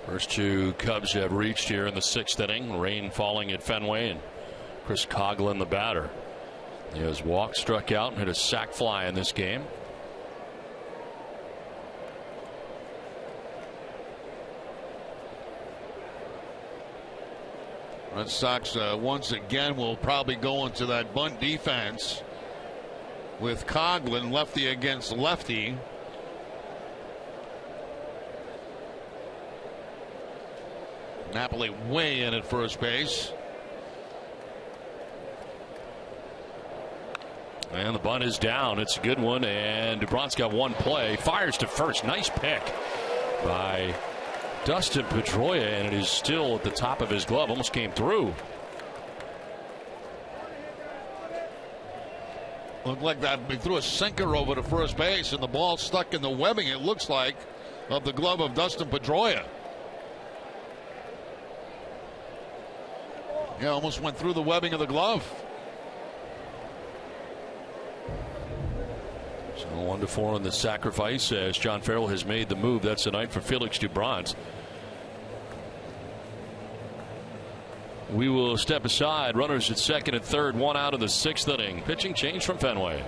First 2 Cubs have reached here in the 6th inning. Rain falling at Fenway, and Chris Coughlin the batter. He has walked, struck out, and hit a sac fly in this game. Red Sox once again will probably go into that bunt defense with Coughlin lefty against lefty. Napoli way in at first base. And the bunt is down. It's a good one, and Dubron's got one play. Fires to first. Nice pick by Dustin Pedroia, and it is still at the top of his glove. Almost came through. Looked like that. He threw a sinker over to first base, and the ball stuck in the webbing, it looks like, of the glove of Dustin Pedroia. Yeah, almost went through the webbing of the glove. So 1-4 on the sacrifice as John Farrell has made the move. That's the night for Felix Dubron. We will step aside. Runners at second and third. 1 out of the 6th inning. Pitching change from Fenway.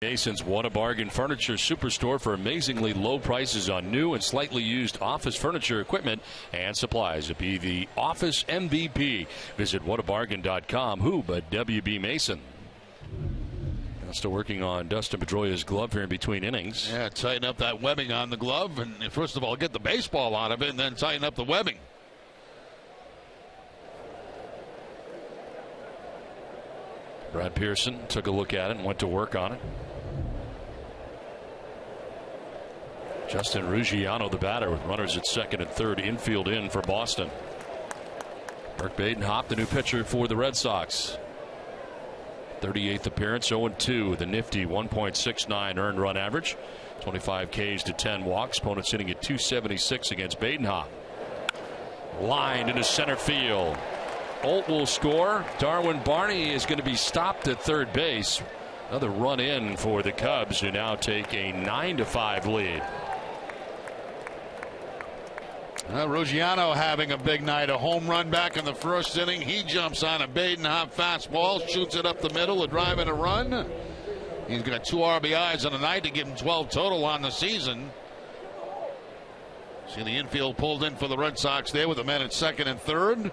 Mason's What a Bargain Furniture Superstore for amazingly low prices on new and slightly used office furniture, equipment, and supplies. To be the office MVP, visit whatabargain.com. Who but W.B. Mason? Now still working on Dustin Pedroia's glove here in between innings. Yeah, tighten up that webbing on the glove, and first of all, get the baseball out of it, and then tighten up the webbing. Brad Pearson took a look at it and went to work on it. Justin Ruggiano, the batter, with runners at second and third. Infield in for Boston. Mark Badenhop, the new pitcher for the Red Sox. 38th appearance, 0-2. The nifty 1.69 earned run average. 25 Ks to 10 walks. Opponent sitting at 276 against Badenhop. Lined into center field. Olt will score. Darwin Barney is going to be stopped at third base. Another run in for the Cubs, who now take a 9-5 lead. Ruggiano having a big night. A home run back in the first inning. He jumps on a Badenhop fastball, shoots it up the middle, a drive and a run. He's got 2 RBIs on the night to give him 12 total on the season. See the infield pulled in for the Red Sox there with a man at second and third.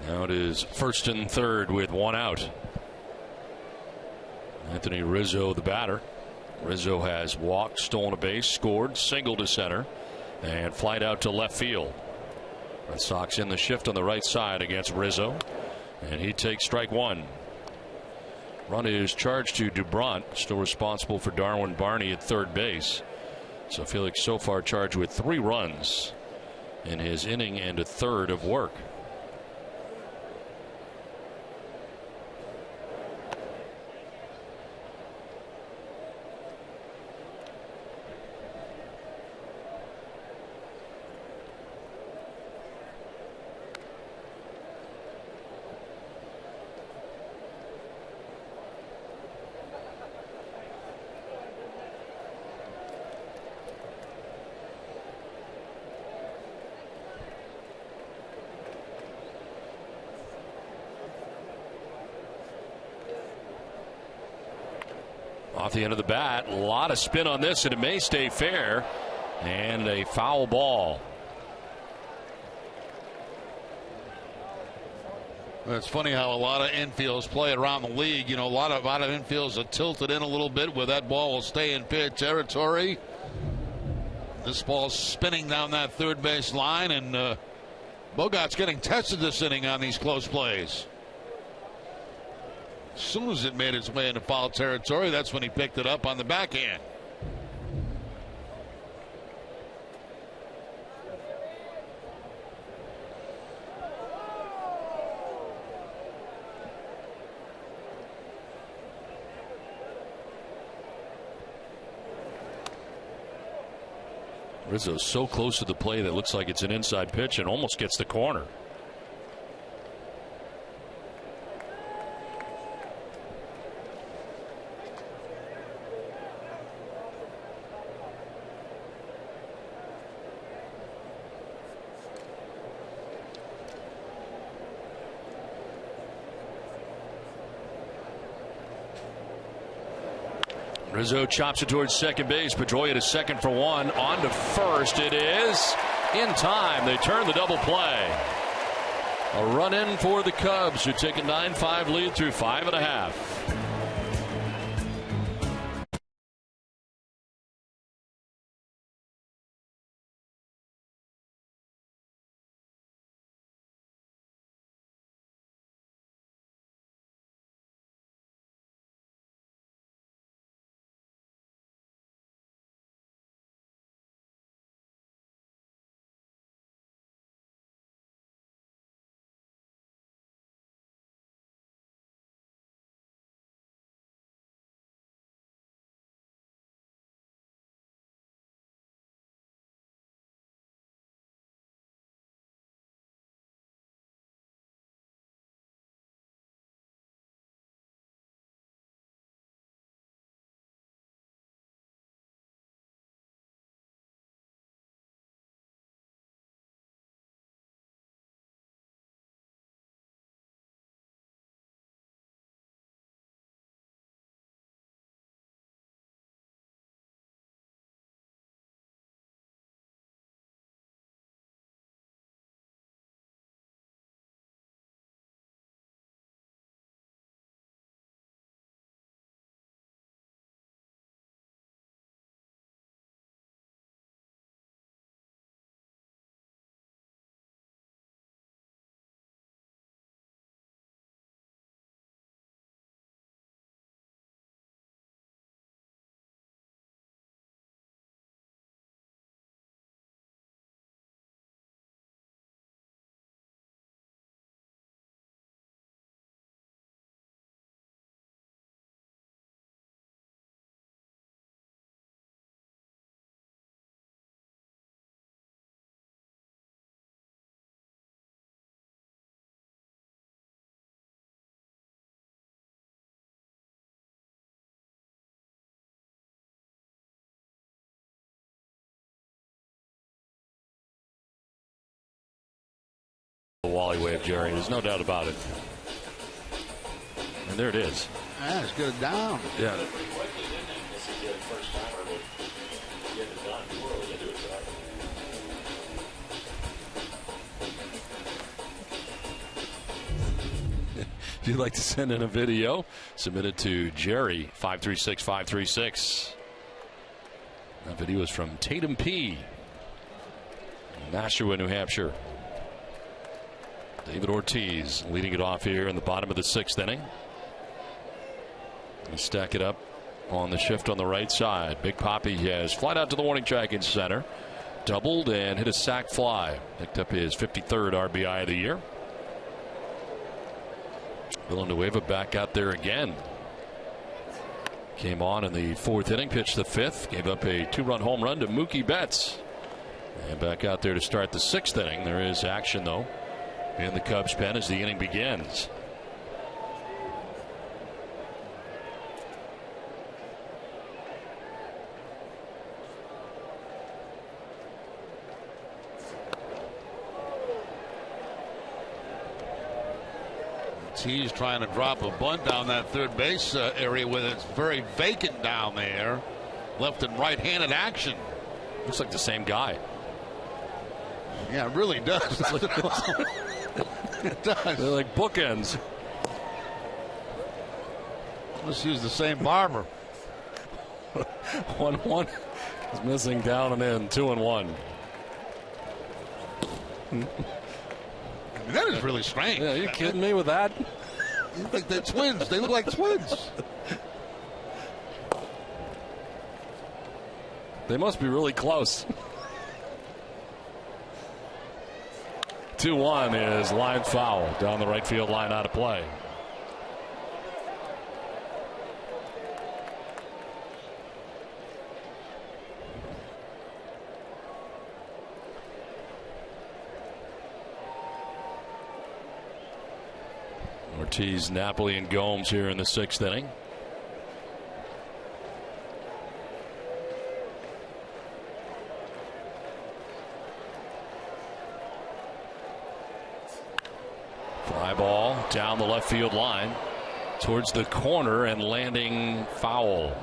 Now it is first and third with 1 out. Anthony Rizzo, the batter. Rizzo has walked, stolen a base, scored, single to center, and flied out to left field. Red Sox in the shift on the right side against Rizzo, and he takes strike 1. Run is charged to Dubron, still responsible for Darwin Barney at third base. So Felix so far charged with 3 runs in his inning and a third of work. Off the end of the bat, a lot of spin on this, and it may stay fair, and a foul ball. Well, it's funny how a lot of infields play around the league. You know, a lot of infields are tilted in a little bit where that ball will stay in pit territory. This ball's spinning down that third base line, and Bogart's getting tested this inning on these close plays. As soon as it made its way into foul territory, that's when he picked it up on the backhand. Rizzo's so close to the play that it looks like it's an inside pitch and almost gets the corner. Rizzo chops it towards second base. Pedroia to second for 1. On to first. It is in time. They turn the double play. A run in for the Cubs, who take a 9-5 lead through 5.5. The Wally wave, Jerry. There's no doubt about it. And there it is. Yeah, let's get it down. Yeah. If you'd like to send in a video, submit it to Jerry, 536-536. That video is from Tatum P. Nashua, New Hampshire. David Ortiz leading it off here in the bottom of the 6th inning. They stack it up on the shift on the right side. Big Papi has flied out to the warning track in center. Doubled and hit a sac fly. Picked up his 53rd RBI of the year. Villanueva back out there again. Came on in the 4th inning, pitched the 5th, gave up a 2-run home run to Mookie Betts. And back out there to start the 6th inning. There is action, though, in the Cubs pen as the inning begins. He's trying to drop a bunt down that third base area with it's very vacant down there. Left and right-handed action. Looks like the same guy. Yeah, it really does. It does. They're like bookends. Let's use the same barber. 1-1. He's missing down and in. 2-1. That is really strange. Yeah, are you kidding me with that? Like they're twins. They look like twins. They must be really close. 2-1 is line foul down the right field line, out of play. Ortiz, Napoli, and Gomes here in the 6th inning. Fly ball down the left field line towards the corner and landing foul.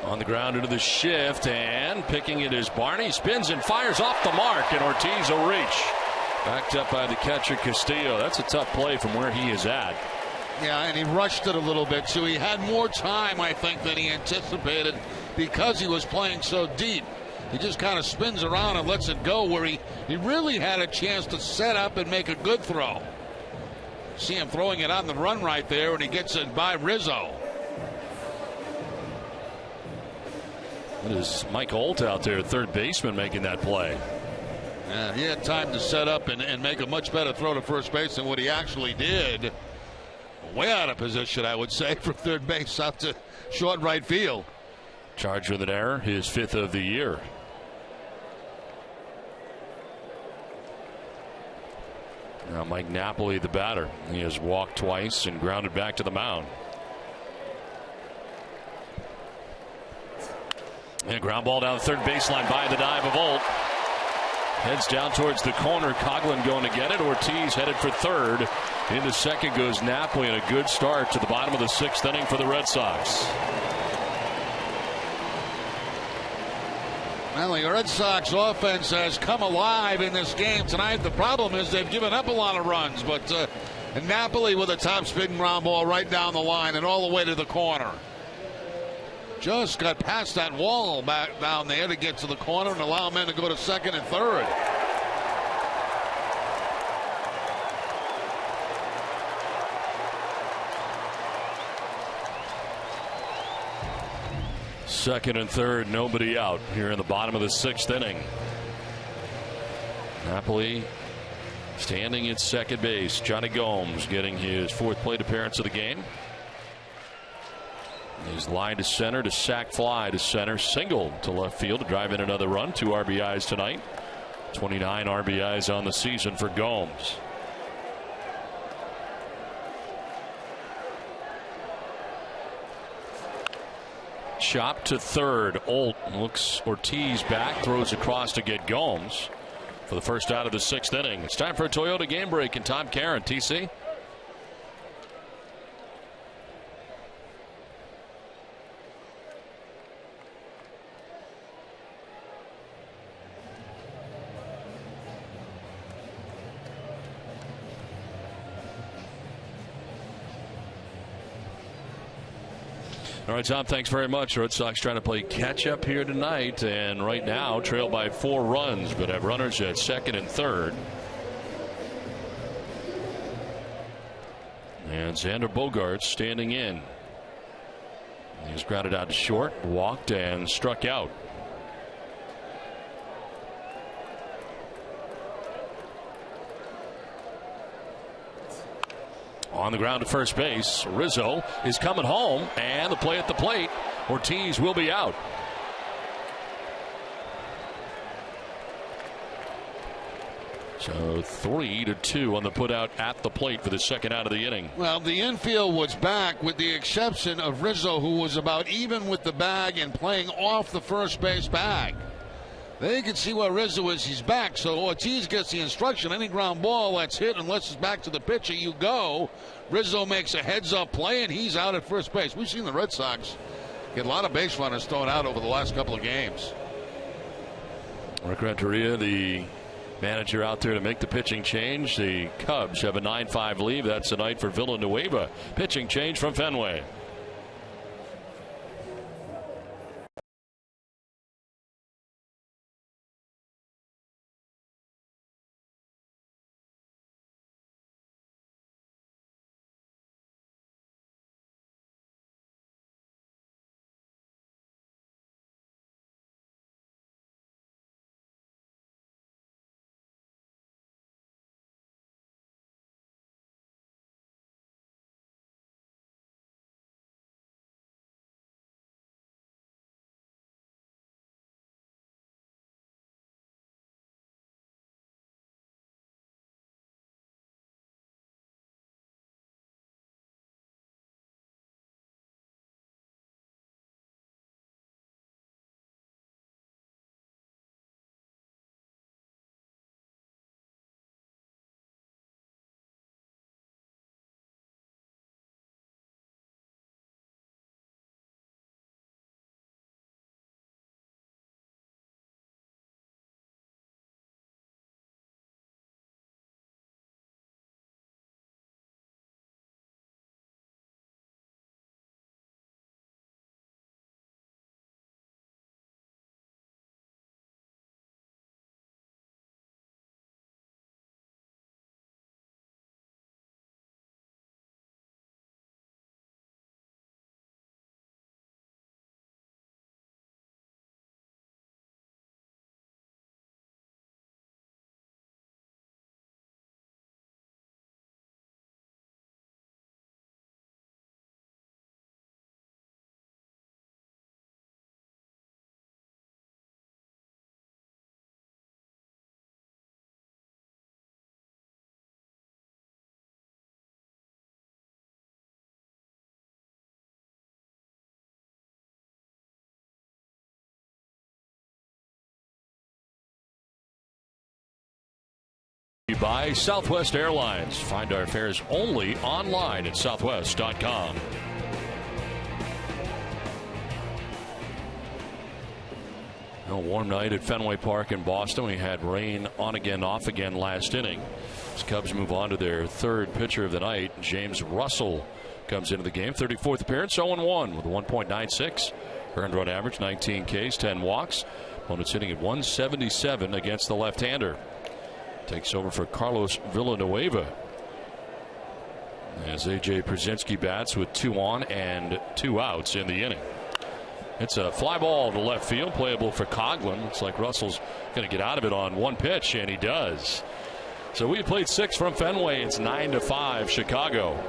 On the ground into the shift, and picking it is Barney. Spins and fires off the mark, and Ortiz will reach. Backed up by the catcher Castillo. That's a tough play from where he is at. Yeah, and he rushed it a little bit, so he had more time, I think, than he anticipated because he was playing so deep. He just kind of spins around and lets it go where he really had a chance to set up and make a good throw. See him throwing it on the run right there, and he gets it by Rizzo. It is Mike Holt out there, third baseman, making that play. Yeah, he had time to set up and make a much better throw to first base than what he actually did. Way out of position, I would say, from third base out to short right field. Charged with an error, his 5th of the year. Now Mike Napoli, the batter. He has walked twice and grounded back to the mound. And a ground ball down the third baseline by the dive of Holt. Heads down towards the corner. Coughlin going to get it. Ortiz headed for third. Into second goes Napoli, and a good start to the bottom of the 6th inning for the Red Sox. Well, the Red Sox offense has come alive in this game tonight. The problem is they've given up a lot of runs, but Napoli with a top spin ground ball right down the line and all the way to the corner. Just got past that wall back down there to get to the corner and allow men to go to second and third. Second and third, nobody out here in the bottom of the 6th inning. Napoli Standing at second base, Johnny Gomes getting his 4th plate appearance of the game. He's line to center to sac fly to center, single to left field to drive in another run. 2 RBIs tonight. 29 RBIs on the season for Gomes. Chop to third. Olt looks Ortiz back, throws across to get Gomes for the first out of the 6th inning. It's time for a Toyota game break, and Tom Caron, TC. All right, Tom, thanks very much. Red Sox trying to play catch up here tonight, and right now trail by 4 runs, but have runners at second and third. And Xander Bogaerts standing in. He was grounded out to short, walked, and struck out. On the ground to first base, Rizzo is coming home, and the play at the plate. Ortiz will be out. So 3-2 on the putout at the plate for the second out of the inning. Well, the infield was back with the exception of Rizzo, who was about even with the bag and playing off the first base bag. There you can see where Rizzo is. He's back. So Ortiz gets the instruction. Any ground ball that's hit, unless it's back to the pitcher, you go. Rizzo makes a heads-up play, and he's out at first base. We've seen the Red Sox get a lot of base runners thrown out over the last couple of games. Rick Renteria, the manager, out there to make the pitching change. The Cubs have a 9-5 lead. That's tonight for Villanueva. Pitching change from Fenway. By Southwest Airlines. Find our fares only online at southwest.com. A warm night at Fenway Park in Boston. We had rain on again, off again last inning. As Cubs move on to their 3rd pitcher of the night, James Russell comes into the game. 34th appearance, 0-1 with a 1.96 earned run average, 19 Ks, 10 walks. Opponent's hitting at 177 against the left-hander. Takes over for Carlos Villanueva as A.J. Przinsky bats with 2 on and 2 outs in the inning. It's a fly ball to left field, playable for Coughlin. Looks like Russell's going to get out of it on one pitch, and he does. So we played 6 from Fenway. It's 9-5 Chicago.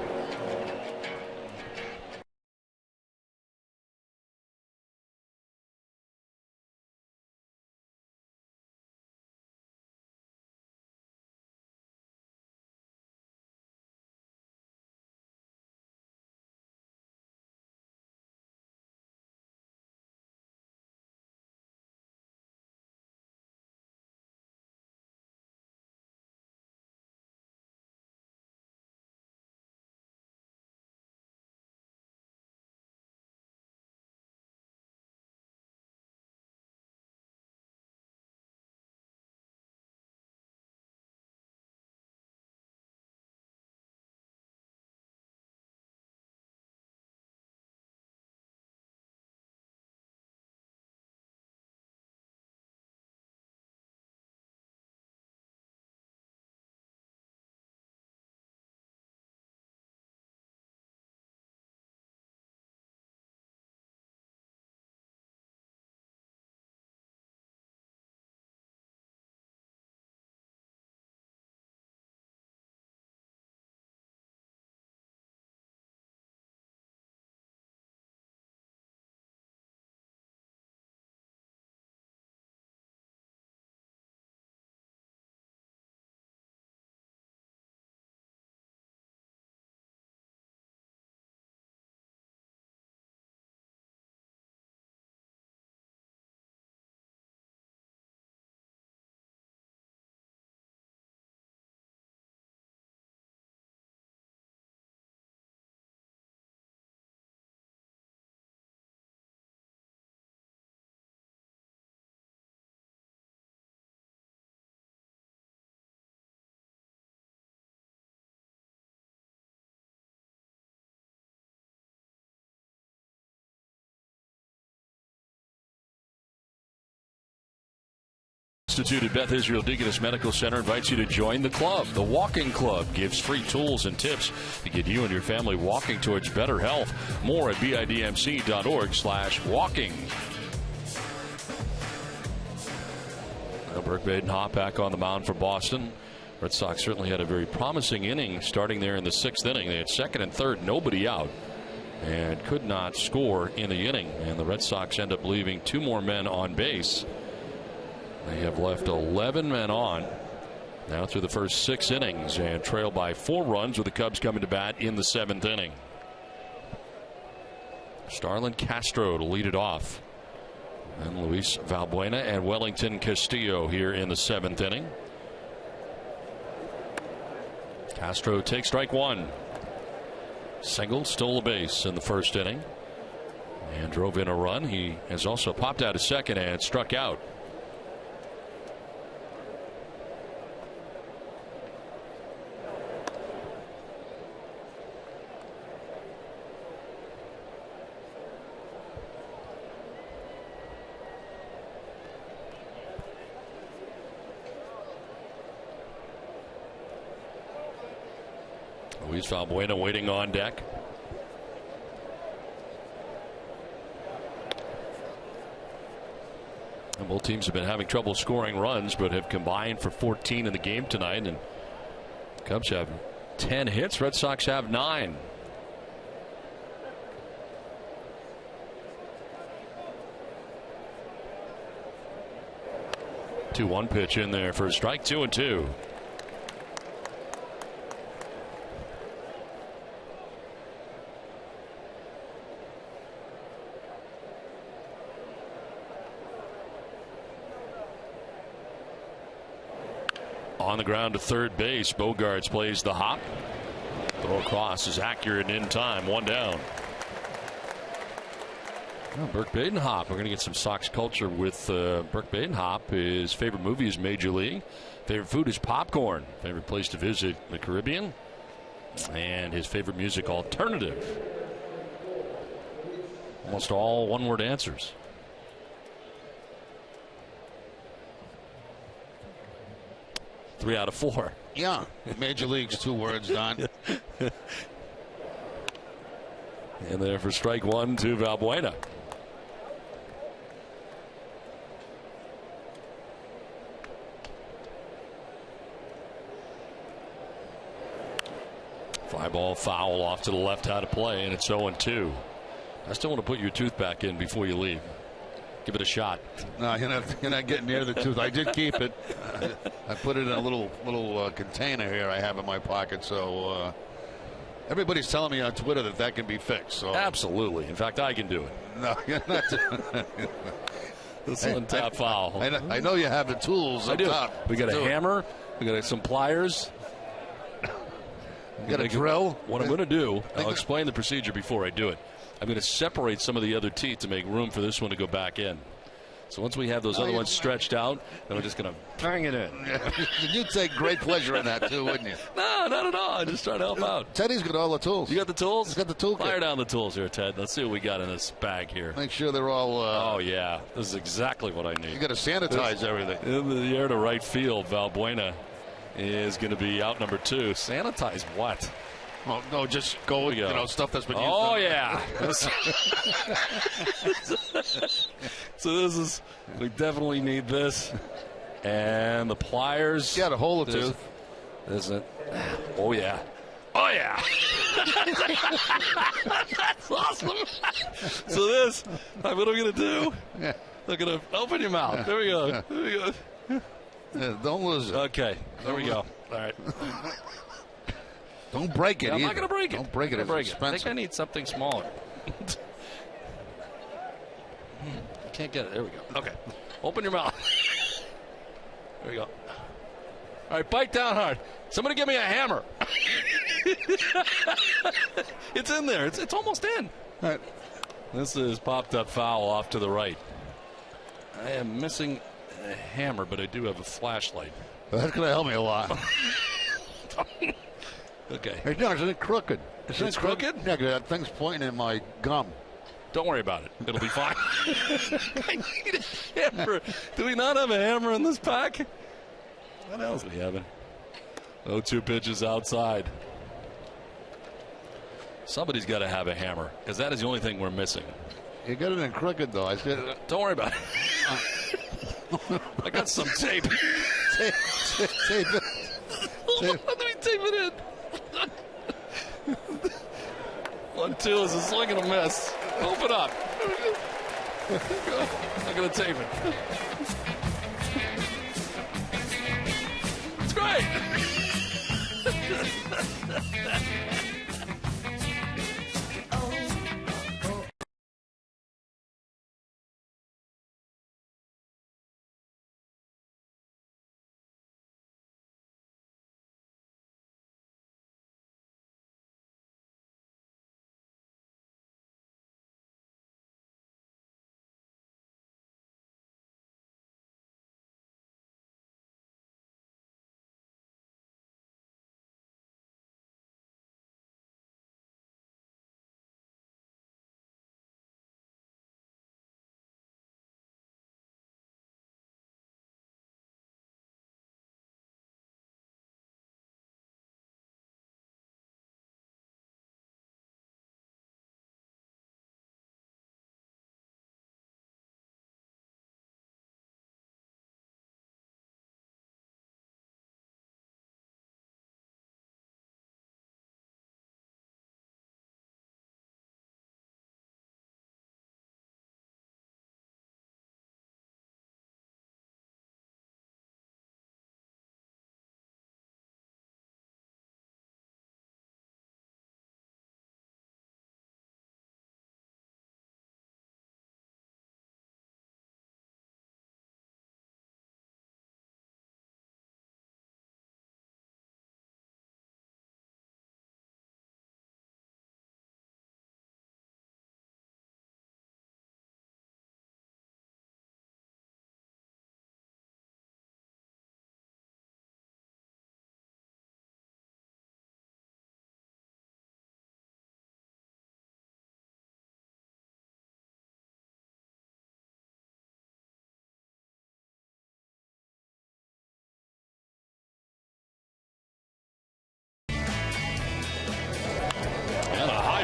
Institute at Beth Israel Deaconess Medical Center invites you to join the club. The Walking Club gives free tools and tips to get you and your family walking towards better health. More at bidmc.org/walking. Burke Badenhop back on the mound for Boston. Red Sox certainly had a very promising inning starting there in the 6th inning. They had 2nd and 3rd, nobody out, and could not score in the inning. And the Red Sox end up leaving 2 more men on base. They have left 11 men on now through the first 6 innings and trail by 4 runs with the Cubs coming to bat in the 7th inning. Starlin Castro to lead it off. And Luis Valbuena and Wellington Castillo here in the 7th inning. Castro takes strike 1. Single, stole a base in the 1st inning and drove in a run. He has also popped out a second and struck out. Luis Valbuena waiting on deck. And both teams have been having trouble scoring runs, but have combined for 14 in the game tonight. And Cubs have 10 hits. Red Sox have 9. Two 1 pitch in there for a strike. 2-2. On the ground to third base. Bogarts plays the hop. Throw across is accurate and in time. 1 down. Well, Burke Badenhop. We're going to get some Sox culture with Burke Badenhop. His favorite movie is Major League. Favorite food is popcorn. Favorite place to visit, the Caribbean. And his favorite music, alternative. Almost all one-word answers. Three out of 4. Yeah, Major League's 2 words, Don. And there for strike 1 to Valbuena. Fly ball foul off to the left, how to play, and it's 0-2. I still want to put your tooth back in before you leave. Give it a shot. No, you're not getting near the tooth. I did keep it. I put it in a little container here I have in my pocket. So everybody's telling me on Twitter that can be fixed. So. Absolutely. In fact, I can do it. No, you're not doing it. This is top foul. I know you have the tools. I do. Top. We got a hammer. We got some pliers. You got a drill. What I'm going to do, I'll explain the procedure before I do it. I'm going to separate some of the other teeth to make room for this one to go back in. So once we have those other ones stretched out, then we're just going to bang it in. You'd take great pleasure in that too, wouldn't you? No, not at all. I'm just trying to help out. Teddy's got all the tools. You got the tools? He's got the tool kit. Fire down the tools here, Ted. Let's see what we got in this bag here. Make sure they're all. Oh, yeah. This is exactly what I need. You got to sanitize everything. In the air to right field, Valbuena is going to be out number 2. Sanitize what? Oh, no, just go with stuff that's been used. Oh, yeah. So this is, we definitely need this. And the pliers. You got to hold the tooth. Isn't. Oh, yeah. Oh, yeah. That's awesome. So this, what I'm going to do, I'm going to open your mouth. There we go. There we go. Yeah, don't lose it. Okay. There we go. All right. Don't break it. I'm not going to break it. Don't break it. It's expensive. I think I need something smaller. I can't get it. There we go. Okay. Open your mouth. There we go. All right, bite down hard. Somebody give me a hammer. It's in there. It's almost in. All right. This is popped up foul off to the right. I am missing a hammer, but I do have a flashlight. That's going to help me a lot. Okay. Hey, no, it's crooked. It's crooked? Yeah, that thing's pointing in my gum. Don't worry about it. It'll be fine. I need a hammer. Do we not have a hammer in this pack? What else do we have? 0-2 pitches outside. Somebody's got to have a hammer, because that is the only thing we're missing. You got it in crooked, though. Don't worry about it. I got some tape. Tape it. Let me tape it in. 1-2 is a swing and a miss. Open up. I'm going to tape it. It's great.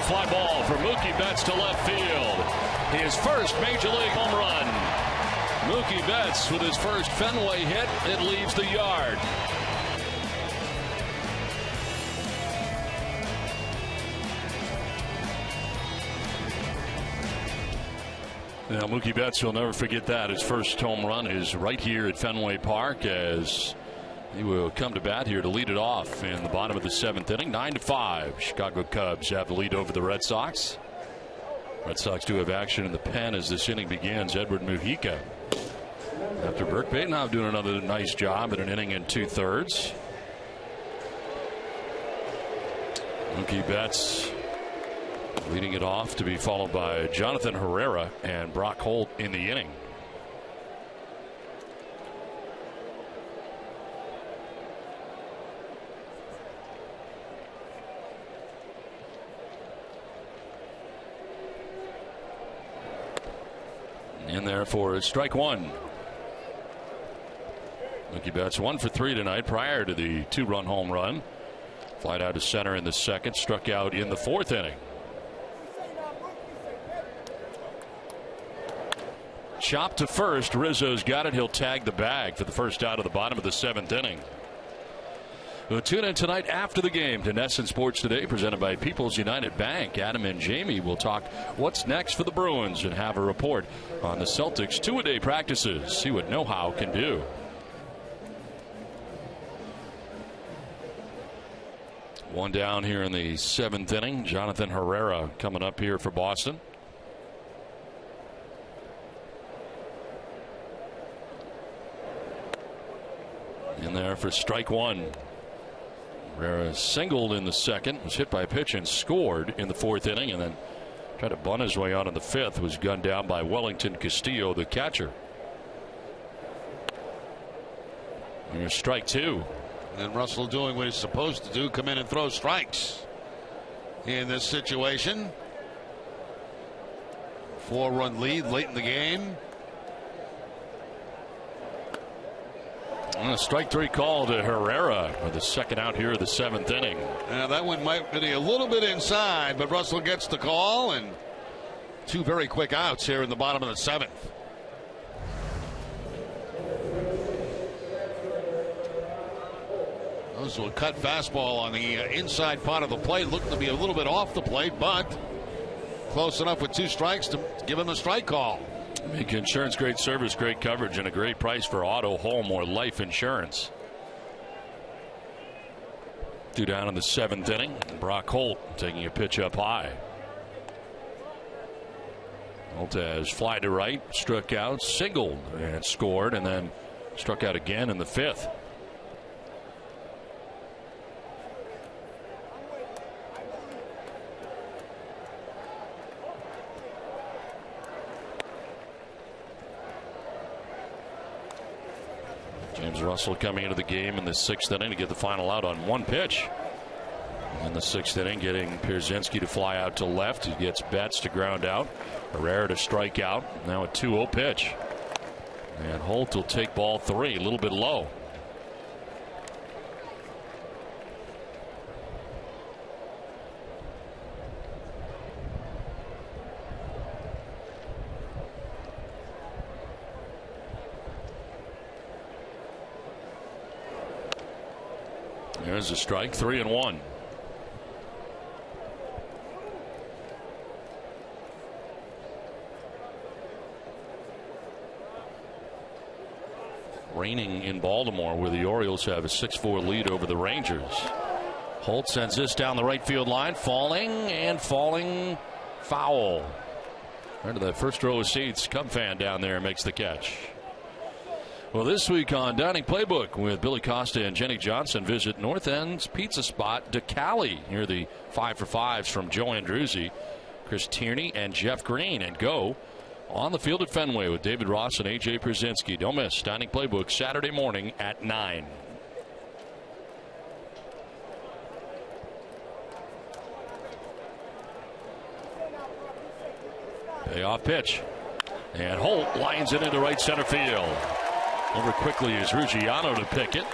Fly ball for Mookie Betts to left field. His first Major League home run. Mookie Betts with his first Fenway hit. It leaves the yard. Now, Mookie Betts will never forget that. His first home run is right here at Fenway Park, as he will come to bat here to lead it off in the bottom of the 7th inning. 9-5. Chicago Cubs have the lead over the Red Sox. Red Sox do have action in the pen as this inning begins. Edward Mujica, after Burke Badenhop doing another nice job in an inning and 2/3. Mookie Betts leading it off, to be followed by Jonathan Herrera and Brock Holt in the inning. In there for strike one. Mookie Betts 1 for 3 tonight prior to the 2-run home run. Flied out to center in the 2nd, struck out in the 4th inning. Chop to first. Rizzo's got it. He'll tag the bag for the first out of the bottom of the 7th inning. We'll tune in tonight after the game to NESN Sports Today, presented by People's United Bank. Adam and Jamie will talk what's next for the Bruins and have a report on the Celtics' 2-a-day practices. See what know-how can do. One down here in the 7th inning. Jonathan Herrera coming up here for Boston. In there for strike one. Herrera singled in the 2nd, was hit by a pitch and scored in the 4th inning, and then tried to bunt his way out in the 5th. Was gunned down by Wellington Castillo, the catcher. And here's strike two. And Russell doing what he's supposed to do, come in and throw strikes in this situation. 4-run lead late in the game. And a strike 3 call to Herrera for the 2nd out here of the 7th inning. Now that one might be a little bit inside, but Russell gets the call, and 2 very quick outs here in the bottom of the 7th. Those will cut fastball on the inside part of the plate. Looked to be a little bit off the plate, but close enough with 2 strikes to give him a strike call. Make insurance, great service, great coverage, and a great price for auto, home, or life insurance. 2 down in the 7th inning. Brock Holt taking a pitch up high. Holt has fly to right, struck out, singled, and scored, and then struck out again in the 5th. James Russell coming into the game in the 6th inning to get the final out on 1 pitch. In the 6th inning, getting Pierzynski to fly out to left. He gets Betts to ground out. Herrera to strike out. Now a 2-0 pitch. And Holt will take ball 3, a little bit low. There's a strike, 3-1. Raining in Baltimore, where the Orioles have a 6-4 lead over the Rangers. Holt sends this down the right field line, falling foul. Right to that first row of seats. Cub fan down there makes the catch. Well, this week on Dining Playbook with Billy Costa and Jenny Johnson, visit North End's pizza spot, DeCali, near the 5 for 5s from Joe Andruzzi, Chris Tierney, and Jeff Green, and go on the field at Fenway with David Ross and A.J. Pierzynski. Don't miss Dining Playbook Saturday morning at 9. Payoff pitch. And Holt lines it into right center field. Over quickly is Ruggiano to pick it.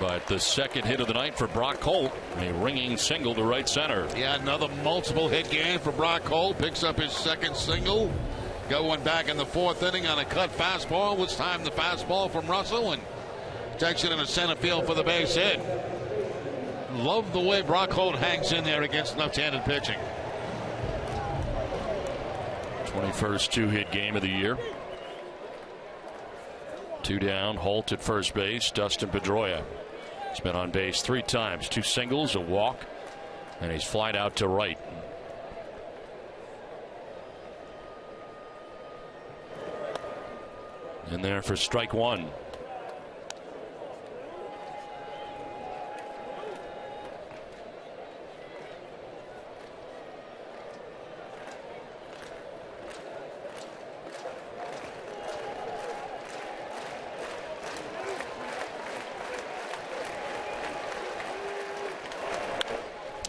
But the 2nd hit of the night for Brock Holt, a ringing single to right center. Yeah, another multiple hit game for Brock Holt. Picks up his 2nd single. Got one back in the 4th inning on a cut fastball. Was timed the fastball from Russell and takes it into center field for the base hit. Love the way Brock Holt hangs in there against left-handed pitching. 21st two-hit game of the year. 2 down, Holt at first base. Dustin Pedroia has been on base 3 times, 2 singles, a walk, and he's flied out to right. In there for strike 1.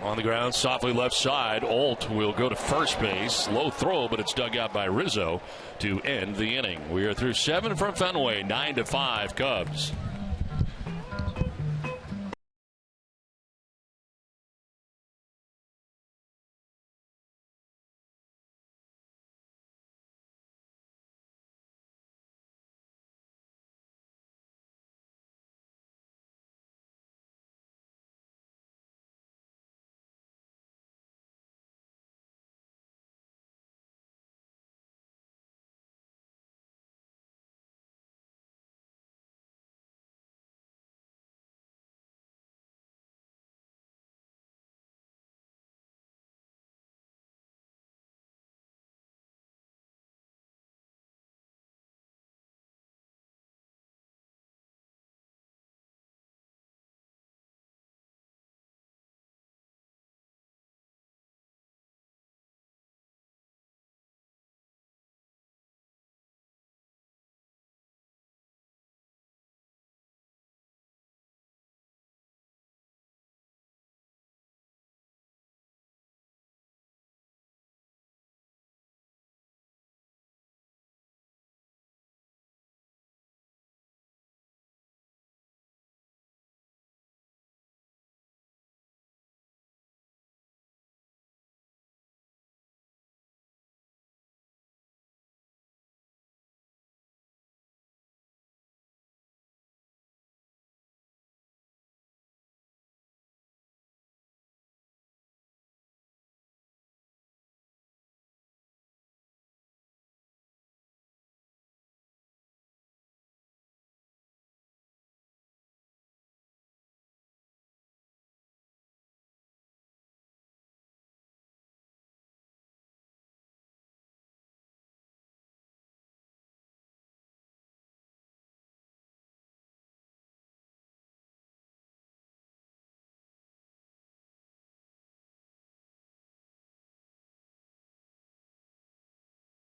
On the ground, softly left side. Olt will go to first base. Low throw, but it's dug out by Rizzo to end the inning. We are through 7 from Fenway, 9-5 Cubs.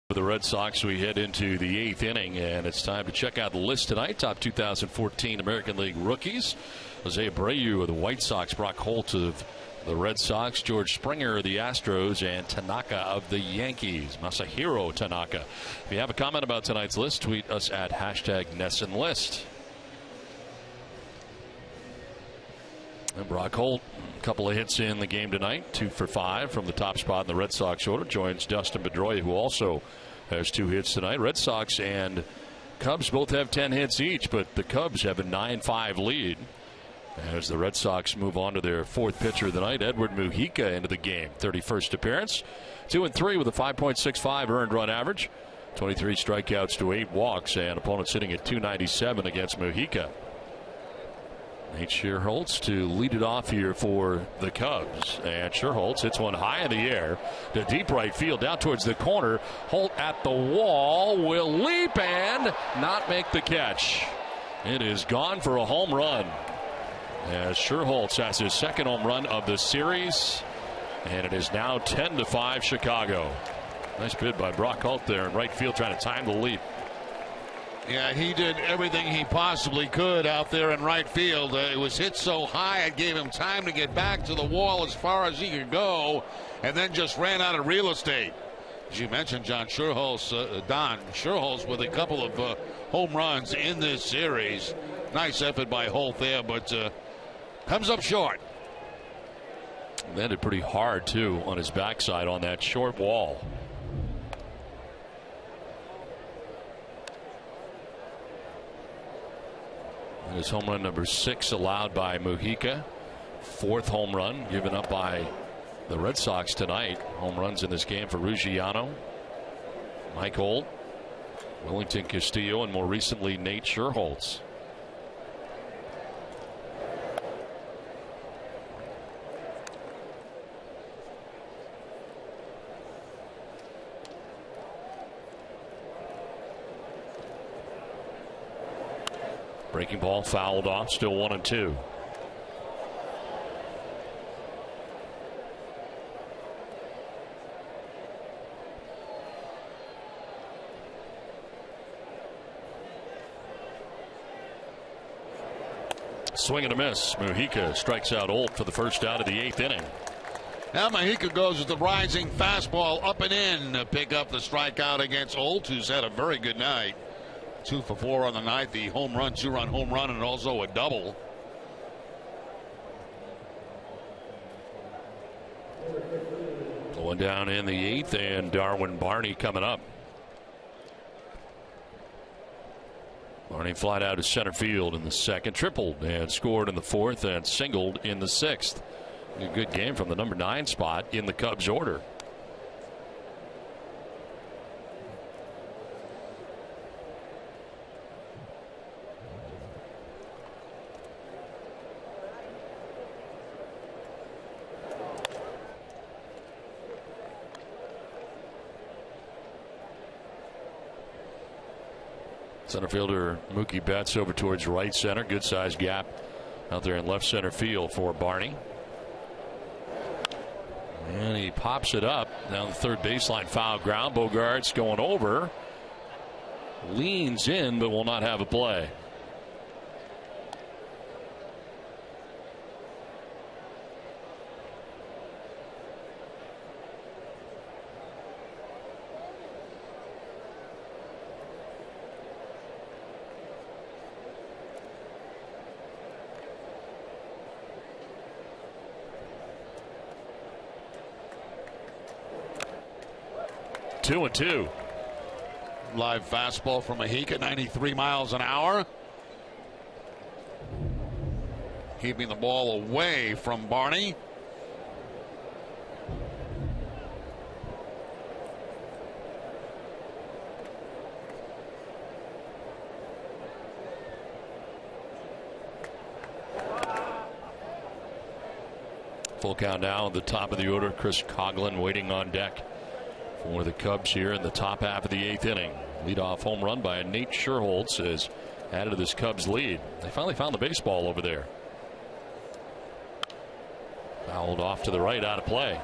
For the Red Sox, we head into the 8th inning, and it's time to check out the list tonight. Top 2014 American League rookies. Jose Abreu of the White Sox, Brock Holt of the Red Sox, George Springer of the Astros, and Tanaka of the Yankees. Masahiro Tanaka. If you have a comment about tonight's list, tweet us at #NESSONList. And Brock Holt, a couple of hits in the game tonight, 2 for 5 from the top spot in the Red Sox order. Joins Dustin Pedroia, who also has 2 hits tonight. Red Sox and Cubs both have 10 hits each, but the Cubs have a 9-5 lead as the Red Sox move on to their 4th pitcher of the night, Edward Mujica, into the game. 31st appearance, 2-3 with a 5.65 earned run average, 23 strikeouts to 8 walks, and opponents sitting at 297 against Mujica. Nate Scherholtz to lead it off here for the Cubs. And Scherholtz hits one high in the air to deep right field, down towards the corner. Holt at the wall will leap and not make the catch. It is gone for a home run, as Scherholtz has his 2nd home run of the series. And it is now 10-5 Chicago. Nice bid by Brock Holt there in right field, trying to time the leap. Yeah, he did everything he possibly could out there in right field. It was hit so high it gave him time to get back to the wall as far as he could go, and then just ran out of real estate. As you mentioned, John Scherholtz, Don Scherholtz with a couple of home runs in this series. Nice effort by Holt there, but comes up short. Landed pretty hard, too, on his backside on that short wall. And his home run number 6 allowed by Mujica. 4th home run given up by the Red Sox tonight. Home runs in this game for Ruggiano. Mike Holt, Wellington Castillo, and more recently Nate Scherholtz. Breaking ball fouled off, still 1-2. Swing and a miss. Mujica strikes out Holt for the first out of the 8th inning. Now Mujica goes with the rising fastball up and in to pick up the strikeout against Holt, who's had a very good night. 2 for 4 on the night, the home run, 2-run home run, and also a double. Going down in the 8th, and Darwin Barney coming up. Barney flied out to center field in the 2nd, tripled and scored in the 4th, and singled in the 6th. A good game from the number 9 spot in the Cubs order. Center fielder Mookie Betts over towards right center. Good sized gap out there in left center field for Barney. And he pops it up down the third baseline, foul ground. Bogarts going over. Leans in, but will not have a play. Two and two. Live fastball from Mujica, 93 miles an hour. Keeping the ball away from Barney. Full count now at the top of the order. Chris Coghlan waiting on deck for the Cubs here in the top half of the 8th inning. Leadoff home run by Nate Scherholtz has added to this Cubs lead. They finally found the baseball over there. Fouled off to the right, out of play.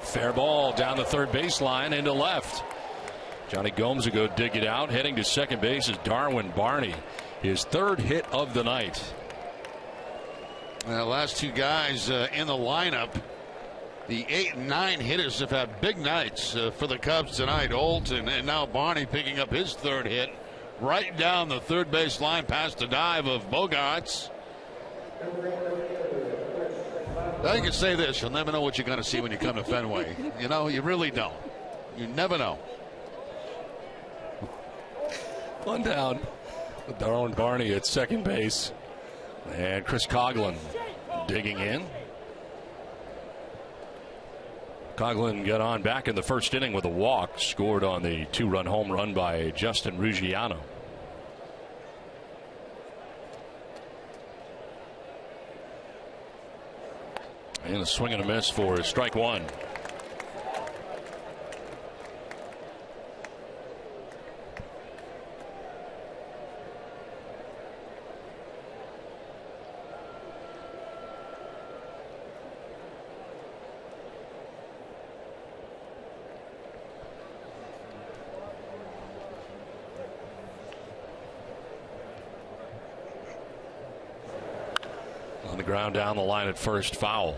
Fair ball down the third baseline into left. Johnny Gomes will go dig it out. Heading to second base is Darwin Barney, his 3rd hit of the night. The last 2 guys in the lineup, the 8 and 9 hitters, have had big nights for the Cubs tonight. Holt and now Barney picking up his 3rd hit right down the third base line past the dive of Bogarts. I can say this: you'll never know what you're going to see when you come to Fenway. You know, you really don't. You never know. One down with Darwin Barney at second base, and Chris Coghlan digging in. Coghlan got on back in the 1st inning with a walk, scored on the 2-run home run by Justin Ruggiano. And a swing and a miss for strike 1. On the ground down the line at first, foul.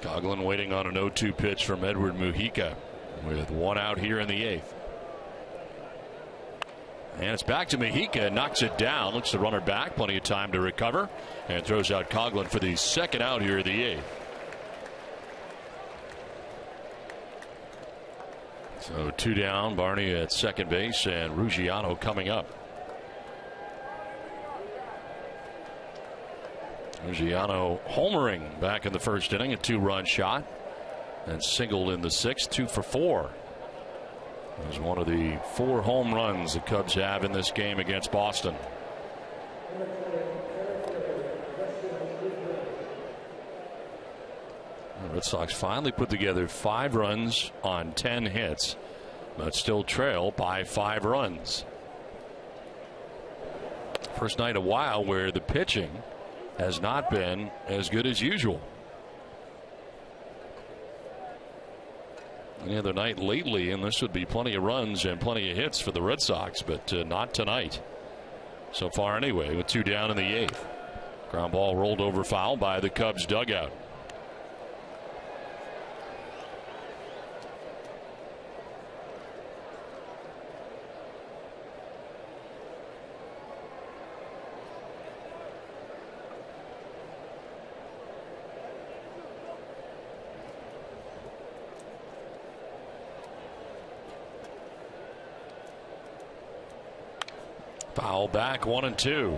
Coughlin waiting on an 0-2 pitch from Edward Mujica with one out here in the 8th. And it's back to Mujica, knocks it down, looks the runner back, plenty of time to recover, and throws out Coughlin for the second out here in the 8th. So 2 down, Barney at second base, and Ruggiano coming up. Ruggiano homering back in the first inning, a 2-run shot, and singled in the 6th, 2 for 4. It was one of the 4 home runs the Cubs have in this game against Boston. The Red Sox finally put together 5 runs on 10 hits, but still trail by 5 runs. First night in a while where the pitching has not been as good as usual. Any other night lately, and this would be plenty of runs and plenty of hits for the Red Sox, but not tonight. So far, anyway, with 2 down in the 8th. Ground ball rolled over foul by the Cubs dugout. Foul back, 1-2.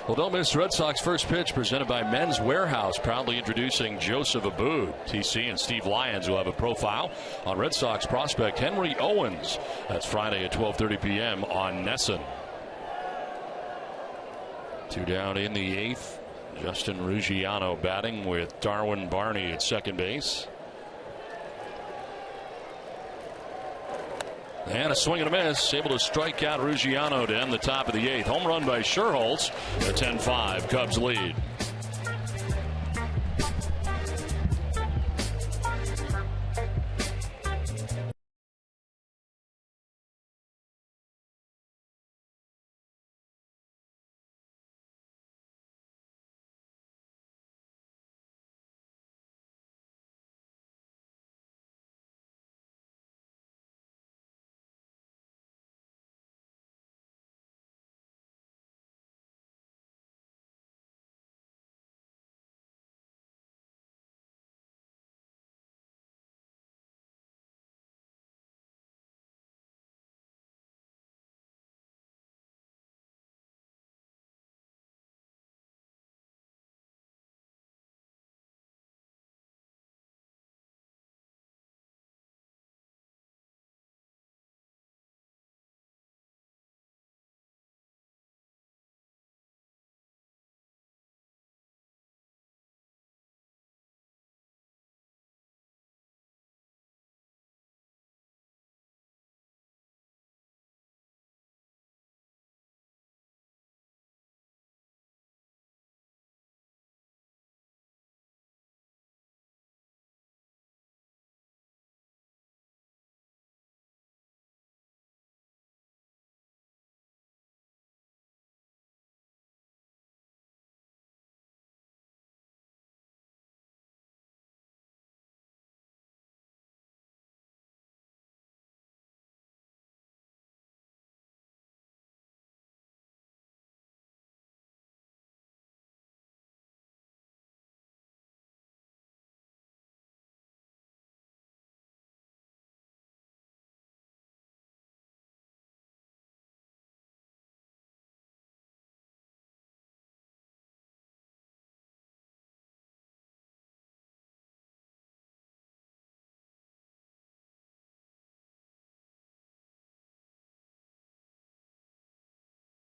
Well, don't miss Red Sox first pitch presented by Men's Warehouse, proudly introducing Joseph Abboud. TC and Steve Lyons will have a profile on Red Sox prospect Henry Owens. That's Friday at 12:30 p.m. on NESN. 2 down in the 8th. Justin Ruggiano batting with Darwin Barney at second base. And a swing and a miss, able to strike out Ruggiano to end the top of the 8th. Home run by Scherholz. A 10-5 Cubs lead.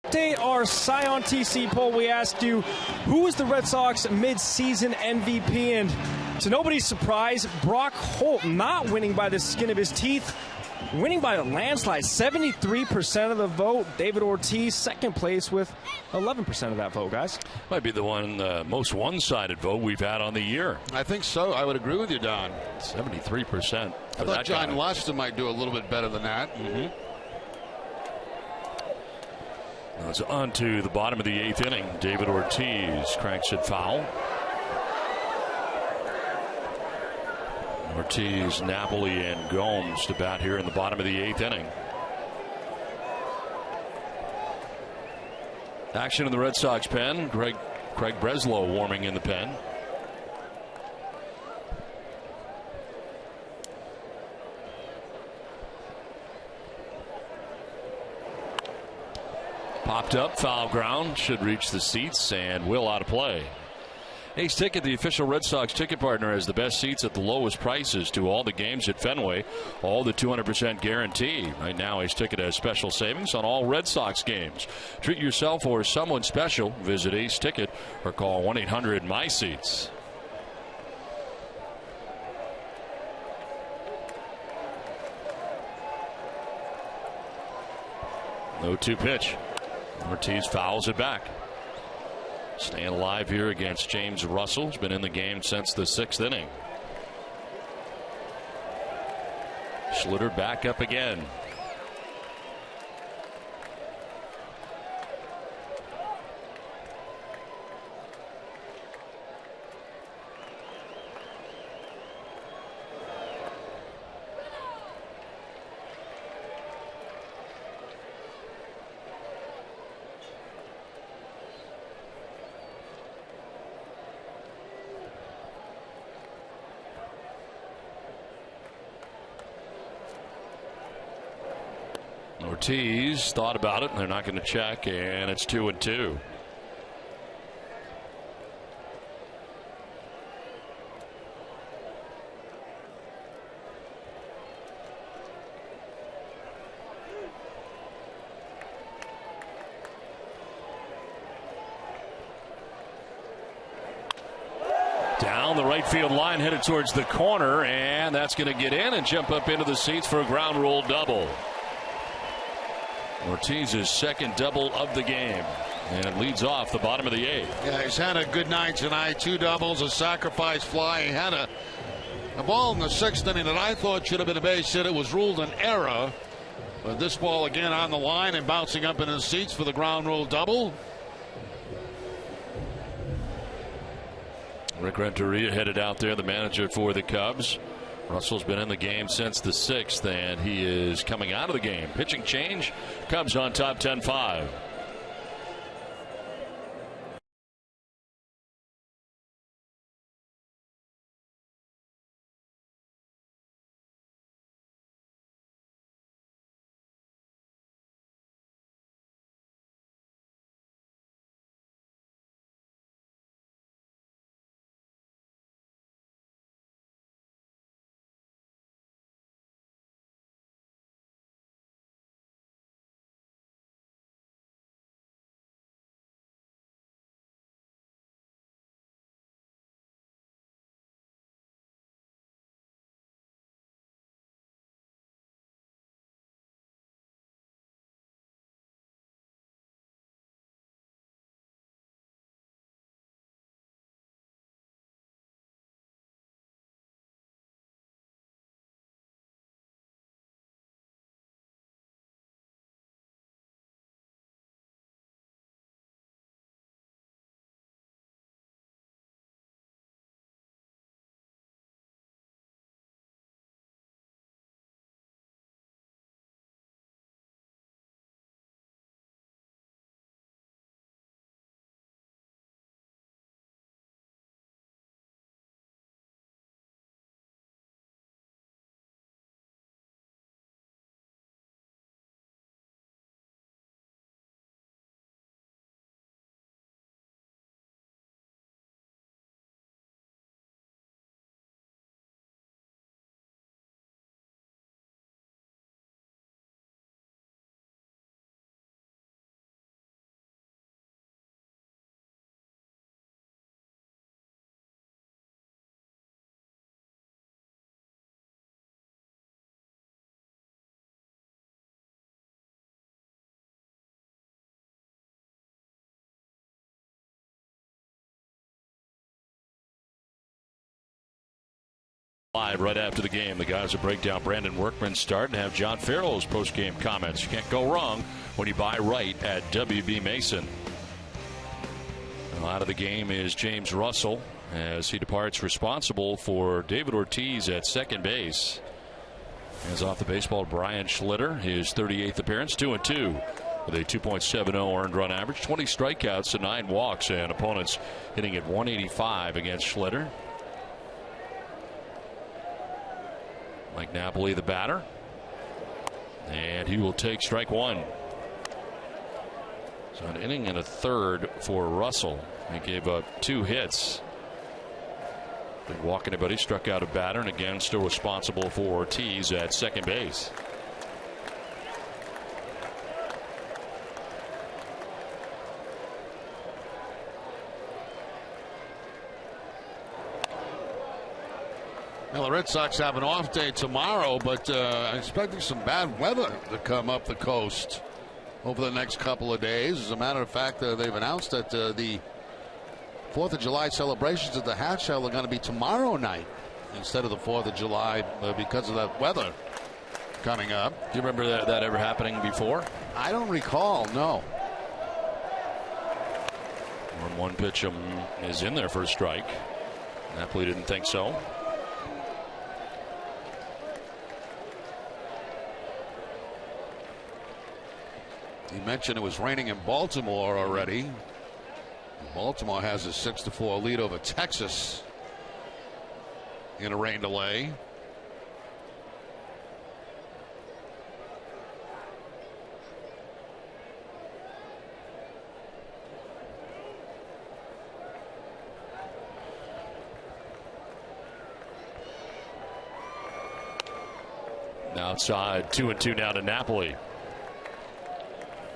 Update our Scion TC poll. We asked you, who is the Red Sox mid-season MVP? And to nobody's surprise, Brock Holt not winning by the skin of his teeth. winning by a landslide, 73% of the vote. David Ortiz, second place with 11% of that vote, guys. Might be the most one-sided vote we've had on the year. I think so. I would agree with you, Don. 73%. I thought John Luster might do a little bit better than that. Now it's on to the bottom of the 8th inning. David Ortiz cranks it foul. Ortiz, Napoli, and Gomes to bat here in the bottom of the 8th inning. Action in the Red Sox pen. Craig Breslow warming in the pen. Popped up, foul ground, should reach the seats and will out of play. Ace Ticket, the official Red Sox ticket partner, has the best seats at the lowest prices to all the games at Fenway. All the 200% guarantee. Right now, Ace Ticket has special savings on all Red Sox games. Treat yourself or someone special. Visit Ace Ticket or call 1-800-MY-SEATS. No 2 pitch. Ortiz fouls it back. Staying alive here against James Russell. He's been in the game since the 6th inning. Schluter back up again. Ortiz thought about it, and they're not going to check, and it's 2-2. Down the right field line, headed towards the corner, and that's going to get in and jump up into the seats for a ground rule double. Ortiz's second double of the game, and it leads off the bottom of the 8th. Yeah, he's had a good night tonight. 2 doubles, a sacrifice fly. He had a ball in the 6th inning that I thought should have been a base hit. It was ruled an error, but this ball again on the line and bouncing up in the seats for the ground rule double. Rick Renteria headed out there, the manager for the Cubs. Russell's been in the game since the 6th, and he is coming out of the game. Pitching change. Cubs on top 10-5. Live right after the game, the guys will break down Brandon Workman's start and have John Farrell's post-game comments. You can't go wrong when you buy right at WB Mason. Well, out of the game is James Russell as he departs, responsible for David Ortiz at second base. Hands off the baseball, Brian Schlitter, his 38th appearance, 2-2 with a 2.70 earned run average, 20 strikeouts and 9 walks, and opponents hitting at 185 against Schlitter. Mike Napoli, the batter, and he will take strike one. So an inning and a third for Russell. He gave up 2 hits. Didn't walk anybody, struck out a batter, and again still responsible for Ortiz at second base. Well, the Red Sox have an off day tomorrow, but I'm expecting some bad weather to come up the coast over the next couple of days. As a matter of fact, they've announced that the 4th of July celebrations at the Hat Shell are going to be tomorrow night instead of the 4th of July because of that weather coming up. Do you remember that ever happening before? I don't recall, no. 1-1 pitch is in there for a strike. Napoli didn't think so. You mentioned it was raining in Baltimore already. Baltimore has a 6-4 lead over Texas in a rain delay. Outside, 2-2 now to Napoli.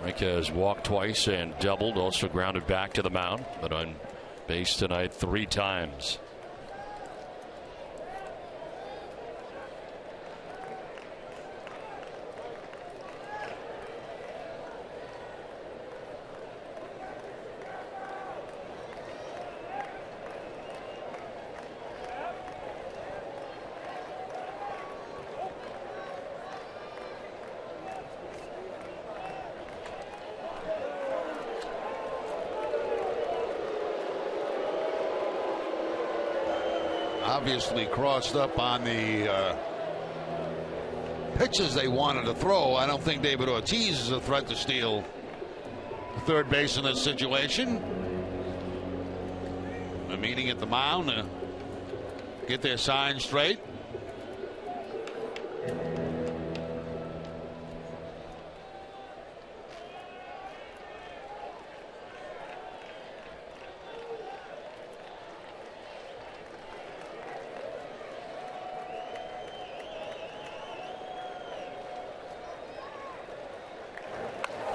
Mike has walked twice and doubled, also grounded back to the mound, but on base tonight 3 times. Obviously crossed up on the pitches they wanted to throw. I don't think David Ortiz is a threat to steal third base in this situation. A meeting at the mound to get their sign straight.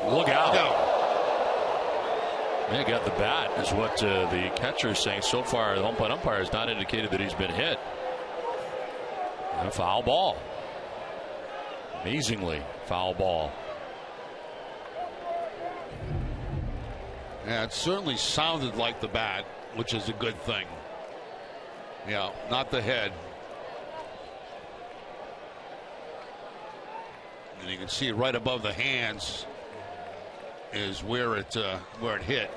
Look out. They got the bat, is what the catcher is saying. So far, the home plate umpire has not indicated that he's been hit. And a foul ball. Amazingly, foul ball. Yeah, it certainly sounded like the bat, which is a good thing. Yeah, not the head. And you can see right above the hands is where it hit.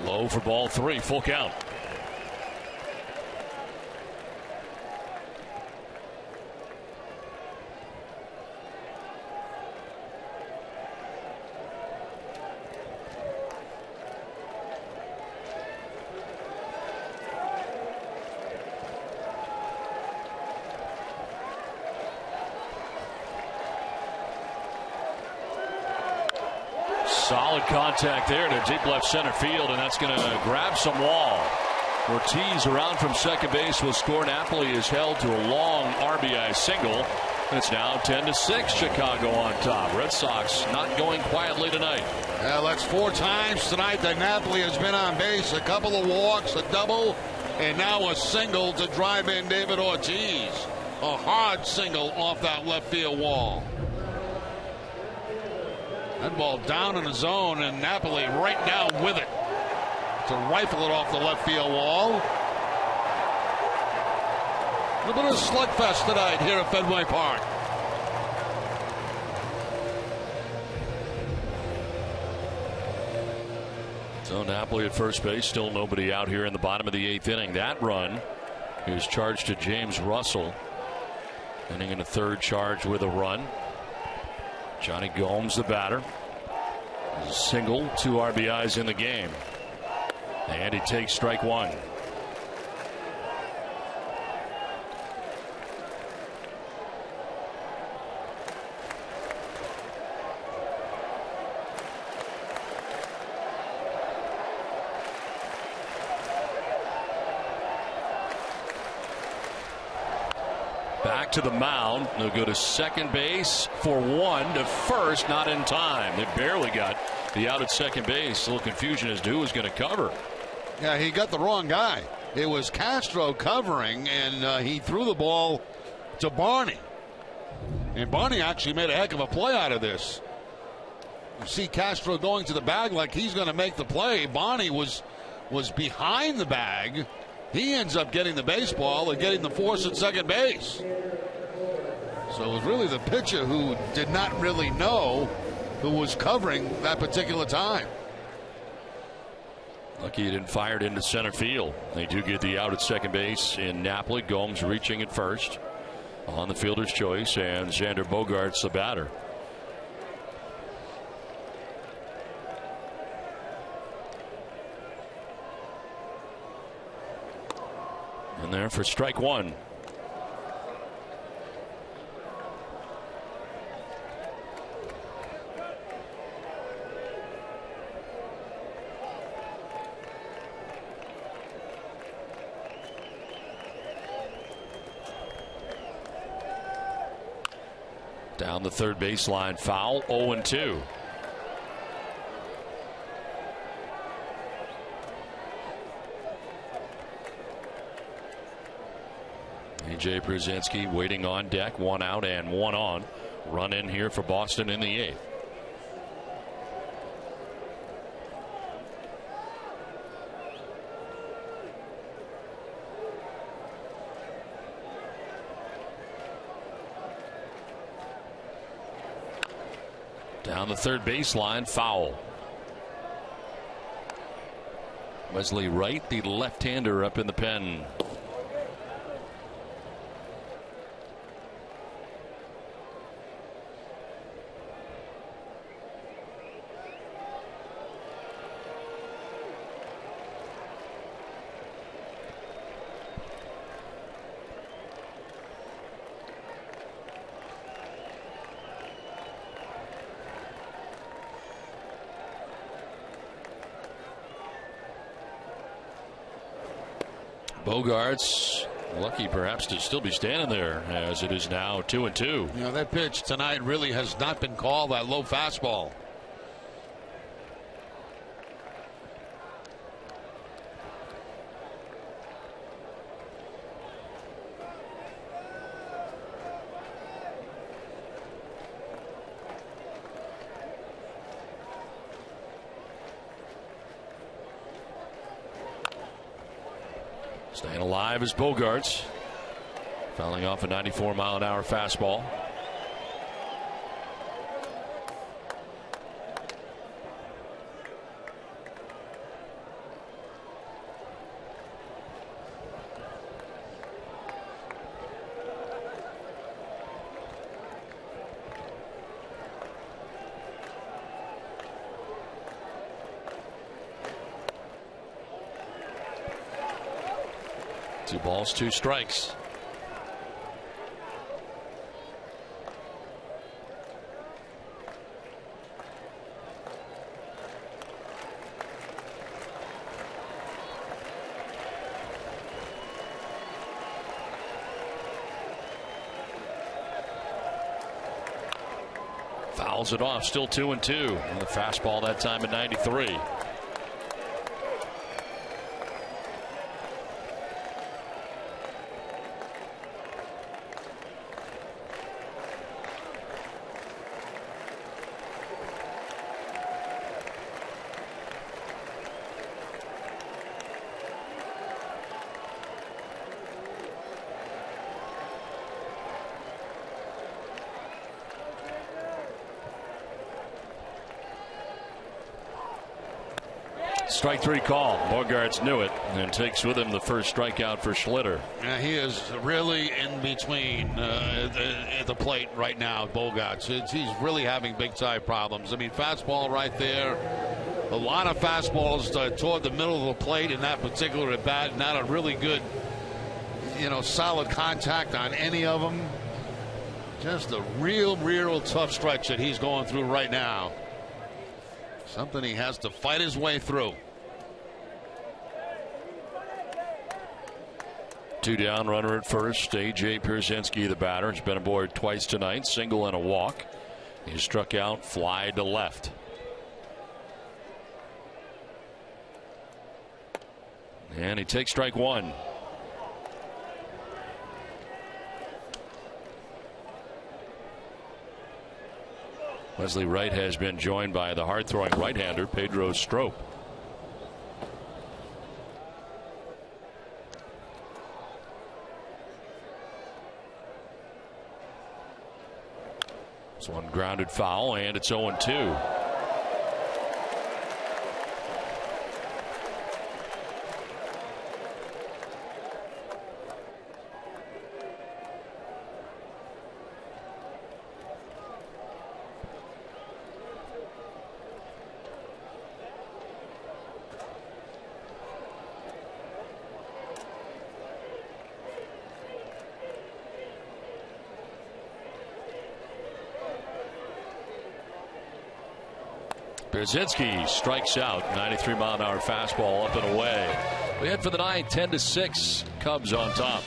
Low for ball 3, full count. Solid contact there to deep left center field, and that's going to grab some wall. Ortiz around from second base will score. Napoli is held to a long RBI single. And it's now 10-6, Chicago on top. Red Sox not going quietly tonight. Well, that's 4 times tonight that Napoli has been on base. A couple of walks, a double, and now a single to drive in David Ortiz. A hard single off that left field wall. That ball down in the zone, and Napoli right down with it to rifle it off the left field wall. A little bit of a slugfest tonight here at Fenway Park. So Napoli at first base, still nobody out here in the bottom of the 8th inning. That run is charged to James Russell. Inning in the 3rd, charge with a run. Johnny Gomes, the batter. Single, 2 RBIs in the game. And he takes strike 1. Back to the mound. They'll go to second base for 1 to first, not in time. They barely got the out at second base. A little confusion as to who was going to cover. Yeah, he got the wrong guy. It was Castro covering, and he threw the ball to Barney. And Barney actually made a heck of a play out of this. You see Castro going to the bag like he's going to make the play. Barney was behind the bag. He ends up getting the baseball and getting the force at second base. So it was really the pitcher who did not really know who was covering that particular time. Lucky he didn't fire it into center field. They do get the out at second base in Napoli. Gomes reaching at first on the fielder's choice, and Xander Bogaerts the batter. And there for strike 1. Down the third baseline, foul, 0-2. A.J. Brzezinski waiting on deck, 1 out and 1 on. Run in here for Boston in the 8th. Down the third baseline, foul. Wesley Wright, the left-hander, up in the pen. Bogaerts lucky perhaps to still be standing there, as it is now 2-2. You know, that pitch tonight really has not been called, that low fastball. Staying alive is Bogaerts, fouling off a 94-mile-an-hour fastball. Two balls, 2 strikes. Fouls it off, still 2-2. And the fastball that time at 93. Strike three call. Bogarts knew it and takes with him the first strikeout for Schlitter. Yeah, he is really in between the plate right now, Bogarts. He's really having big time problems. I mean, fastball right there. A lot of fastballs toward the middle of the plate in that particular at bat. Not a really good, solid contact on any of them. Just a real tough stretch that he's going through right now. Something he has to fight his way through. 2 down, runner at first. A.J. Pierzynski, the batter, has been aboard twice tonight. Single and a walk. He struck out, fly to left. And he takes strike one. Wesley Wright has been joined by the hard-throwing right-hander Pedro Strop. This one grounded foul, and it's 0-2. Pierzynski strikes out. 93-mile-an-hour fastball up and away. We head for the ninth. 10-6. Cubs on top.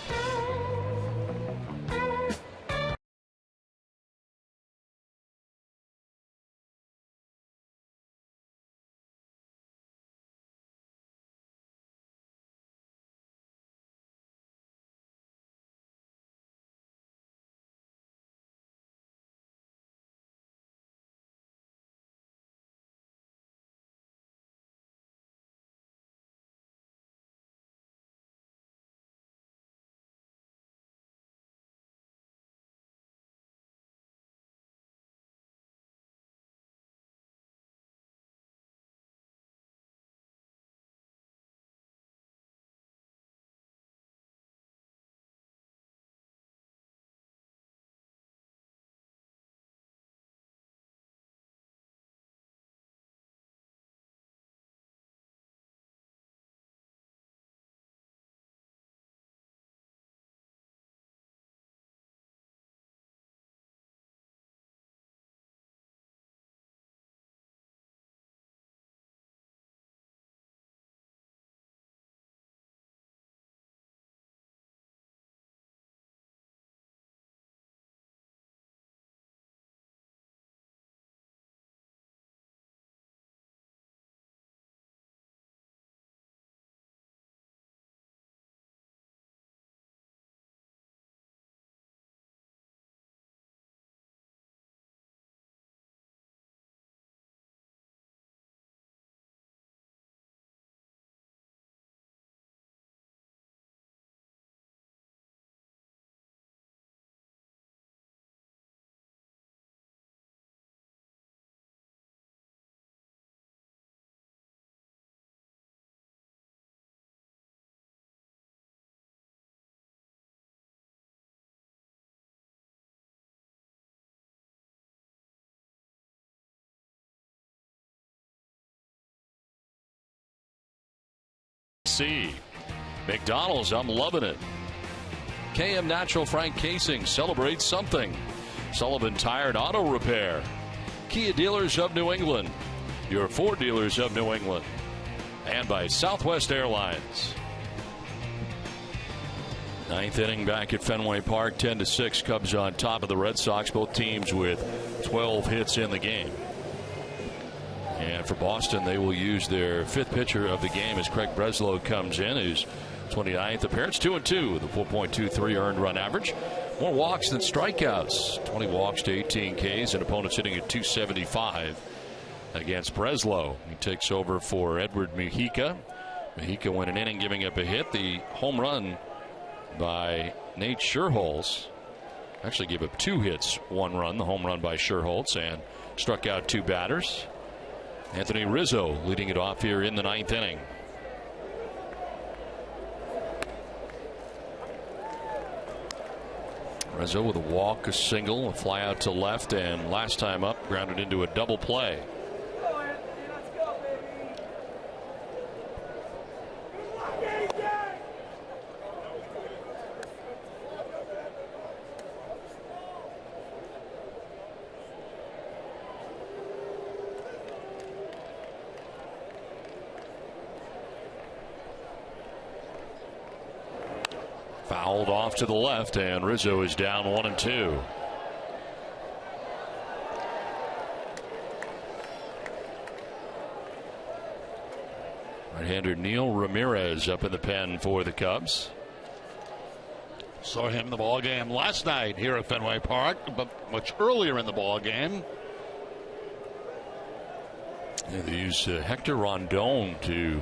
McDonald's, I'm loving it. KM Natural Frank Casing celebrates something. Sullivan Tire and Auto Repair. Kia Dealers of New England. Your Ford dealers of New England. And by Southwest Airlines. Ninth inning back at Fenway Park, 10-6. Cubs on top of the Red Sox. Both teams with 12 hits in the game. And for Boston, they will use their fifth pitcher of the game as Craig Breslow comes in, who's 29th appearance, 2-2 with a 4.23 earned run average. More walks than strikeouts. 20 walks to 18 Ks, and opponents hitting at 275 against Breslow. He takes over for Edward Mujica. Mujica went an inning giving up a hit. The home run by Nate Scherholz actually gave up 2 hits, 1 run. The home run by Scherholz, and struck out 2 batters. Anthony Rizzo leading it off here in the 9th inning. Rizzo with a walk, a single, a fly out to left, and last time up grounded into a double play. Fouled off to the left, and Rizzo is down 1-2. Right-hander Neil Ramirez up in the pen for the Cubs. Saw him in the ball game last night here at Fenway Park, but much earlier in the ball game. Yeah, they use Hector Rondon to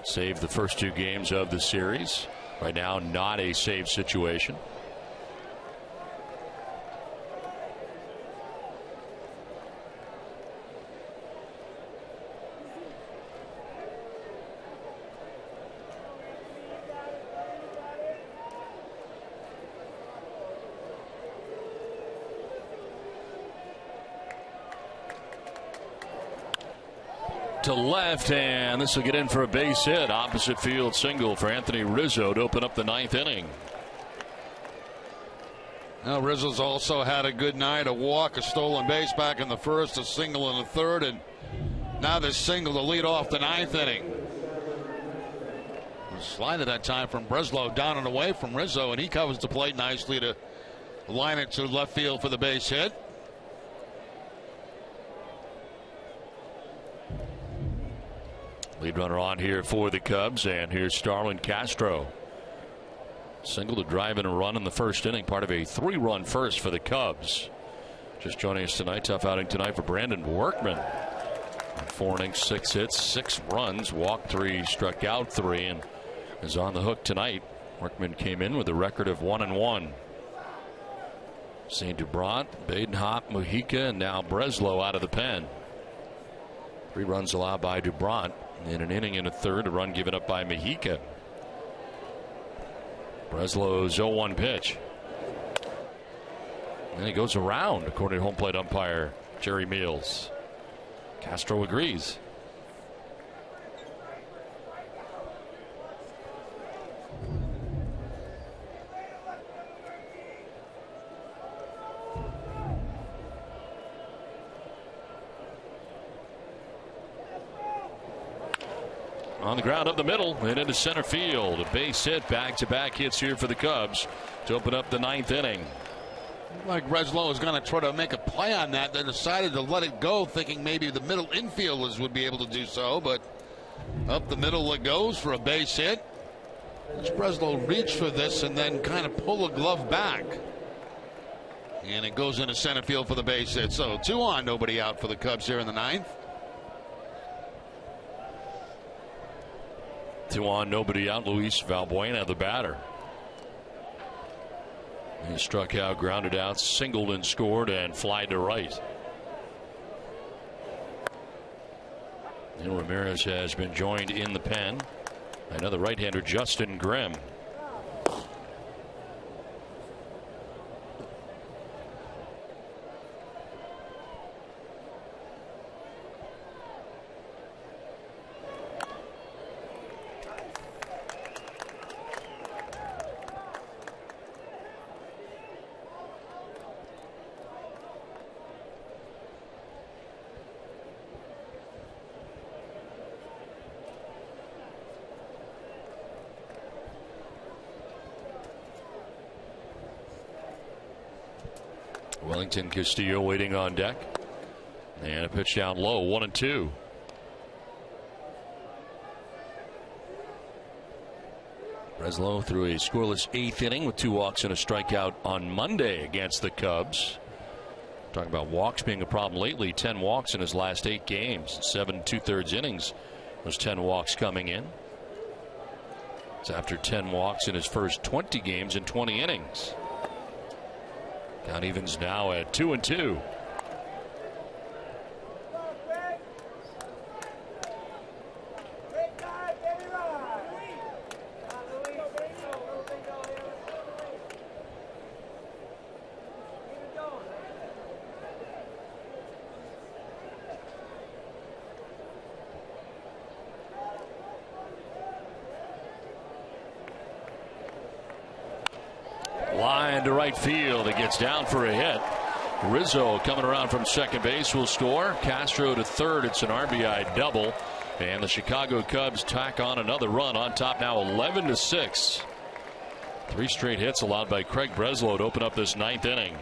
save the first 2 games of the series. Right now, not a save situation. To left, and this will get in for a base hit. Opposite field single for Anthony Rizzo to open up the 9th inning. Now Rizzo's also had a good night, a walk, a stolen base back in the first, a single in the third, and now this single to lead off the 9th inning. A slide at that time from Breslow down and away from Rizzo, and he covers the plate nicely to line it to left field for the base hit. Lead runner on here for the Cubs, and here's Starlin Castro. Single to drive in a run in the first inning, part of a 3-run first for the Cubs. Just joining us tonight, tough outing tonight for Brandon Workman. 4 innings, 6 hits, 6 runs, walked 3, struck out 3, and is on the hook tonight. Workman came in with a record of 1-1. St. Dubron, Badenhop, Mujica, and now Breslow out of the pen. 3 runs allowed by Dubron in an inning and a third, a run given up by Mujica. Breslow's 0-1 pitch. And he goes around, according to home plate umpire Jerry Meals. Castro agrees. On the ground up the middle and into center field. A base hit, back-to-back hits here for the Cubs to open up the 9th inning. Like Breslow was going to try to make a play on that, then decided to let it go, thinking maybe the middle infielders would be able to do so, but up the middle it goes for a base hit. As Breslow reach for this and then kind of pull a glove back. And it goes into center field for the base hit. So 2 on, nobody out for the Cubs here in the 9th. 2 on, nobody out. Luis Valbuena, the batter. He struck out, grounded out, singled and scored, and fly to right. And Ramirez has been joined in the pen by another right-hander, Justin Grimm. Wellington Castillo waiting on deck. And a pitch down low, 1-2. Breslow threw a scoreless 8th inning with 2 walks and a strikeout on Monday against the Cubs. Talking about walks being a problem lately. 10 walks in his last 8 games. 7 2/3 innings. Those 10 walks coming in. It's after 10 walks in his first 20 games in 20 innings. Count evens now at 2-2. Line to right field. It gets down for a hit. Rizzo coming around from second base will score. Castro to third. It's an RBI double. And the Chicago Cubs tack on another run on top now 11-6. 3 straight hits allowed by Craig Breslow to open up this 9th inning.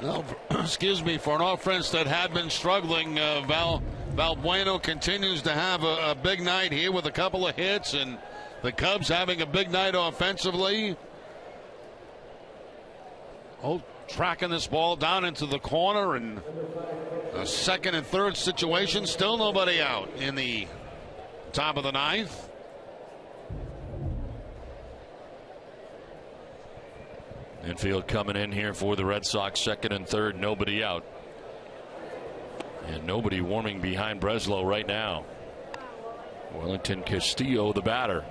Well, excuse me, for an offense that had been struggling, Valbuena continues to have a big night here with a couple of hits, and the Cubs having a big night offensively. Tracking this ball down into the corner, and a second and third situation. Still nobody out in the top of the 9th. Infield coming in here for the Red Sox, second and third, nobody out. And nobody warming behind Breslow right now. Wellington Castillo, the batter.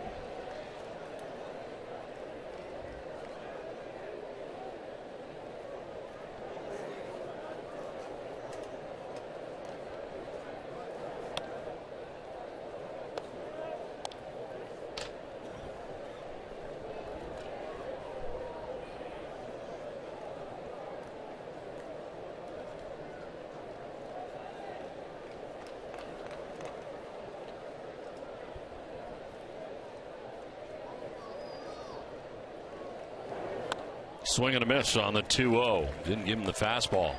Swing and a miss on the 2-0. Didn't give him the fastball.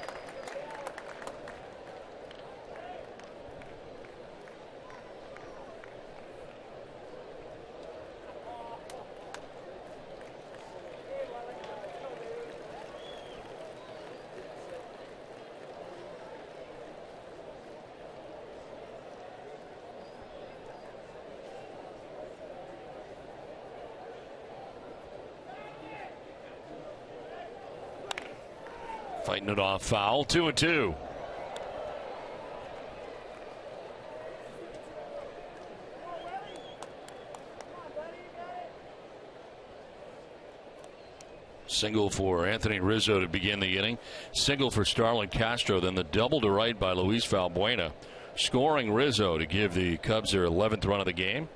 Fighting it off foul. 2-2. Single for Anthony Rizzo to begin the inning. Single for Starlin Castro. Then the double to right by Luis Valbuena. Scoring Rizzo to give the Cubs their 11th run of the game.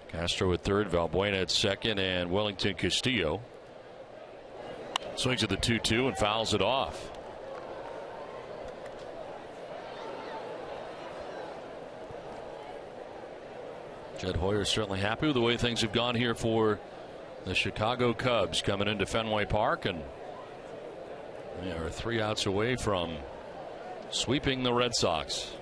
Castro at third, Valbuena at second, and Wellington Castillo swings at the 2-2 and fouls it off. Jed Hoyer certainly happy with the way things have gone here for the Chicago Cubs coming into Fenway Park, and they are 3 outs away from sweeping the Red Sox.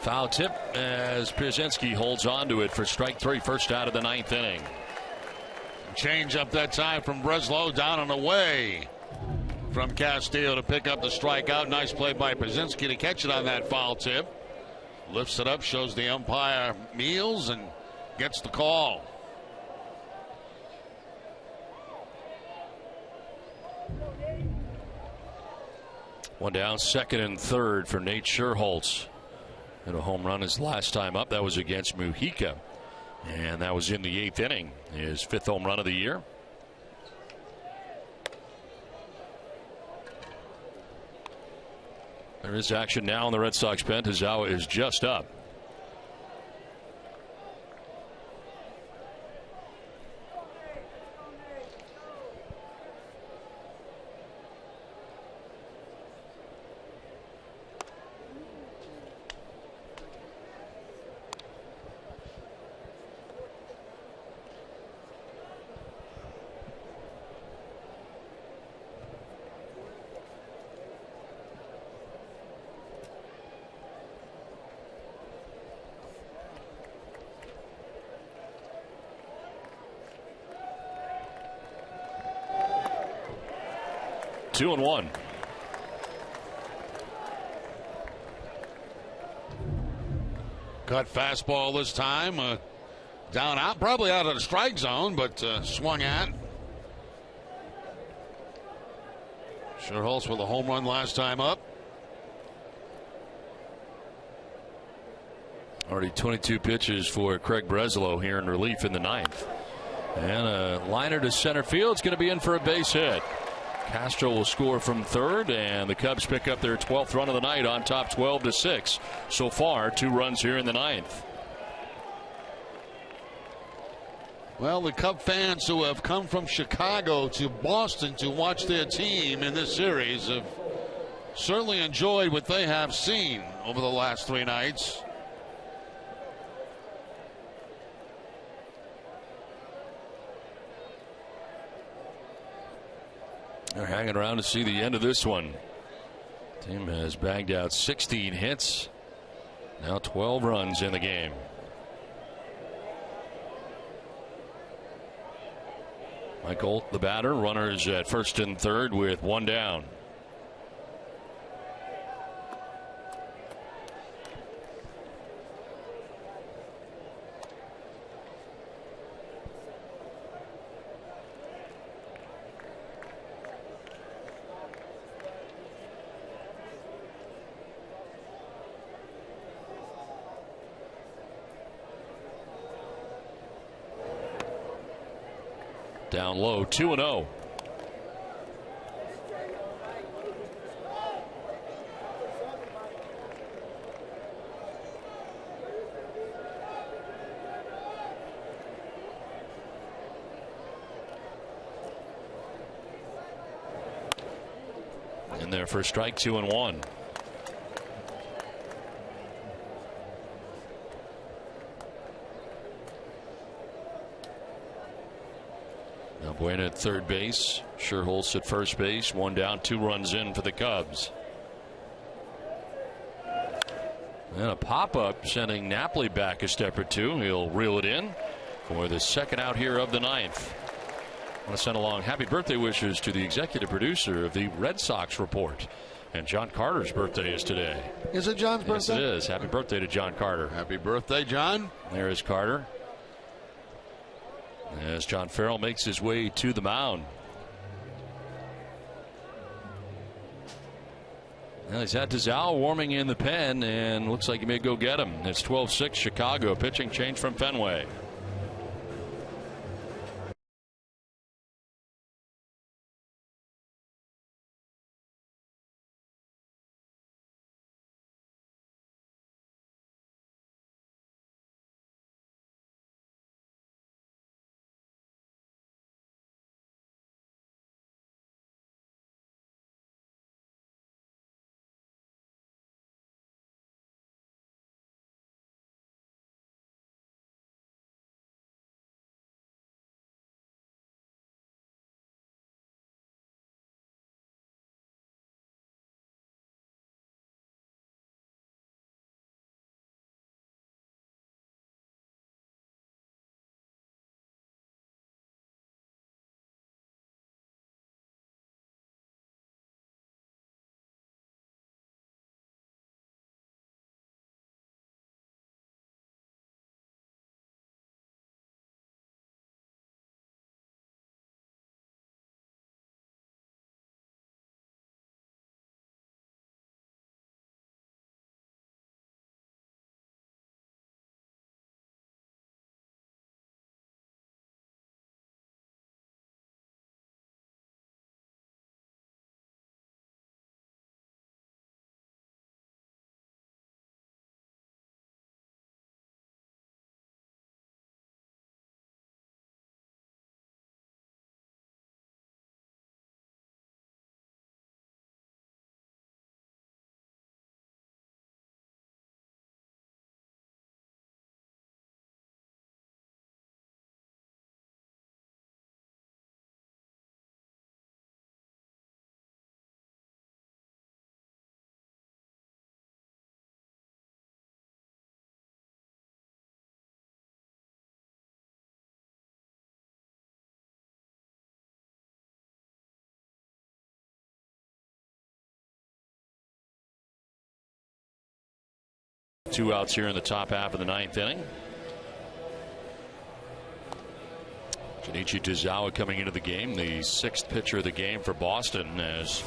Foul tip as Pierzynski holds on to it for strike 3, first out of the 9th inning. Change up that time from Breslow, down and away from Castillo to pick up the strikeout. Nice play by Pierzynski to catch it on that foul tip. Lifts it up, shows the umpire Meals, and gets the call. One down, second and third for Nate Scherholtz. And a home run his last time up. That was against Mujica. And that was in the 8th inning. His 5th home run of the year. There is action now in the Red Sox pen. Tazawa is just up. 2-1. Cut fastball this time. Down out, probably out of the strike zone, but swung at. Scherholz with a home run last time up. Already 22 pitches for Craig Breslow here in relief in the ninth. And a liner to center field. It's going to be in for a base hit. Castro will score from third, and the Cubs pick up their 12th run of the night on top 12-6. So far, 2 runs here in the ninth. Well, the Cub fans who have come from Chicago to Boston to watch their team in this series have certainly enjoyed what they have seen over the last 3 nights. They're hanging around to see the end of this one. Team has bagged out 16 hits. Now 12 runs in the game. Mike Holt, the batter. Runners at first and third with 1 down. Down low, 2-0. In there for strike 2-1. Buena at third base. Scherholz at first base. 1 down, 2 runs in for the Cubs. And a pop-up sending Napoli back a step or 2. He'll reel it in for the second out here of the ninth. I want to send along happy birthday wishes to the executive producer of the Red Sox Report. And John Carter's birthday is today. Is it John's birthday? Yes, it is. Happy birthday to John Carter. Happy birthday, John. There is Carter. As John Farrell makes his way to the mound. Well, he's had Tizal warming in the pen, and looks like he may go get him. It's 12-6 Chicago. Pitching change from Fenway. 2 outs here in the top half of the 9th inning. Junichi Tazawa coming into the game, the 6th pitcher of the game for Boston, as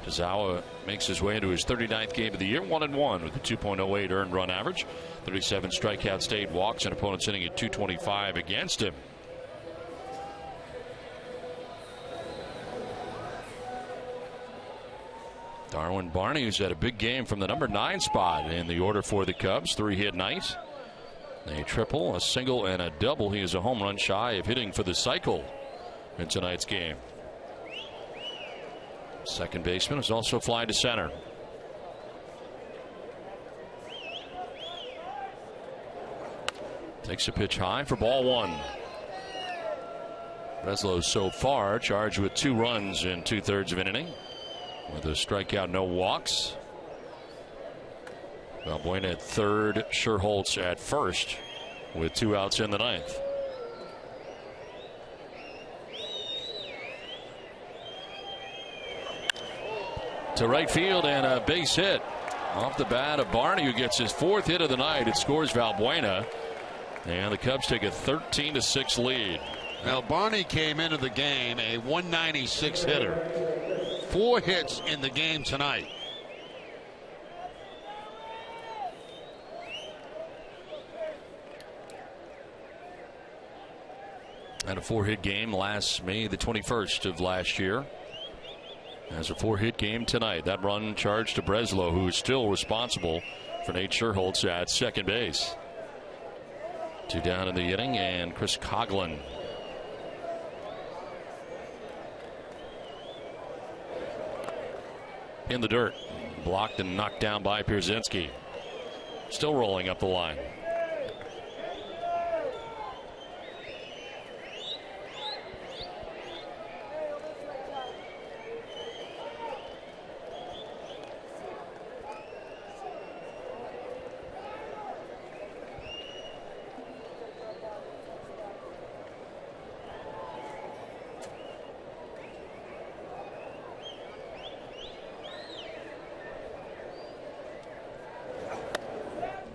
Tazawa makes his way into his 39th game of the year, 1-1 with a 2.08 earned run average, 37 strikeouts, 8 walks, and opponents hitting at .225 against him. Darwin Barney, who's had a big game from the number 9 spot in the order for the Cubs, 3-hit night. A triple, a single, and a double. He is a home run shy of hitting for the cycle in tonight's game. Second baseman is also flying to center. Takes a pitch high for ball 1. Breslow so far charged with 2 runs in 2/3 of an inning, with a strikeout, no walks. Valbuena at third, Scherholtz at first, with 2 outs in the 9th. To right field and a base hit off the bat of Barney, who gets his 4th hit of the night. It scores Valbuena, and the Cubs take a 13-6 lead. Now, Barney came into the game a 196 hitter. 4 hits in the game tonight. Had a 4-hit game last May the 21st of last year. Has a 4-hit game tonight. That run charged to Breslow, who is still responsible for Nate Scherholtz at second base. 2 down in the inning, and Chris Coghlan in the dirt, blocked and knocked down by Pierzynski. Still rolling up the line.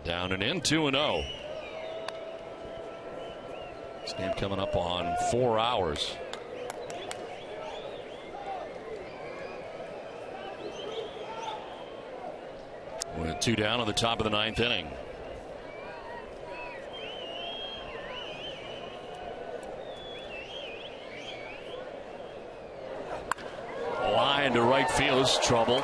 Down and in, 2-0. This game coming up on 4 hours. With 2 down on the top of the 9th inning. Line to right field is trouble.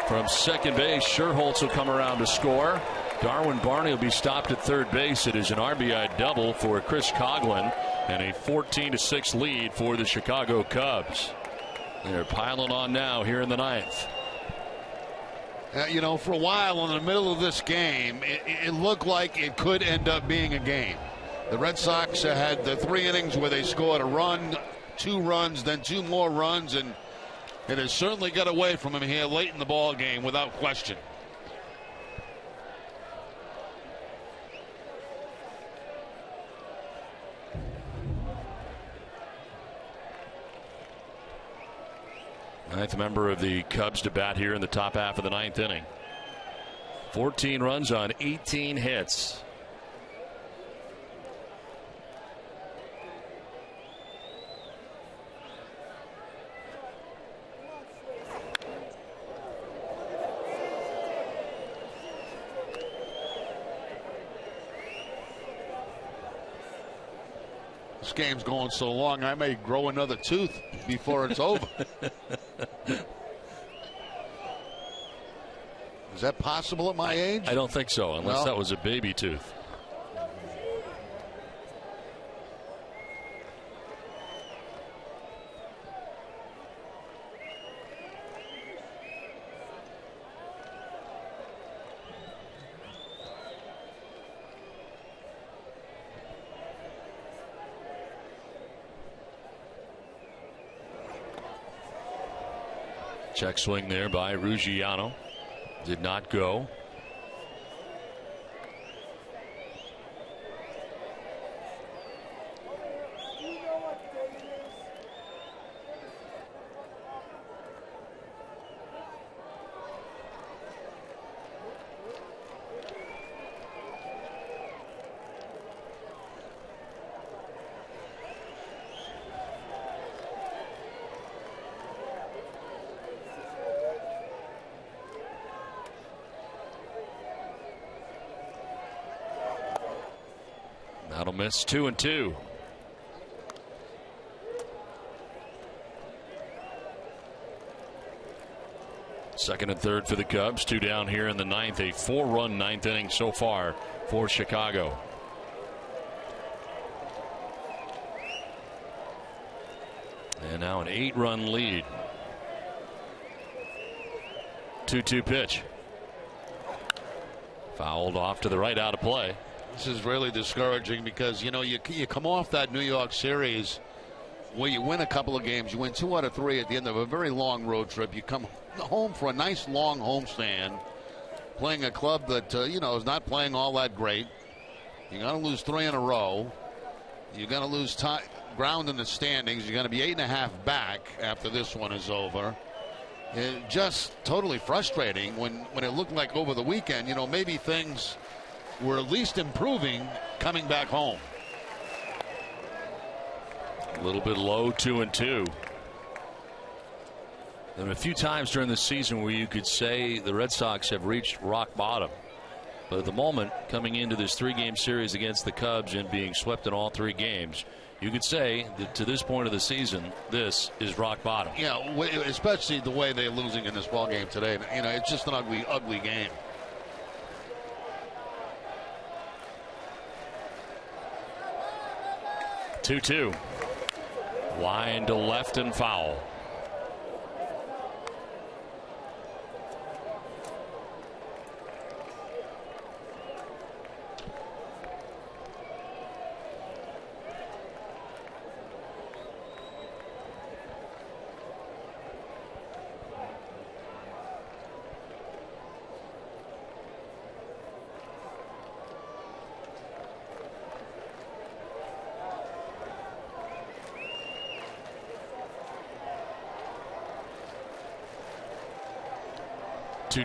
From second base, Scherholtz will come around to score. Darwin Barney will be stopped at third base. It is an RBI double for Chris Coghlan, and a 14-6 lead for the Chicago Cubs. They're piling on now here in the 9th. You know, for a while in the middle of this game, it looked like it could end up being a game. The Red Sox had the 3 innings where they scored a run, 2 runs, then 2 more runs, and it has certainly got away from him here late in the ball game without question. Ninth member of the Cubs to bat here in the top half of the 9th inning. 14 runs on 18 hits. This game's going so long, I may grow another tooth before it's over. Is that possible at my age? I don't think so, unless that was a baby tooth. Check swing there by Ruggiano. Did not go. That'll miss. 2-2. Second and third for the Cubs. 2 down here in the ninth. A 4-run ninth inning so far for Chicago. And now an 8-run lead. 2-2 pitch. Fouled off to the right, out of play. This is really discouraging because, you know, you come off that New York series where you win a couple of games. You win 2 out of 3 at the end of a very long road trip. You come home for a nice long homestand, playing a club that, you know, is not playing all that great. You're going to lose 3 in a row. You're going to lose ground in the standings. You're going to be 8.5 back after this one is over. Just totally frustrating when it looked like over the weekend, you know, maybe things were at least improving coming back home. A little bit low, 2-2. There were a few times during the season where you could say the Red Sox have reached rock bottom. But at the moment, coming into this 3-game series against the Cubs and being swept in all 3 games, you could say that to this point of the season, this is rock bottom. Yeah, especially the way they're losing in this ball game today. You know, it's just an ugly game. Two. Line to left and foul.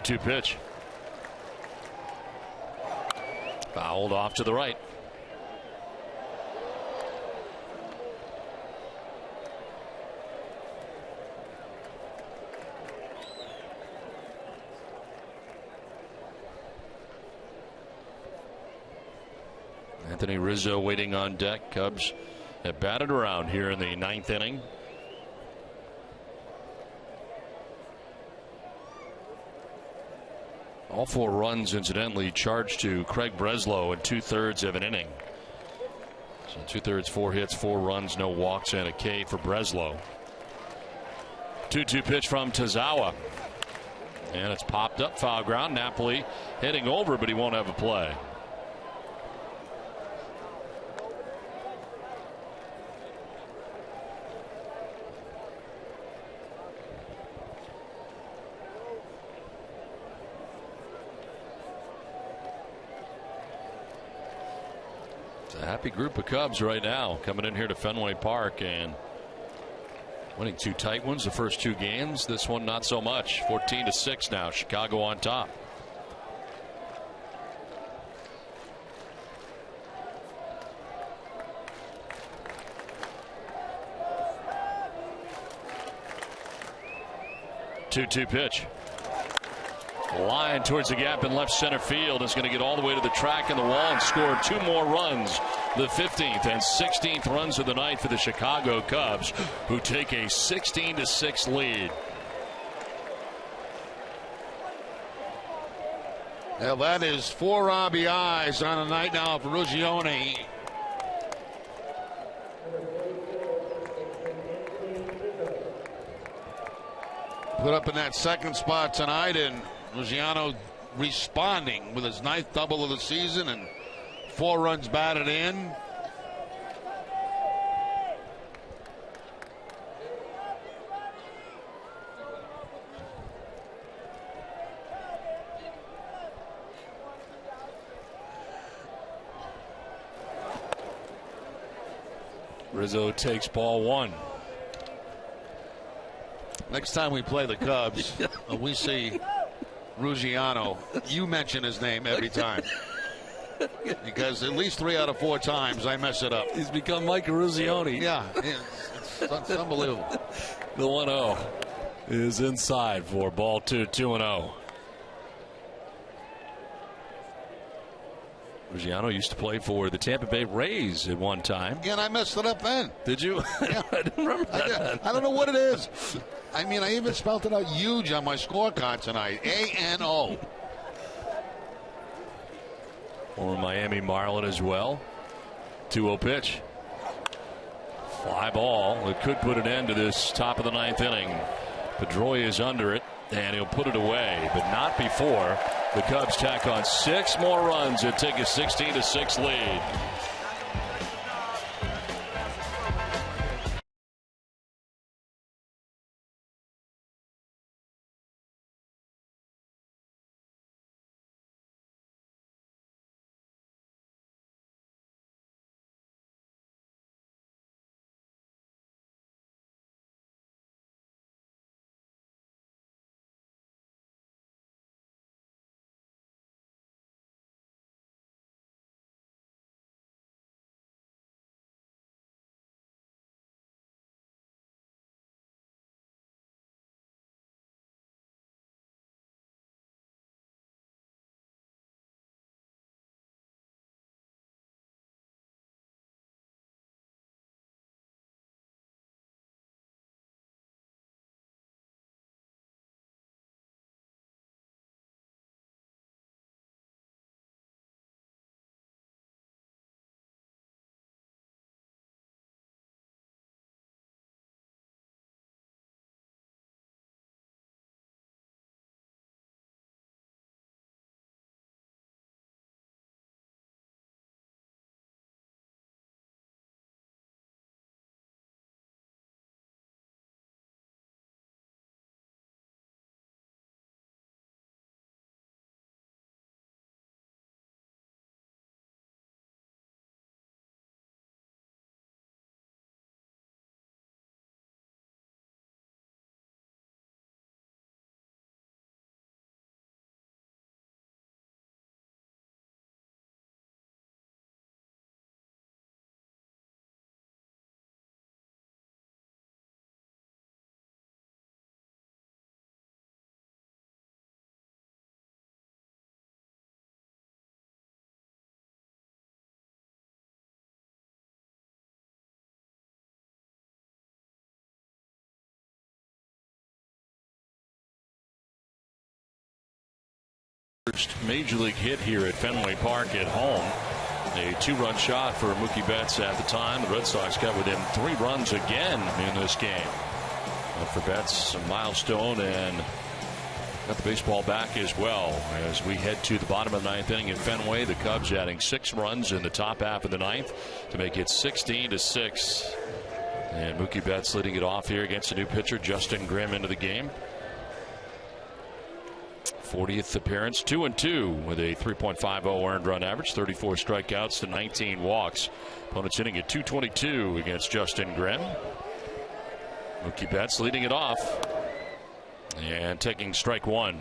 Two pitch. Fouled off to the right. Anthony Rizzo waiting on deck. Cubs have batted around here in the 9th inning. All 4 runs, incidentally, charged to Craig Breslow in 2/3 of an inning. So 2/3, 4 hits, 4 runs, no walks, and a K for Breslow. 2-2 pitch from Tazawa. And it's popped up, foul ground. Napoli heading over, but he won't have a play. A happy group of Cubs right now coming in here to Fenway Park and winning 2 tight ones the first 2 games. This one not so much. 14-6 now. Chicago on top. Two pitch. Line towards the gap in left center field is going to get all the way to the track and the wall and score 2 more runs. The 15th and 16th runs of the night for the Chicago Cubs, who take a 16-6 lead. Well, that is 4 RBIs on a night now for Ruggione. Put up in that second spot tonight, and Luciano responding with his 9th double of the season and 4 runs batted in. Rizzo takes ball 1. Next time we play the Cubs, we see Ruggiano, you mention his name every time. Because at least 3 out of 4 times I mess it up. He's become Mike Ruggione. Yeah, it's unbelievable. The 1-0 is inside for ball 2, 2-0. Ruggiano used to play for the Tampa Bay Rays at one time. Yeah, and I messed it up then. Did you? Yeah. I didn't remember that. I don't know what it is. I mean, I even spelled it out huge on my scorecard tonight. A-N-O. Or Miami Marlin as well. 2-0 pitch. Fly ball. It could put an end to this top of the ninth inning. Pedroia is under it, and he'll put it away, but not before the Cubs tack on 6 more runs and take a 16-6 lead. First major league hit here at Fenway Park at home. A 2-run shot for Mookie Betts at the time. The Red Sox got within 3 runs again in this game. For Betts, a milestone, and got the baseball back as well. As we head to the bottom of the ninth inning at Fenway, the Cubs adding 6 runs in the top half of the ninth to make it 16-6. And Mookie Betts leading it off here against a new pitcher, Justin Grimm, into the game. 40th appearance, 2-2 with a 3.50 earned run average, 34 strikeouts to 19 walks. Opponents hitting at .222 against Justin Grimm. Mookie Betts leading it off and taking strike 1.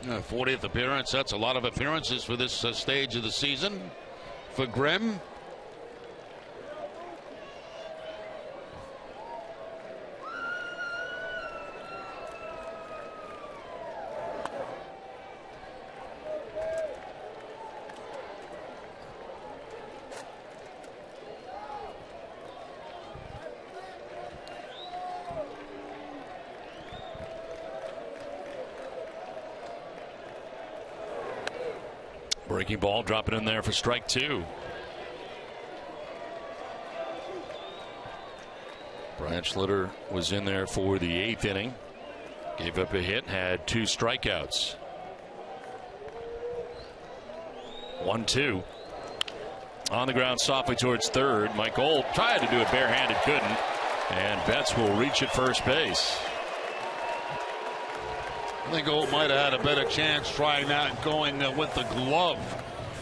40th appearance. That's a lot of appearances for this stage of the season for Grimm. Breaking ball, dropping in there for strike 2. Brian Schlitter was in there for the 8th inning. Gave up a hit, had 2 strikeouts. 1-2. On the ground softly towards third. Mike Gold tried to do it barehanded, couldn't. And Betts will reach at first base. I think Old might have had a better chance trying that and going with the glove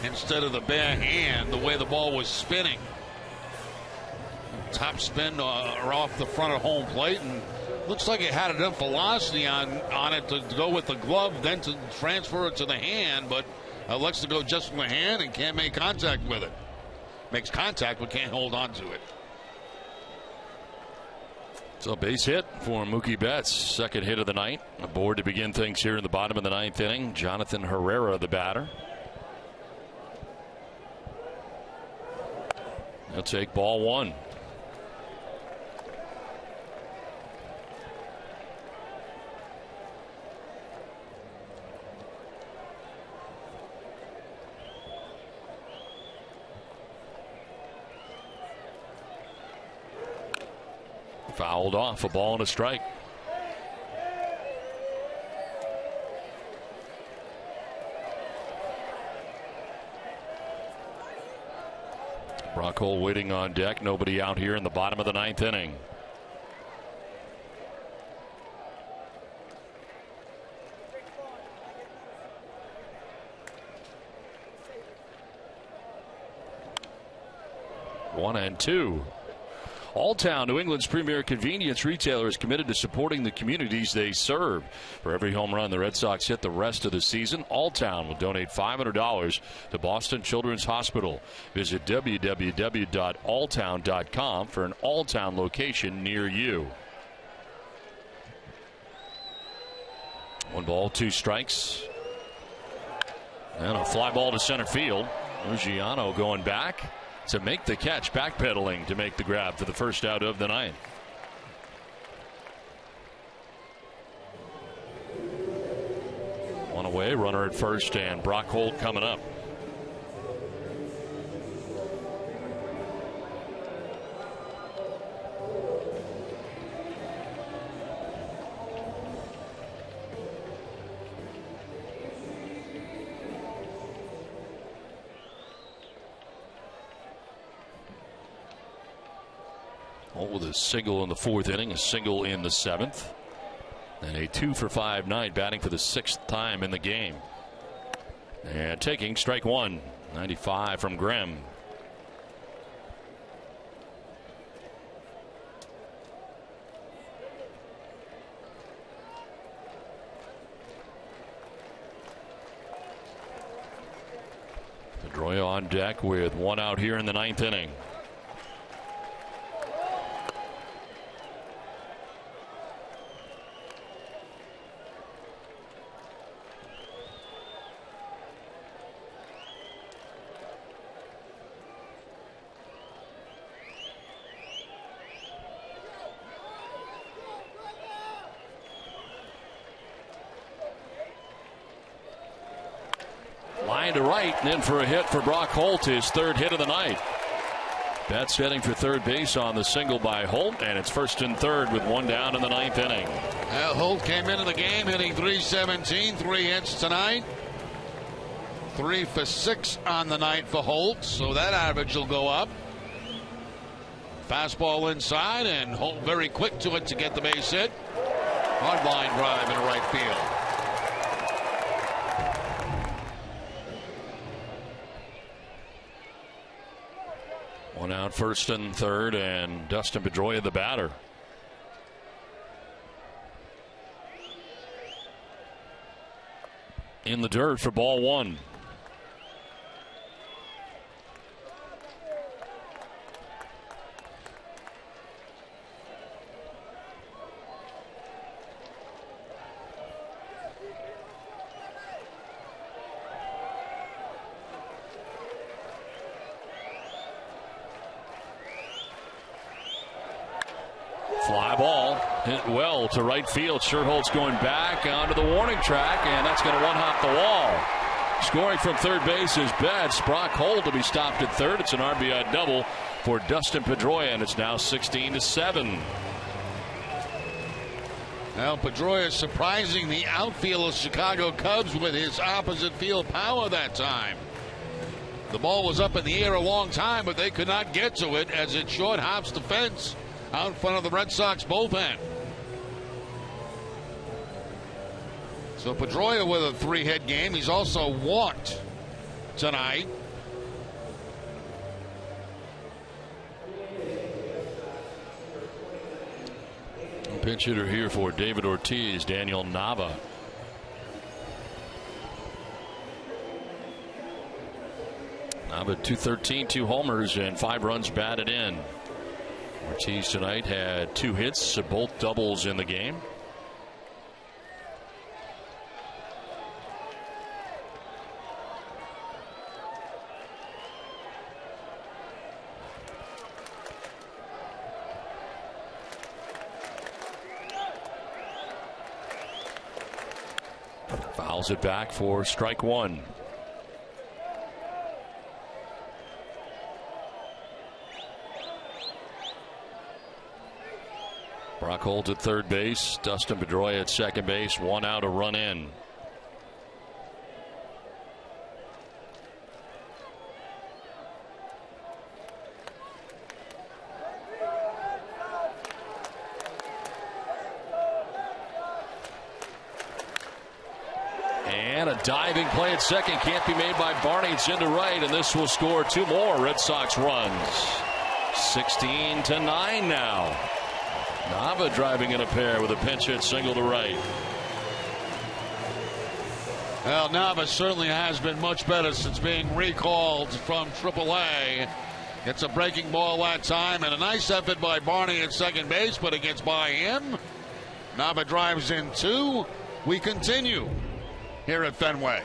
instead of the bare hand, the way the ball was spinning. Top spin or off the front of home plate, and looks like it had enough velocity on it to go with the glove, then to transfer it to the hand, but elects to go just from the hand and can't make contact with it. Makes contact but can't hold on to it. So base hit for Mookie Betts, second hit of the night. Aboard to begin things here in the bottom of the ninth inning. Jonathan Herrera, the batter. He'll take ball one. Fouled off, a ball and a strike. Brock Holt waiting on deck. Nobody out here in the bottom of the ninth inning. One and two. Alltown, New England's premier convenience retailer, is committed to supporting the communities they serve. For every home run the Red Sox hit the rest of the season, Alltown will donate $500 to Boston Children's Hospital. Visit www.alltown.com for an Alltown location near you. 1 ball, 2 strikes. And a fly ball to center field. Giano going back to make the catch, backpedaling to make the grab for the first out of the ninth. One away, runner at first, and Brock Holt coming up. With a single in the 4th inning, a single in the 7th, and a 2-for-5 night, batting for the 6th time in the game. And taking strike one, 95 from Grimm. Pedroia on deck with 1 out here in the 9th inning. To right and in for a hit for Brock Holt, his 3rd hit of the night. Betts heading for third base on the single by Holt, and it's 1st and 3rd with 1 down in the 9th inning. Holt came into the game hitting .317, 3 hits tonight. 3 for 6 on the night for Holt, so that average will go up. Fastball inside, and Holt very quick to it to get the base hit. Hard line drive in right field. One out, 1st and 3rd, and Dustin Pedroia the batter. In the dirt for ball one. Fly ball hit well to right field. Sherholt's going back onto the warning track, and that's going to one-hop the wall. Scoring from third base is Betts. Brock Holt to be stopped at third. It's an RBI double for Dustin Pedroia, and it's now 16-7. Now Pedroia surprising the outfield of Chicago Cubs with his opposite field power that time. The ball was up in the air a long time, but they could not get to it as it short hops the fence out in front of the Red Sox bullpen. So Pedroia with a 3-hit game. He's also walked tonight. Pinch hitter here for David Ortiz, Daniel Nava. Nava 213, 2 homers, and 5 runs batted in. Ortiz tonight had 2 hits, both doubles in the game. Fouls it back for strike one. Brock holds at third base. Dustin Pedroia at second base. One out, a run in. And a diving play at second can't be made by Barney. It's into right, and this will score two more Red Sox runs. 16-9 now. Nava driving in a pair with a pinch hit single to right. Well, Nava certainly has been much better since being recalled from AAA. It's a breaking ball that time, and a nice effort by Barney at second base, but it gets by him. Nava drives in two. We continue here at Fenway.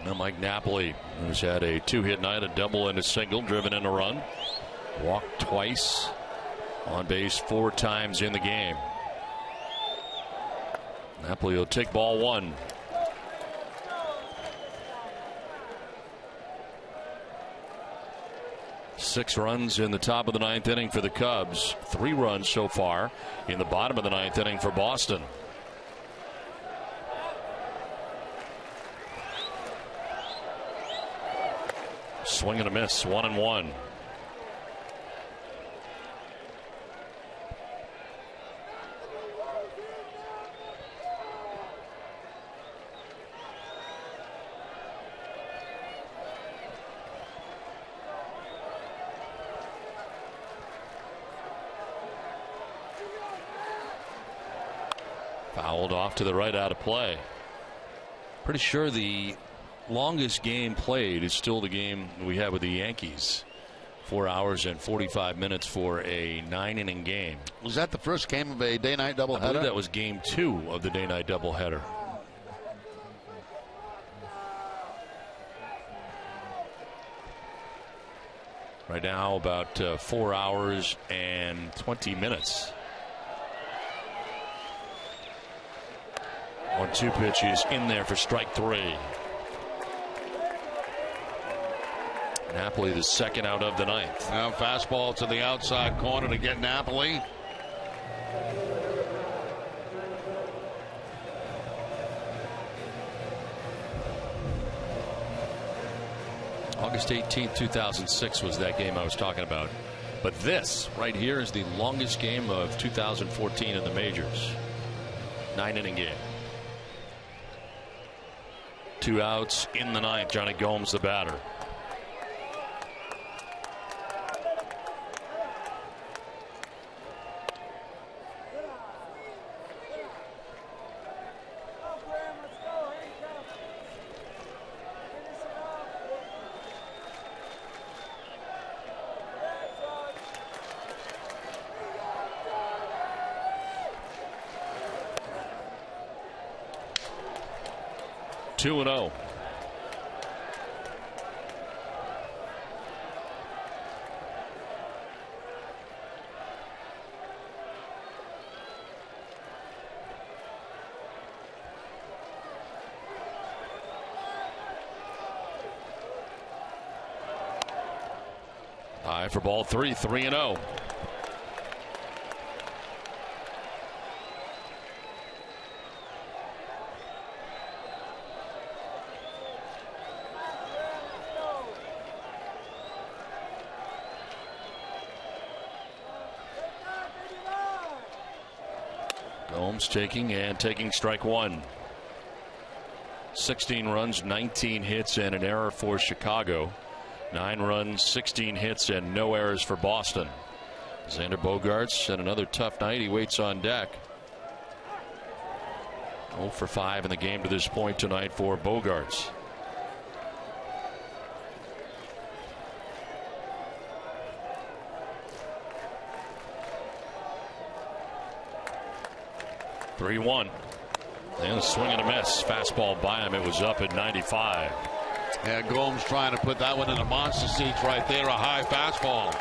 Now Mike Napoli, who's had a two-hit night, a double and a single, driven in a run. Walked twice, on base 4 times in the game. Napoli will take ball one. Six runs in the top of the ninth inning for the Cubs. 3 runs so far in the bottom of the ninth inning for Boston. Swing and a miss, 1-1. Fouled off to the right, out of play. Pretty sure the longest game played is still the game we had with the Yankees. 4 hours and 45 minutes for a 9-inning game. Was that the first game of a day-night doubleheader? I believe that was game 2 of the day-night doubleheader. Right now about 4 hours and 20 minutes. 1-2 pitch is in there for strike 3. Napoli the second out of the ninth. Now fastball to the outside corner to get Napoli. August 18th, 2006 was that game I was talking about. But this right here is the longest game of 2014 in the majors. 9-inning game. 2 outs in the ninth. Johnny Gomes the batter. Two and 0. High for ball 3, 3-0. Gomes taking strike 1. 16 runs, 19 hits, and an error for Chicago. 9 runs, 16 hits, and no errors for Boston. Xander Bogaerts had another tough night. He waits on deck. 0 for 5 in the game to this point tonight for Bogaerts. And a swing and a miss. Fastball by him. It was up at 95. Yeah, Gomes trying to put that one in the monster seats right there. A high fastball.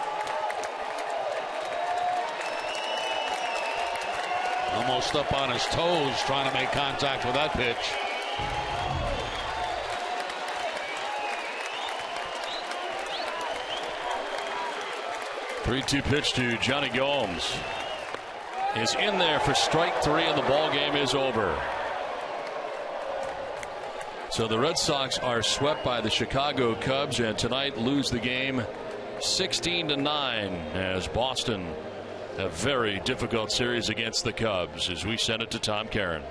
Almost up on his toes trying to make contact with that pitch. Three-two pitch to Johnny Gomes is in there for strike 3, and the ball game is over. So the Red Sox are swept by the Chicago Cubs, and tonight lose the game 16-9 as Boston a very difficult series against the Cubs as we send it to Tom Caron.